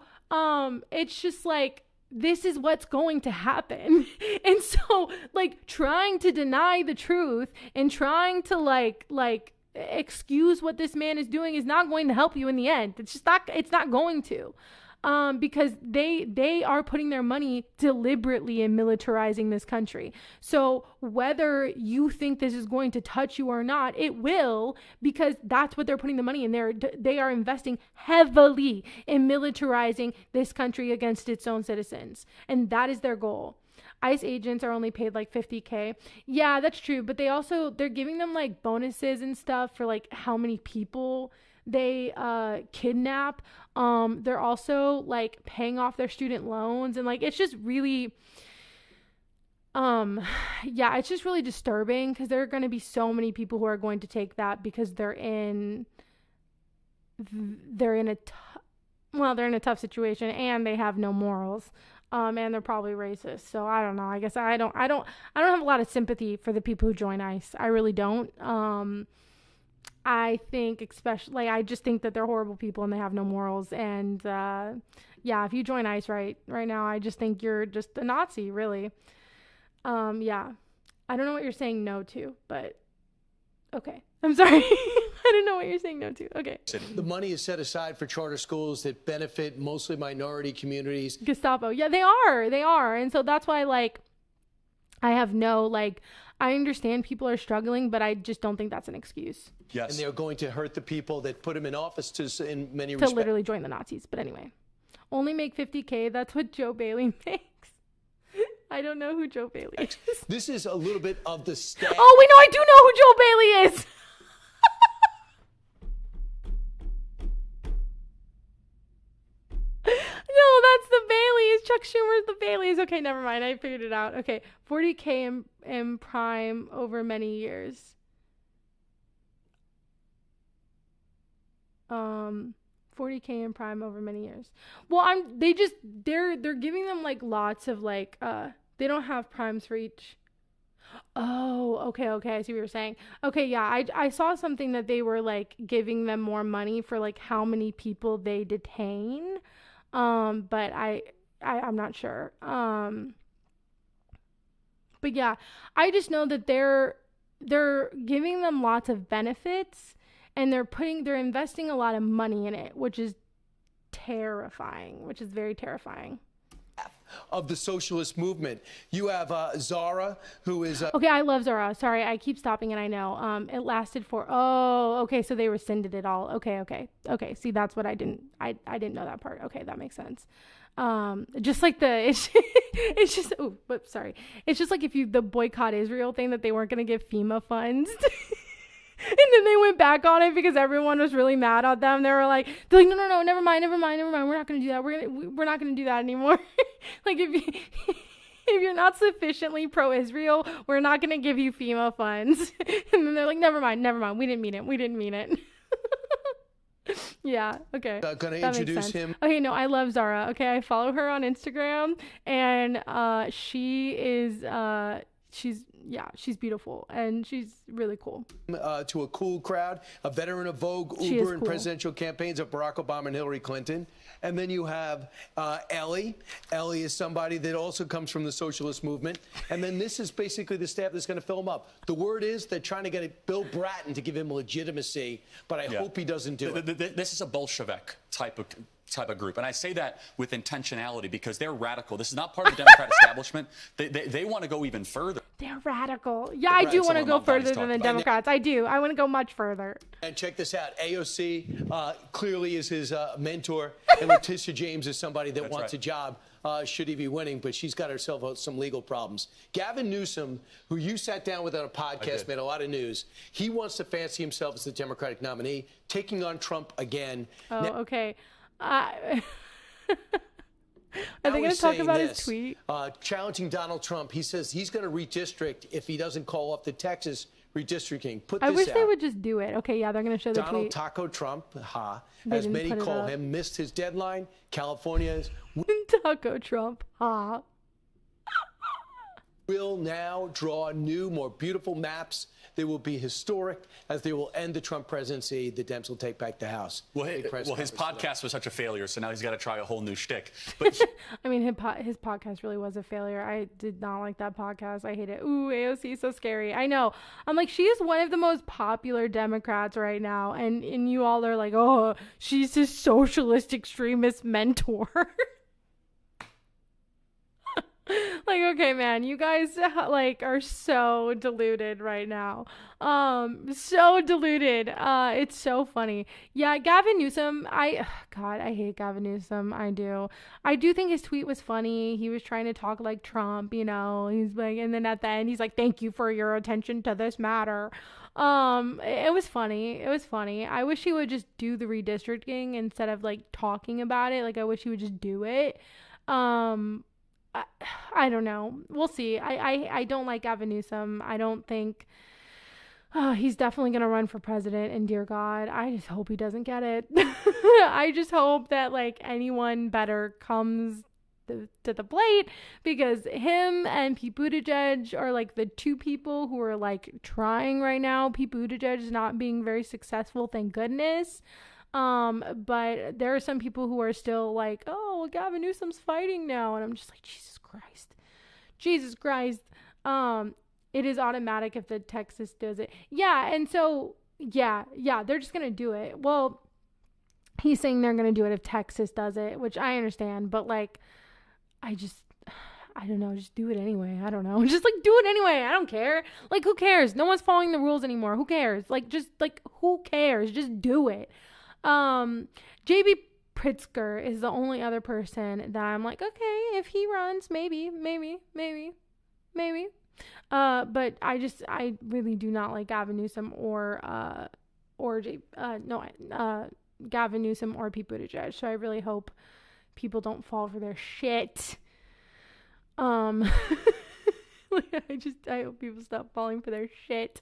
it's just like, this is what's going to happen. And so, like, trying to deny the truth and trying to like excuse what this man is doing is not going to help you in the end. It's not going to. Because they are putting their money deliberately in militarizing this country. So whether you think this is going to touch you or not, it will, because that's what they're putting the money in. They are investing heavily in militarizing this country against its own citizens. And that is their goal. ICE agents are only paid like $50K. Yeah, that's true. But they're giving them like bonuses and stuff for like how many people they kidnap. They're also like paying off their student loans, and like, it's just really it's just really disturbing, because there are going to be so many people who are going to take that because they're in a tough situation, and they have no morals, and they're probably racist. So I don't know. I guess I don't have a lot of sympathy for the people who join ICE. I really don't. I think especially, I just think that they're horrible people and they have no morals. And if you join ICE right now, I just think you're just a Nazi, really. I don't know what you're saying no to, but okay. I'm sorry. I don't know what you're saying no to. Okay. The money is set aside for charter schools that benefit mostly minority communities. Gestapo. Yeah, they are. And so that's why, like, I have no, like, I understand people are struggling, but I just don't think that's an excuse. Yes. And they're going to hurt the people that put them in office in many to respects. Literally join the Nazis. But anyway, only make $50K. That's what Joe Bailey makes. I don't know who Joe Bailey is. This is a little bit of the stat. Oh, wait, no, I do know who Joe Bailey is. No, that's the Baileys. Chuck Schumer's the Baileys. Okay, never mind. I figured it out. Okay, 40K in prime over many years. 40K in prime over many years. Well, they're giving them like lots of like they don't have primes for each. Oh, okay. I see what you're saying. Okay, yeah, I saw something that they were like giving them more money for like how many people they detain. But I'm not sure. But yeah, I just know that they're giving them lots of benefits, and they're investing a lot of money in it, which is terrifying, which is very terrifying. of the socialist movement. You have Zara, who is... Okay, I love Zara. Sorry, I keep stopping, and I know. It lasted for... Oh, okay, so they rescinded it all. Okay. See, that's what I didn't know that part. Okay, that makes sense. Just like it's just... Oh, whoops, sorry. It's just like the boycott Israel thing that they weren't going to give FEMA funds. And then they went back on it because everyone was really mad at them. They're like, no, never mind. We're not going to do that. We're not going to do that anymore. Like if you're not sufficiently pro-Israel, we're not going to give you FEMA funds. And then they're like, never mind. We didn't mean it. Yeah. Okay. Gonna introduce him. Okay. No, I love Zara. Okay. I follow her on Instagram, and she is she's beautiful and she's really cool. To a cool crowd, a veteran of Vogue, Uber, and presidential campaigns of Barack Obama and Hillary Clinton. And then you have Ellie. Ellie is somebody that also comes from the socialist movement. And then this is basically the staff that's going to fill him up. The word is they're trying to get Bill Bratton to give him legitimacy, but I hope he doesn't do it. This is a Bolshevik type of group. And I say that with intentionality because they're radical. This is not part of the Democrat establishment. They want to go even further. They're radical. Yeah, I do want to go further than the Democrats. I do. I want to go much further. And check this out. AOC clearly is his mentor. And Letitia James is somebody that wants a job should he be winning, but she's got herself some legal problems. Gavin Newsom, who you sat down with on a podcast, made a lot of news. He wants to fancy himself as the Democratic nominee, taking on Trump again. Oh, okay. Are they going to talk about his tweet? Challenging Donald Trump. He says he's going to redistrict if he doesn't call off the Texas redistricting. I wish they would just do it. Okay, yeah, they're going to show the tweet. Donald Taco Trump, as many call him, missed his deadline. California's Taco Trump, will now draw new, more beautiful maps. They will be historic as they will end the Trump presidency. The Dems will take back the House. Well, his podcast was such a failure, so now he's got to try a whole new shtick. But I mean, his podcast really was a failure. I did not like that podcast. I hate it. Ooh, AOC is so scary. I know. I'm like, she is one of the most popular Democrats right now, and you all are like, oh, she's his socialist extremist mentor. Like, okay, man, you guys like are so deluded right now. So deluded. It's so funny. Yeah, Gavin Newsom, God, I hate Gavin Newsom. I do think his tweet was funny. He was trying to talk like Trump, he's like, and then at the end he's like, thank you for your attention to this matter. It was funny. I wish he would just do the redistricting instead of like talking about it. Like, I wish he would just do it. I don't know. We'll see. I don't like Gavin Newsom. I don't think he's definitely going to run for president. And dear God, I just hope he doesn't get it. I just hope that like anyone better comes to the plate, because him and Pete Buttigieg are like the two people who are like trying right now. Pete Buttigieg is not being very successful, thank goodness. But there are some people who are still like, oh, well, Gavin Newsom's fighting now. And I'm just like, Jesus Christ. It is automatic if the Texas does it. Yeah. And so, yeah, they're just going to do it. Well, he's saying they're going to do it if Texas does it, which I understand. But like, I don't know. Just do it anyway. I don't know. Just like do it anyway. I don't care. Like, who cares? No one's following the rules anymore. Who cares? Like, just like, who cares? Just do it. JB Pritzker is the only other person that I'm like, okay, if he runs, maybe. But I really do not like Gavin Newsom Gavin Newsom or Pete Buttigieg. So I really hope people don't fall for their shit. I hope people stop falling for their shit.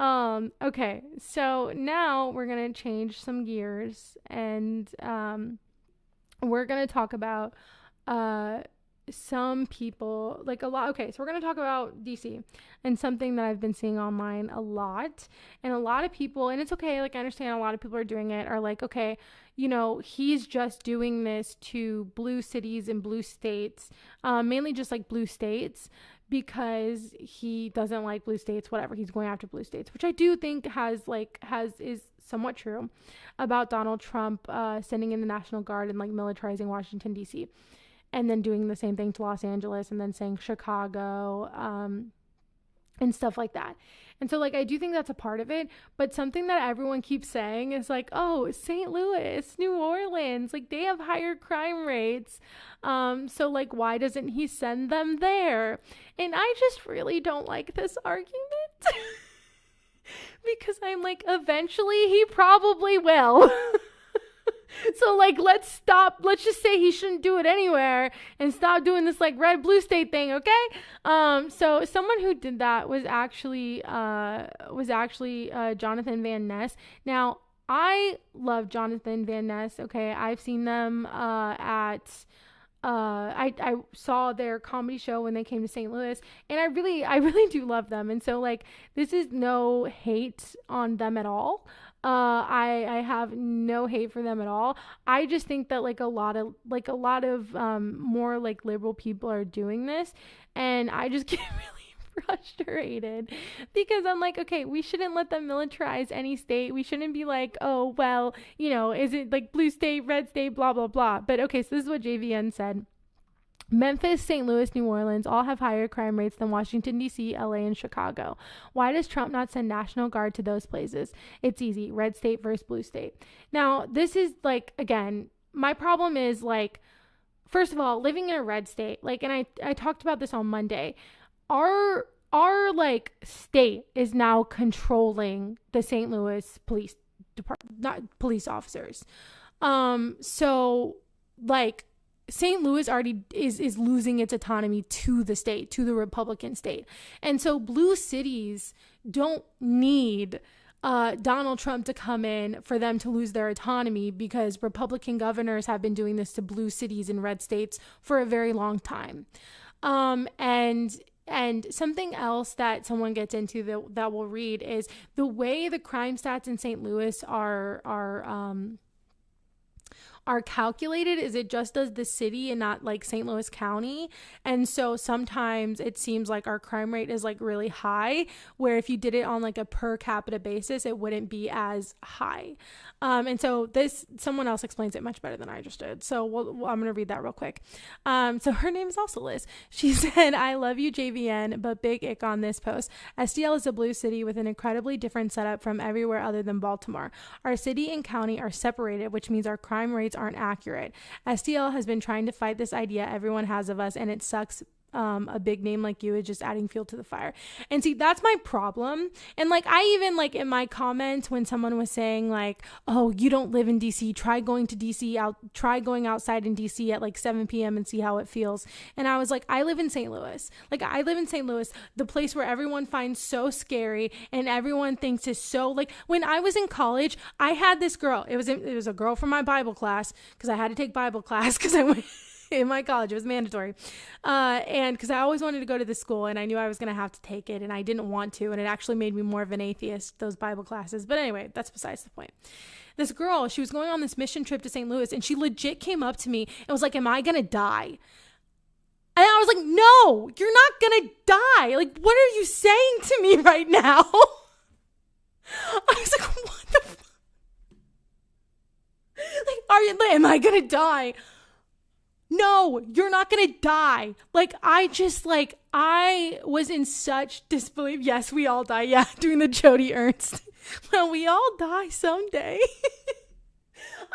Okay, so now we're gonna change some gears, and we're gonna talk about some people, like a lot. Okay, so we're gonna talk about DC and something that I've been seeing online a lot, and a lot of people, and it's okay, like I understand a lot of people are doing it, are like, okay, he's just doing this to blue cities and blue states, mainly just like blue states, because he doesn't like blue states, whatever, he's going after blue states, which I do think is somewhat true about Donald Trump sending in the National Guard and like militarizing Washington, D.C. and then doing the same thing to Los Angeles, and then saying Chicago, and stuff like that. And so like I do think that's a part of it, but something that everyone keeps saying is like, oh, St. Louis, New Orleans, like they have higher crime rates, so like why doesn't he send them there? And I just really don't like this argument. Because I'm like, eventually he probably will. So like, let's just say he shouldn't do it anywhere and stop doing this like red blue state thing. Okay. So someone who did that was actually Jonathan Van Ness. Now I love Jonathan Van Ness. Okay. I've seen them, I saw their comedy show when they came to St. Louis, and I really do love them. And so like, this is no hate on them at all. I have no hate for them at all. I just think that like a lot of more like liberal people are doing this, and I just get really frustrated because I'm like, okay, we shouldn't let them militarize any state. We shouldn't be like, oh, well, you know, is it like blue state, red state, blah, blah, blah. But okay, so this is what JVN said. Memphis, St. Louis, New Orleans all have higher crime rates than Washington, D.C., L.A., and Chicago. Why does Trump not send National Guard to those places? It's easy. Red state versus blue state. Now, this is like, again, my problem is like, first of all, living in a red state, like, and I talked about this on Monday, our like state is now controlling the St. Louis police department, not police officers. So like, St. Louis already is losing its autonomy to the state, to the Republican state. And so blue cities don't need Donald Trump to come in for them to lose their autonomy, because Republican governors have been doing this to blue cities in red states for a very long time. And something else that someone gets into that we'll read is the way the crime stats in St. Louis are calculated is it just does the city and not like St. Louis County. And so sometimes it seems like our crime rate is like really high, where if you did it on like a per capita basis, it wouldn't be as high. And so someone else explains it much better than I just did. So I'm going to read that real quick. So her name is also Liz. She said, I love you, JVN, but big ick on this post. STL is a blue city with an incredibly different setup from everywhere other than Baltimore. Our city and county are separated, which means our crime rates aren't accurate. STL has been trying to fight this idea everyone has of us, and it sucks. A big name like you is just adding fuel to the fire. And see, that's my problem. And like, I even like in my comments when someone was saying like, oh, you don't live in DC, try going outside in DC at like 7 p.m. and see how it feels. And I was like, I live in St. Louis. Like, I live in St. Louis, the place where everyone finds so scary and everyone thinks is so like, when I was in college, I had this girl, it was a girl from my Bible class, because I had to take Bible class because I went in my college. It was mandatory. And because I always wanted to go to this school, and I knew I was going to have to take it, and I didn't want to. And it actually made me more of an atheist, those Bible classes. But anyway, that's besides the point. This girl, she was going on this mission trip to St. Louis, and she legit came up to me and was like, am I going to die? And I was like, no, you're not going to die. Like, what are you saying to me right now? I was like, what the fuck? Like, am I going to die? No, you're not going to die. Like, I was in such disbelief. Yes, we all die. Yeah, doing the Jody Ernst. Well, we all die someday.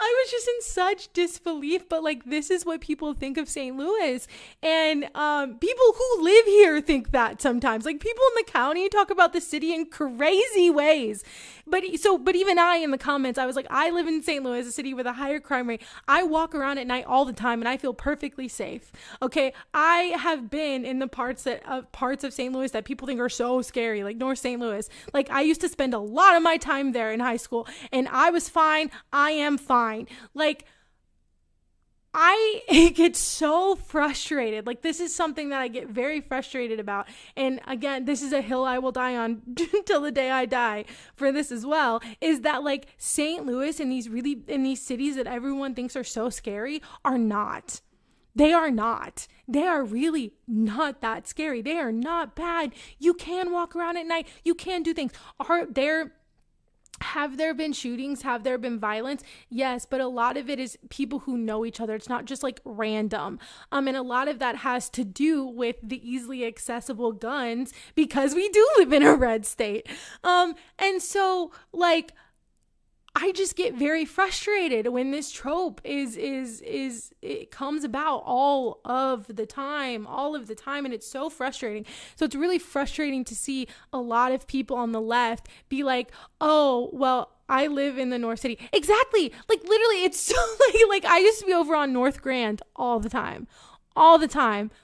I was just in such disbelief, but like, this is what people think of St. Louis. And people who live here think that sometimes. Like, people in the county talk about the city in crazy ways. But even I, in the comments, I was like, I live in St. Louis, a city with a higher crime rate. I walk around at night all the time and I feel perfectly safe. Okay, I have been in the parts of St. Louis that people think are so scary, like North St. Louis. Like, I used to spend a lot of my time there in high school, and I was fine. I am fine. Like, I get so frustrated. Like, this is something that I get very frustrated about. And again, this is a hill I will die on till the day I die for this as well, is that like St. Louis and these cities that everyone thinks are so scary are not. They are not. They are really not that scary. They are not bad. You can walk around at night. You can do things. have there been shootings? Have there been violence? Yes, but a lot of it is people who know each other. It's not just like random. And a lot of that has to do with the easily accessible guns because we do live in a red state. And so like, I just get very frustrated when this trope it comes about all of the time, and it's so frustrating. So it's really frustrating to see a lot of people on the left be like, oh, well, I live in the North City. Exactly. Like literally it's so like I used to be over on North Grand all the time.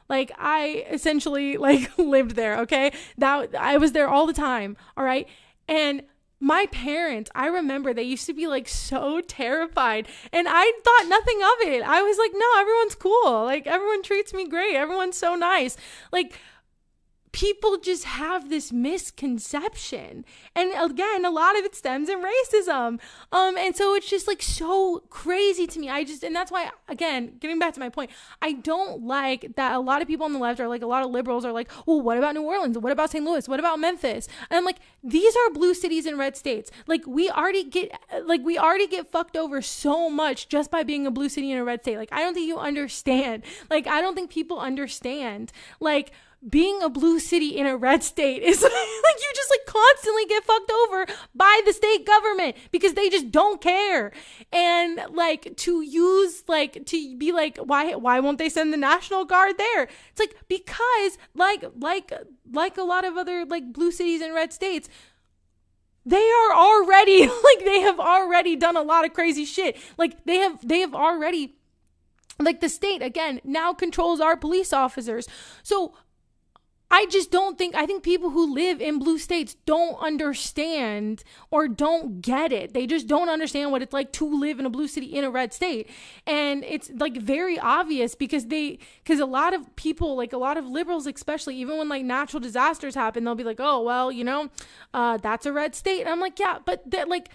Like I essentially like lived there. Okay. I was there all the time. All right. And my parents, I remember they used to be like so terrified and I thought nothing of it. I was like, no, everyone's cool. Like everyone treats me great. Everyone's so nice. Like people just have this misconception. And again, a lot of it stems in racism. And so it's just like so crazy to me. And that's why, again, getting back to my point, I don't like that a lot of people on the left are like, a lot of liberals are like, well, what about New Orleans? What about St. Louis? What about Memphis? And I'm like, these are blue cities and red states. Like we already get fucked over so much just by being a blue city and a red state. Like, I don't think you understand. Like, I don't think people understand. Like, being a blue city in a red state is like you just like constantly get fucked over by the state government because they just don't care. And like to be like, why won't they send the National Guard there? It's like, because like a lot of other like blue cities and red states, they are already like, they have already done a lot of crazy shit. Like they have already, like the state again now controls our police officers. So I think people who live in blue states don't understand or don't get it. They just don't understand what it's like to live in a blue city in a red state. And it's like very obvious because a lot of people, like a lot of liberals, especially even when like natural disasters happen, they'll be like, oh, well, that's a red state. And I'm like, yeah, but that like,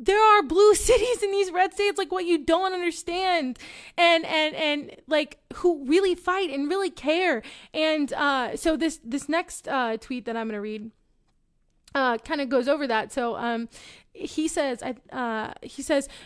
there are blue cities in these red states, like what you don't understand, and like who really fight and really care. And so this next tweet that I'm gonna read kind of goes over that. So he says,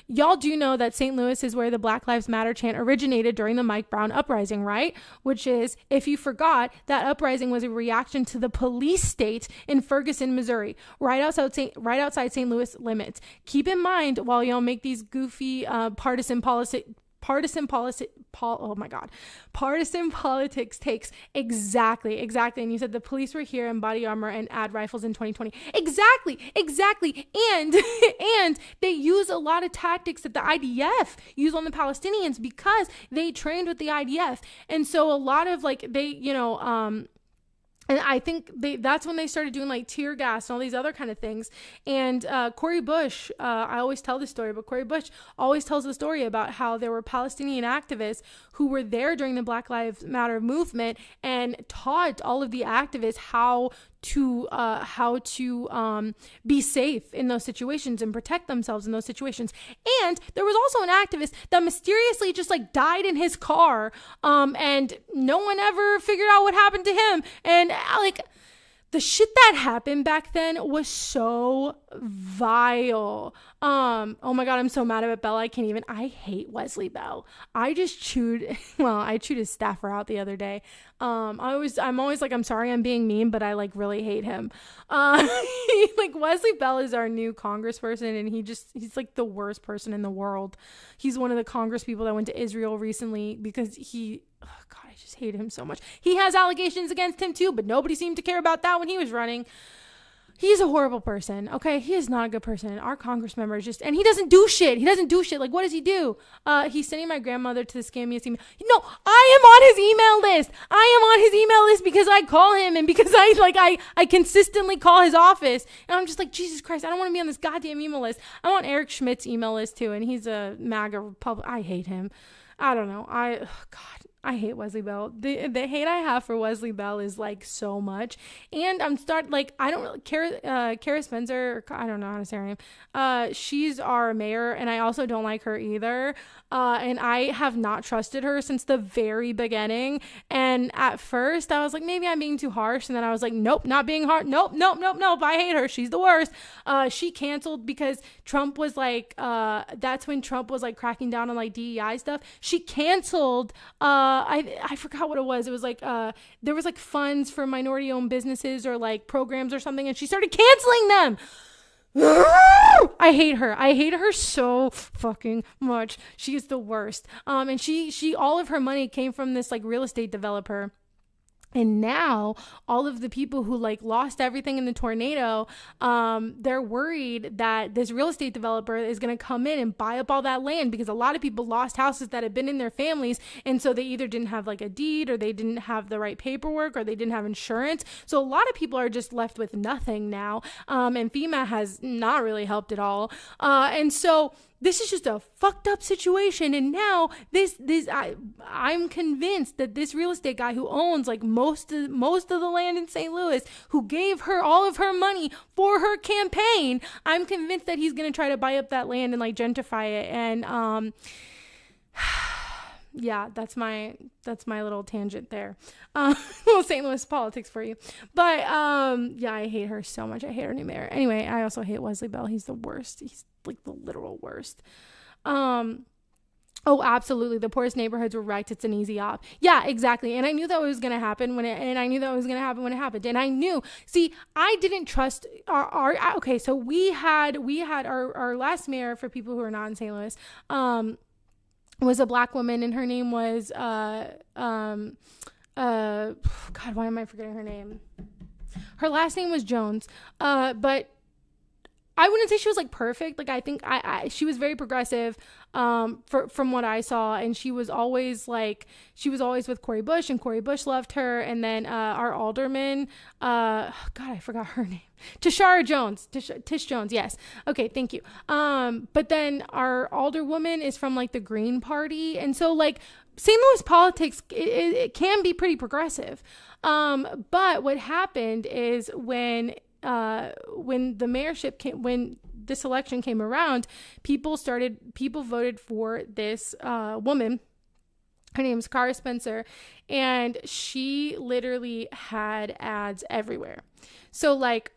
y'all do know that St. Louis is where the Black Lives Matter chant originated during the Mike Brown uprising, right? Which is, if you forgot, that uprising was a reaction to the police state in Ferguson, Missouri, right outside St. Louis limits. Keep in mind, while y'all make these goofy partisan politics takes. Exactly. And you said the police were here in body armor and ad rifles in 2020. Exactly. And they use a lot of tactics that the IDF use on the Palestinians because they trained with the IDF. And so a lot of like, and I think that's when they started doing like tear gas and all these other kind of things. And Cori Bush, I always tell this story, but Cori Bush always tells the story about how there were Palestinian activists who were there during the Black Lives Matter movement and taught all of the activists how to be safe in those situations and protect themselves in those situations. And there was also an activist that mysteriously just like died in his car, and no one ever figured out what happened to him. And like the shit that happened back then was so vile. Oh my God, I'm so mad at Bell. I hate Wesley Bell. I chewed his staffer out the other day. I'm always like, I'm sorry I'm being mean, but I like really hate him. Like Wesley Bell is our new congressperson, and he's like the worst person in the world. He's one of the Congress people that went to Israel recently because I just hate him so much. He has allegations against him too, but nobody seemed to care about that when he was running. He's a horrible person. Okay. He is not a good person. Our Congress member is and he doesn't do shit. Like, what does he do? He's sending my grandmother to the scammiest email. No, I am on his email list because I call him and because I consistently call his office. And I'm just like, Jesus Christ, I don't want to be on this goddamn email list. I'm on Eric Schmidt's email list too. And he's a MAGA Republican. I hate him. I don't know. God. I hate Wesley Bell. The hate I have for Wesley Bell is like so much. And I don't really Kara Spencer, I don't know how to say her name. She's our mayor, and I also don't like her either. And I have not trusted her since the very beginning. And at first I was like, maybe I'm being too harsh. And then I was like, nope, not being hard. Nope. I hate her. She's the worst. She canceled because Trump was like, that's when Trump was like cracking down on like DEI stuff. She canceled, I forgot what it was. It was like, there was like funds for minority owned businesses or like programs or something. And she started canceling them. I hate her. I hate her so fucking much. She is the worst. And she all of her money came from this like real estate developer. And now all of the people who like lost everything in the tornado, they're worried that this real estate developer is going to come in and buy up all that land, because a lot of people lost houses that had been in their families. And so they either didn't have like a deed, or they didn't have the right paperwork, or they didn't have insurance. So a lot of people are just left with nothing now. And FEMA has not really helped at all. And so this is just a fucked up situation. And now I'm convinced that this real estate guy who owns like most of the land in St. Louis, who gave her all of her money for her campaign, I'm convinced that he's going to try to buy up that land and like gentrify it. And, yeah, that's my little tangent there. Little St. Louis politics for you. But, yeah, I hate her so much. I hate our new mayor. Anyway, I also hate Wesley Bell. He's the worst. He's like the literal worst. Oh, absolutely. The poorest neighborhoods were wrecked. It's an easy op. Yeah, exactly. And I knew that was going to happen when it happened. And I knew, see, I didn't trust okay. So we had our last mayor, for people who are not in St. Louis, was a black woman, and her name was, God, why am I forgetting her name? Her last name was Jones. But I wouldn't say she was like perfect. Like, I think she was very progressive, from what I saw. And she was always with Cori Bush, and Cori Bush loved her. And then, our alderman, God, I forgot her name. Tish Jones. Yes. Okay. Thank you. But then our alderwoman is from like the Green Party. And so like St. Louis politics, it can be pretty progressive. But what happened is when the mayorship came, when this election came around, people voted for this woman. Her name is Kara Spencer, and she literally had ads everywhere. So like,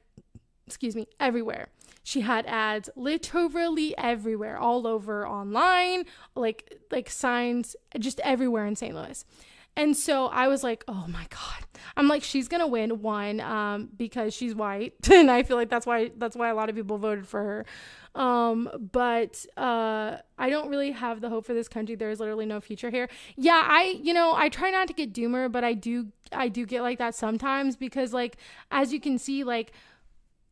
everywhere. She had ads literally everywhere, all over online, like signs just everywhere in St. Louis. And so I was like, oh my God. I'm like, she's going to win, one, because she's white. And I feel like that's why a lot of people voted for her. But I don't really have the hope for this country. There is literally no future here. Yeah, I try not to get doomer, but I do get like that sometimes, because like, as you can see, like,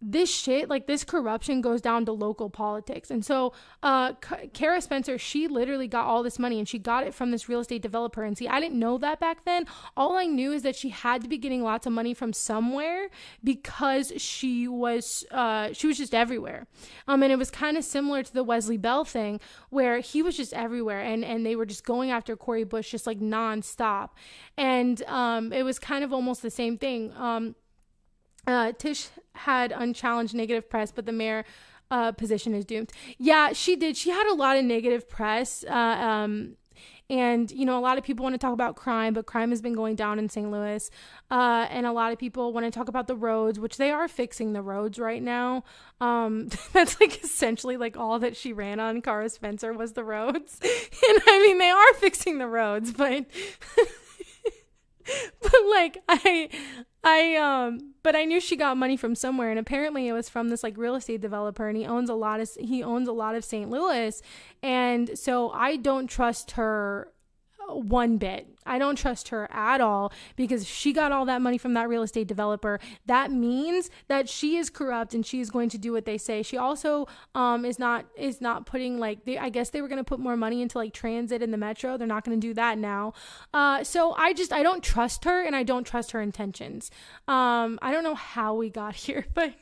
this shit, like this corruption goes down to local politics. And so Kara Spencer, she literally got all this money, and she got it from this real estate developer. And see, I didn't know that back then. All I knew is that she had to be getting lots of money from somewhere, because she was just everywhere. And it was kind of similar to the Wesley Bell thing, where he was just everywhere, and they were just going after Cori Bush just like nonstop. And it was kind of almost the same thing. Tish had unchallenged negative press, but the mayor position is doomed. Yeah, she did. She had a lot of negative press. And, a lot of people want to talk about crime, but crime has been going down in St. Louis. And a lot of people want to talk about the roads, which they are fixing the roads right now. That's like essentially like all that she ran on, Kara Spencer, was the roads. And I mean, they are fixing the roads, but but like but I knew she got money from somewhere, and apparently it was from this like real estate developer, and he owns a lot of St. Louis. And so I don't trust her one bit. I don't trust her at all, because if she got all that money from that real estate developer, that means that she is corrupt, and she is going to do what they say. She also is not putting like, I guess they were going to put more money into like transit in the metro. They're not going to do that now. So I don't trust her, and I don't trust her intentions. I don't know how we got here, but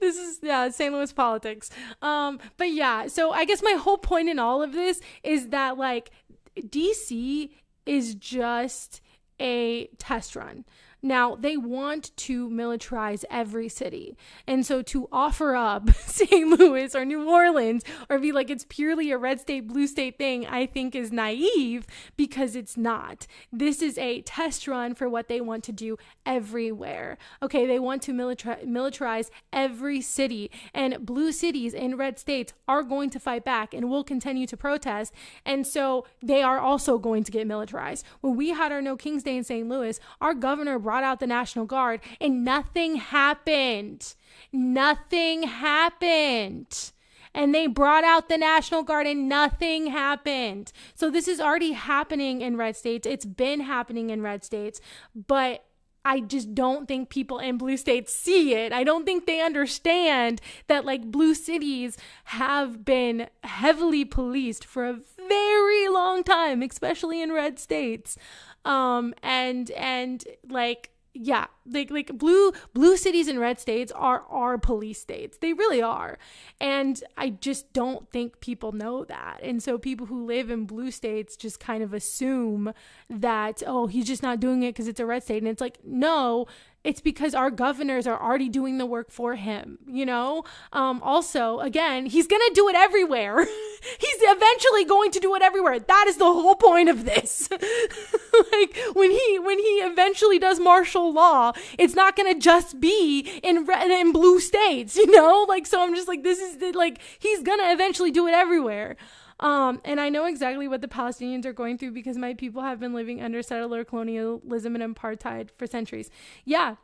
this is St. Louis politics. But yeah, so I guess my whole point in all of this is that like DC is just a test run. Now, they want to militarize every city. And so to offer up St. Louis or New Orleans or be like it's purely a red state, blue state thing, I think is naive, because it's not. This is a test run for what they want to do everywhere. Okay, they want to militarize every city, and blue cities and red states are going to fight back and will continue to protest. And so they are also going to get militarized. When we had our No Kings Day in St. Louis, our governor brought out the National Guard and nothing happened. Nothing happened. And they brought out the National Guard and nothing happened. So this is already happening in red states. It's been happening in red states, but I just don't think people in blue states see it. I don't think they understand that like blue cities have been heavily policed for a very long time, especially in red states. And like, yeah, like blue cities and red states are police states. They really are. And I just don't think people know that. And so people who live in blue states just kind of assume that, oh, he's just not doing it because it's a red state. And it's like, no, it's because our governors are already doing the work for him, you know? Also, again, he's going to do it everywhere. He's eventually going to do it everywhere. That is the whole point of this. Like when he eventually does martial law, it's not going to just be in blue states, you know? Like, so I'm just like, this is like, he's going to eventually do it everywhere. And I know exactly what the Palestinians are going through because my people have been living under settler colonialism and apartheid for centuries. Yeah.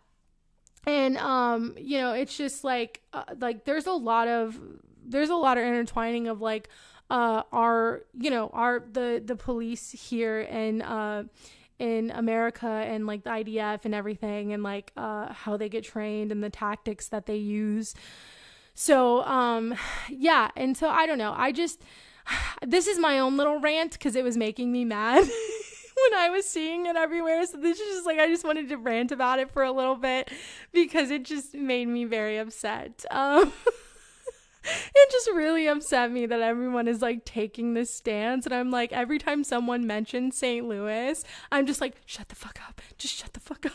And, you know, it's just like there's a lot of intertwining of like, the police here in America and like the IDF and everything, and like, how they get trained and the tactics that they use. So, yeah. And so I don't know. This is my own little rant because it was making me mad when I was seeing it everywhere. So this is just like, I just wanted to rant about it for a little bit because it just made me very upset. It just really upset me that everyone is like taking this stance. And I'm like, every time someone mentions St. Louis, I'm just like, shut the fuck up. Just shut the fuck up.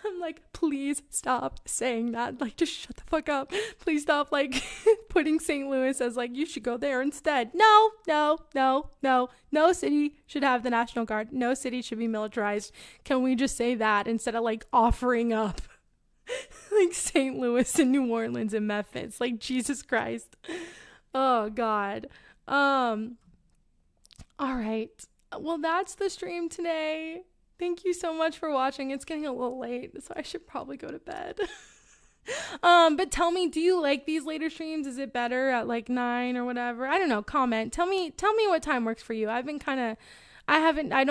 I'm like, please stop saying that. Like, just shut the fuck up. Please stop, like, putting St. Louis as, like, you should go there instead. No city should have the National Guard. No city should be militarized. Can we just say that instead of, like, offering up, like, St. Louis and New Orleans and Memphis? Like, Jesus Christ. Oh, God. All right. Well, that's the stream today. Thank you so much for watching. It's getting a little late, so I should probably go to bed. But tell me, do you like these later streams? Is it better at like 9 or whatever? I don't know. Comment. Tell me what time works for you. I don't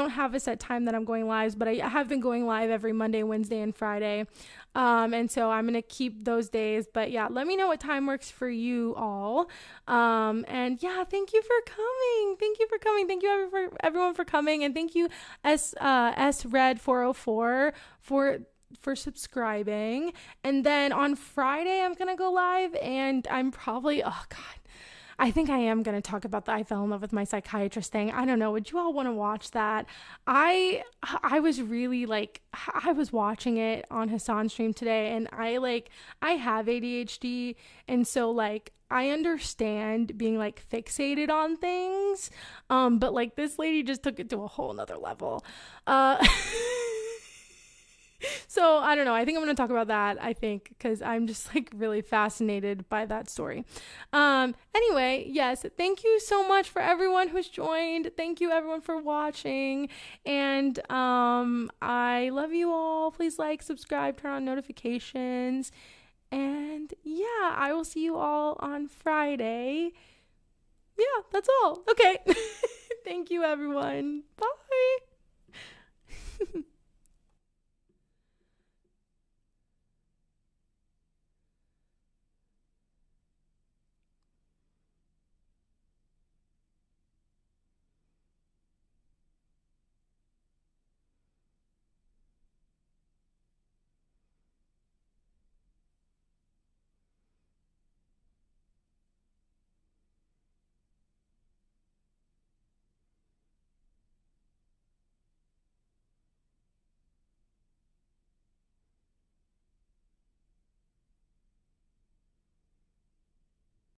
have a set time that I'm going live, but I have been going live every Monday, Wednesday, and Friday. And so I'm going to keep those days, but yeah, let me know what time works for you all. And yeah, thank you for coming. Thank you everyone for coming. And thank you Red404 for subscribing. And then on Friday, I'm going to go live and I'm probably, oh God, I think I am going to talk about the I fell in love with my psychiatrist thing. I don't know. Would you all want to watch that? I was really like, I was watching it on Hasan's stream today and I have ADHD. And so like, I understand being like fixated on things. But like this lady just took it to a whole nother level. So I don't know. I think I'm going to talk about that, because I'm just like really fascinated by that story. Anyway, yes, thank you so much for everyone who's joined. Thank you everyone for watching. And I love you all. Please like, subscribe, turn on notifications. And yeah, I will see you all on Friday. Yeah, that's all. Okay. Thank you everyone. Bye.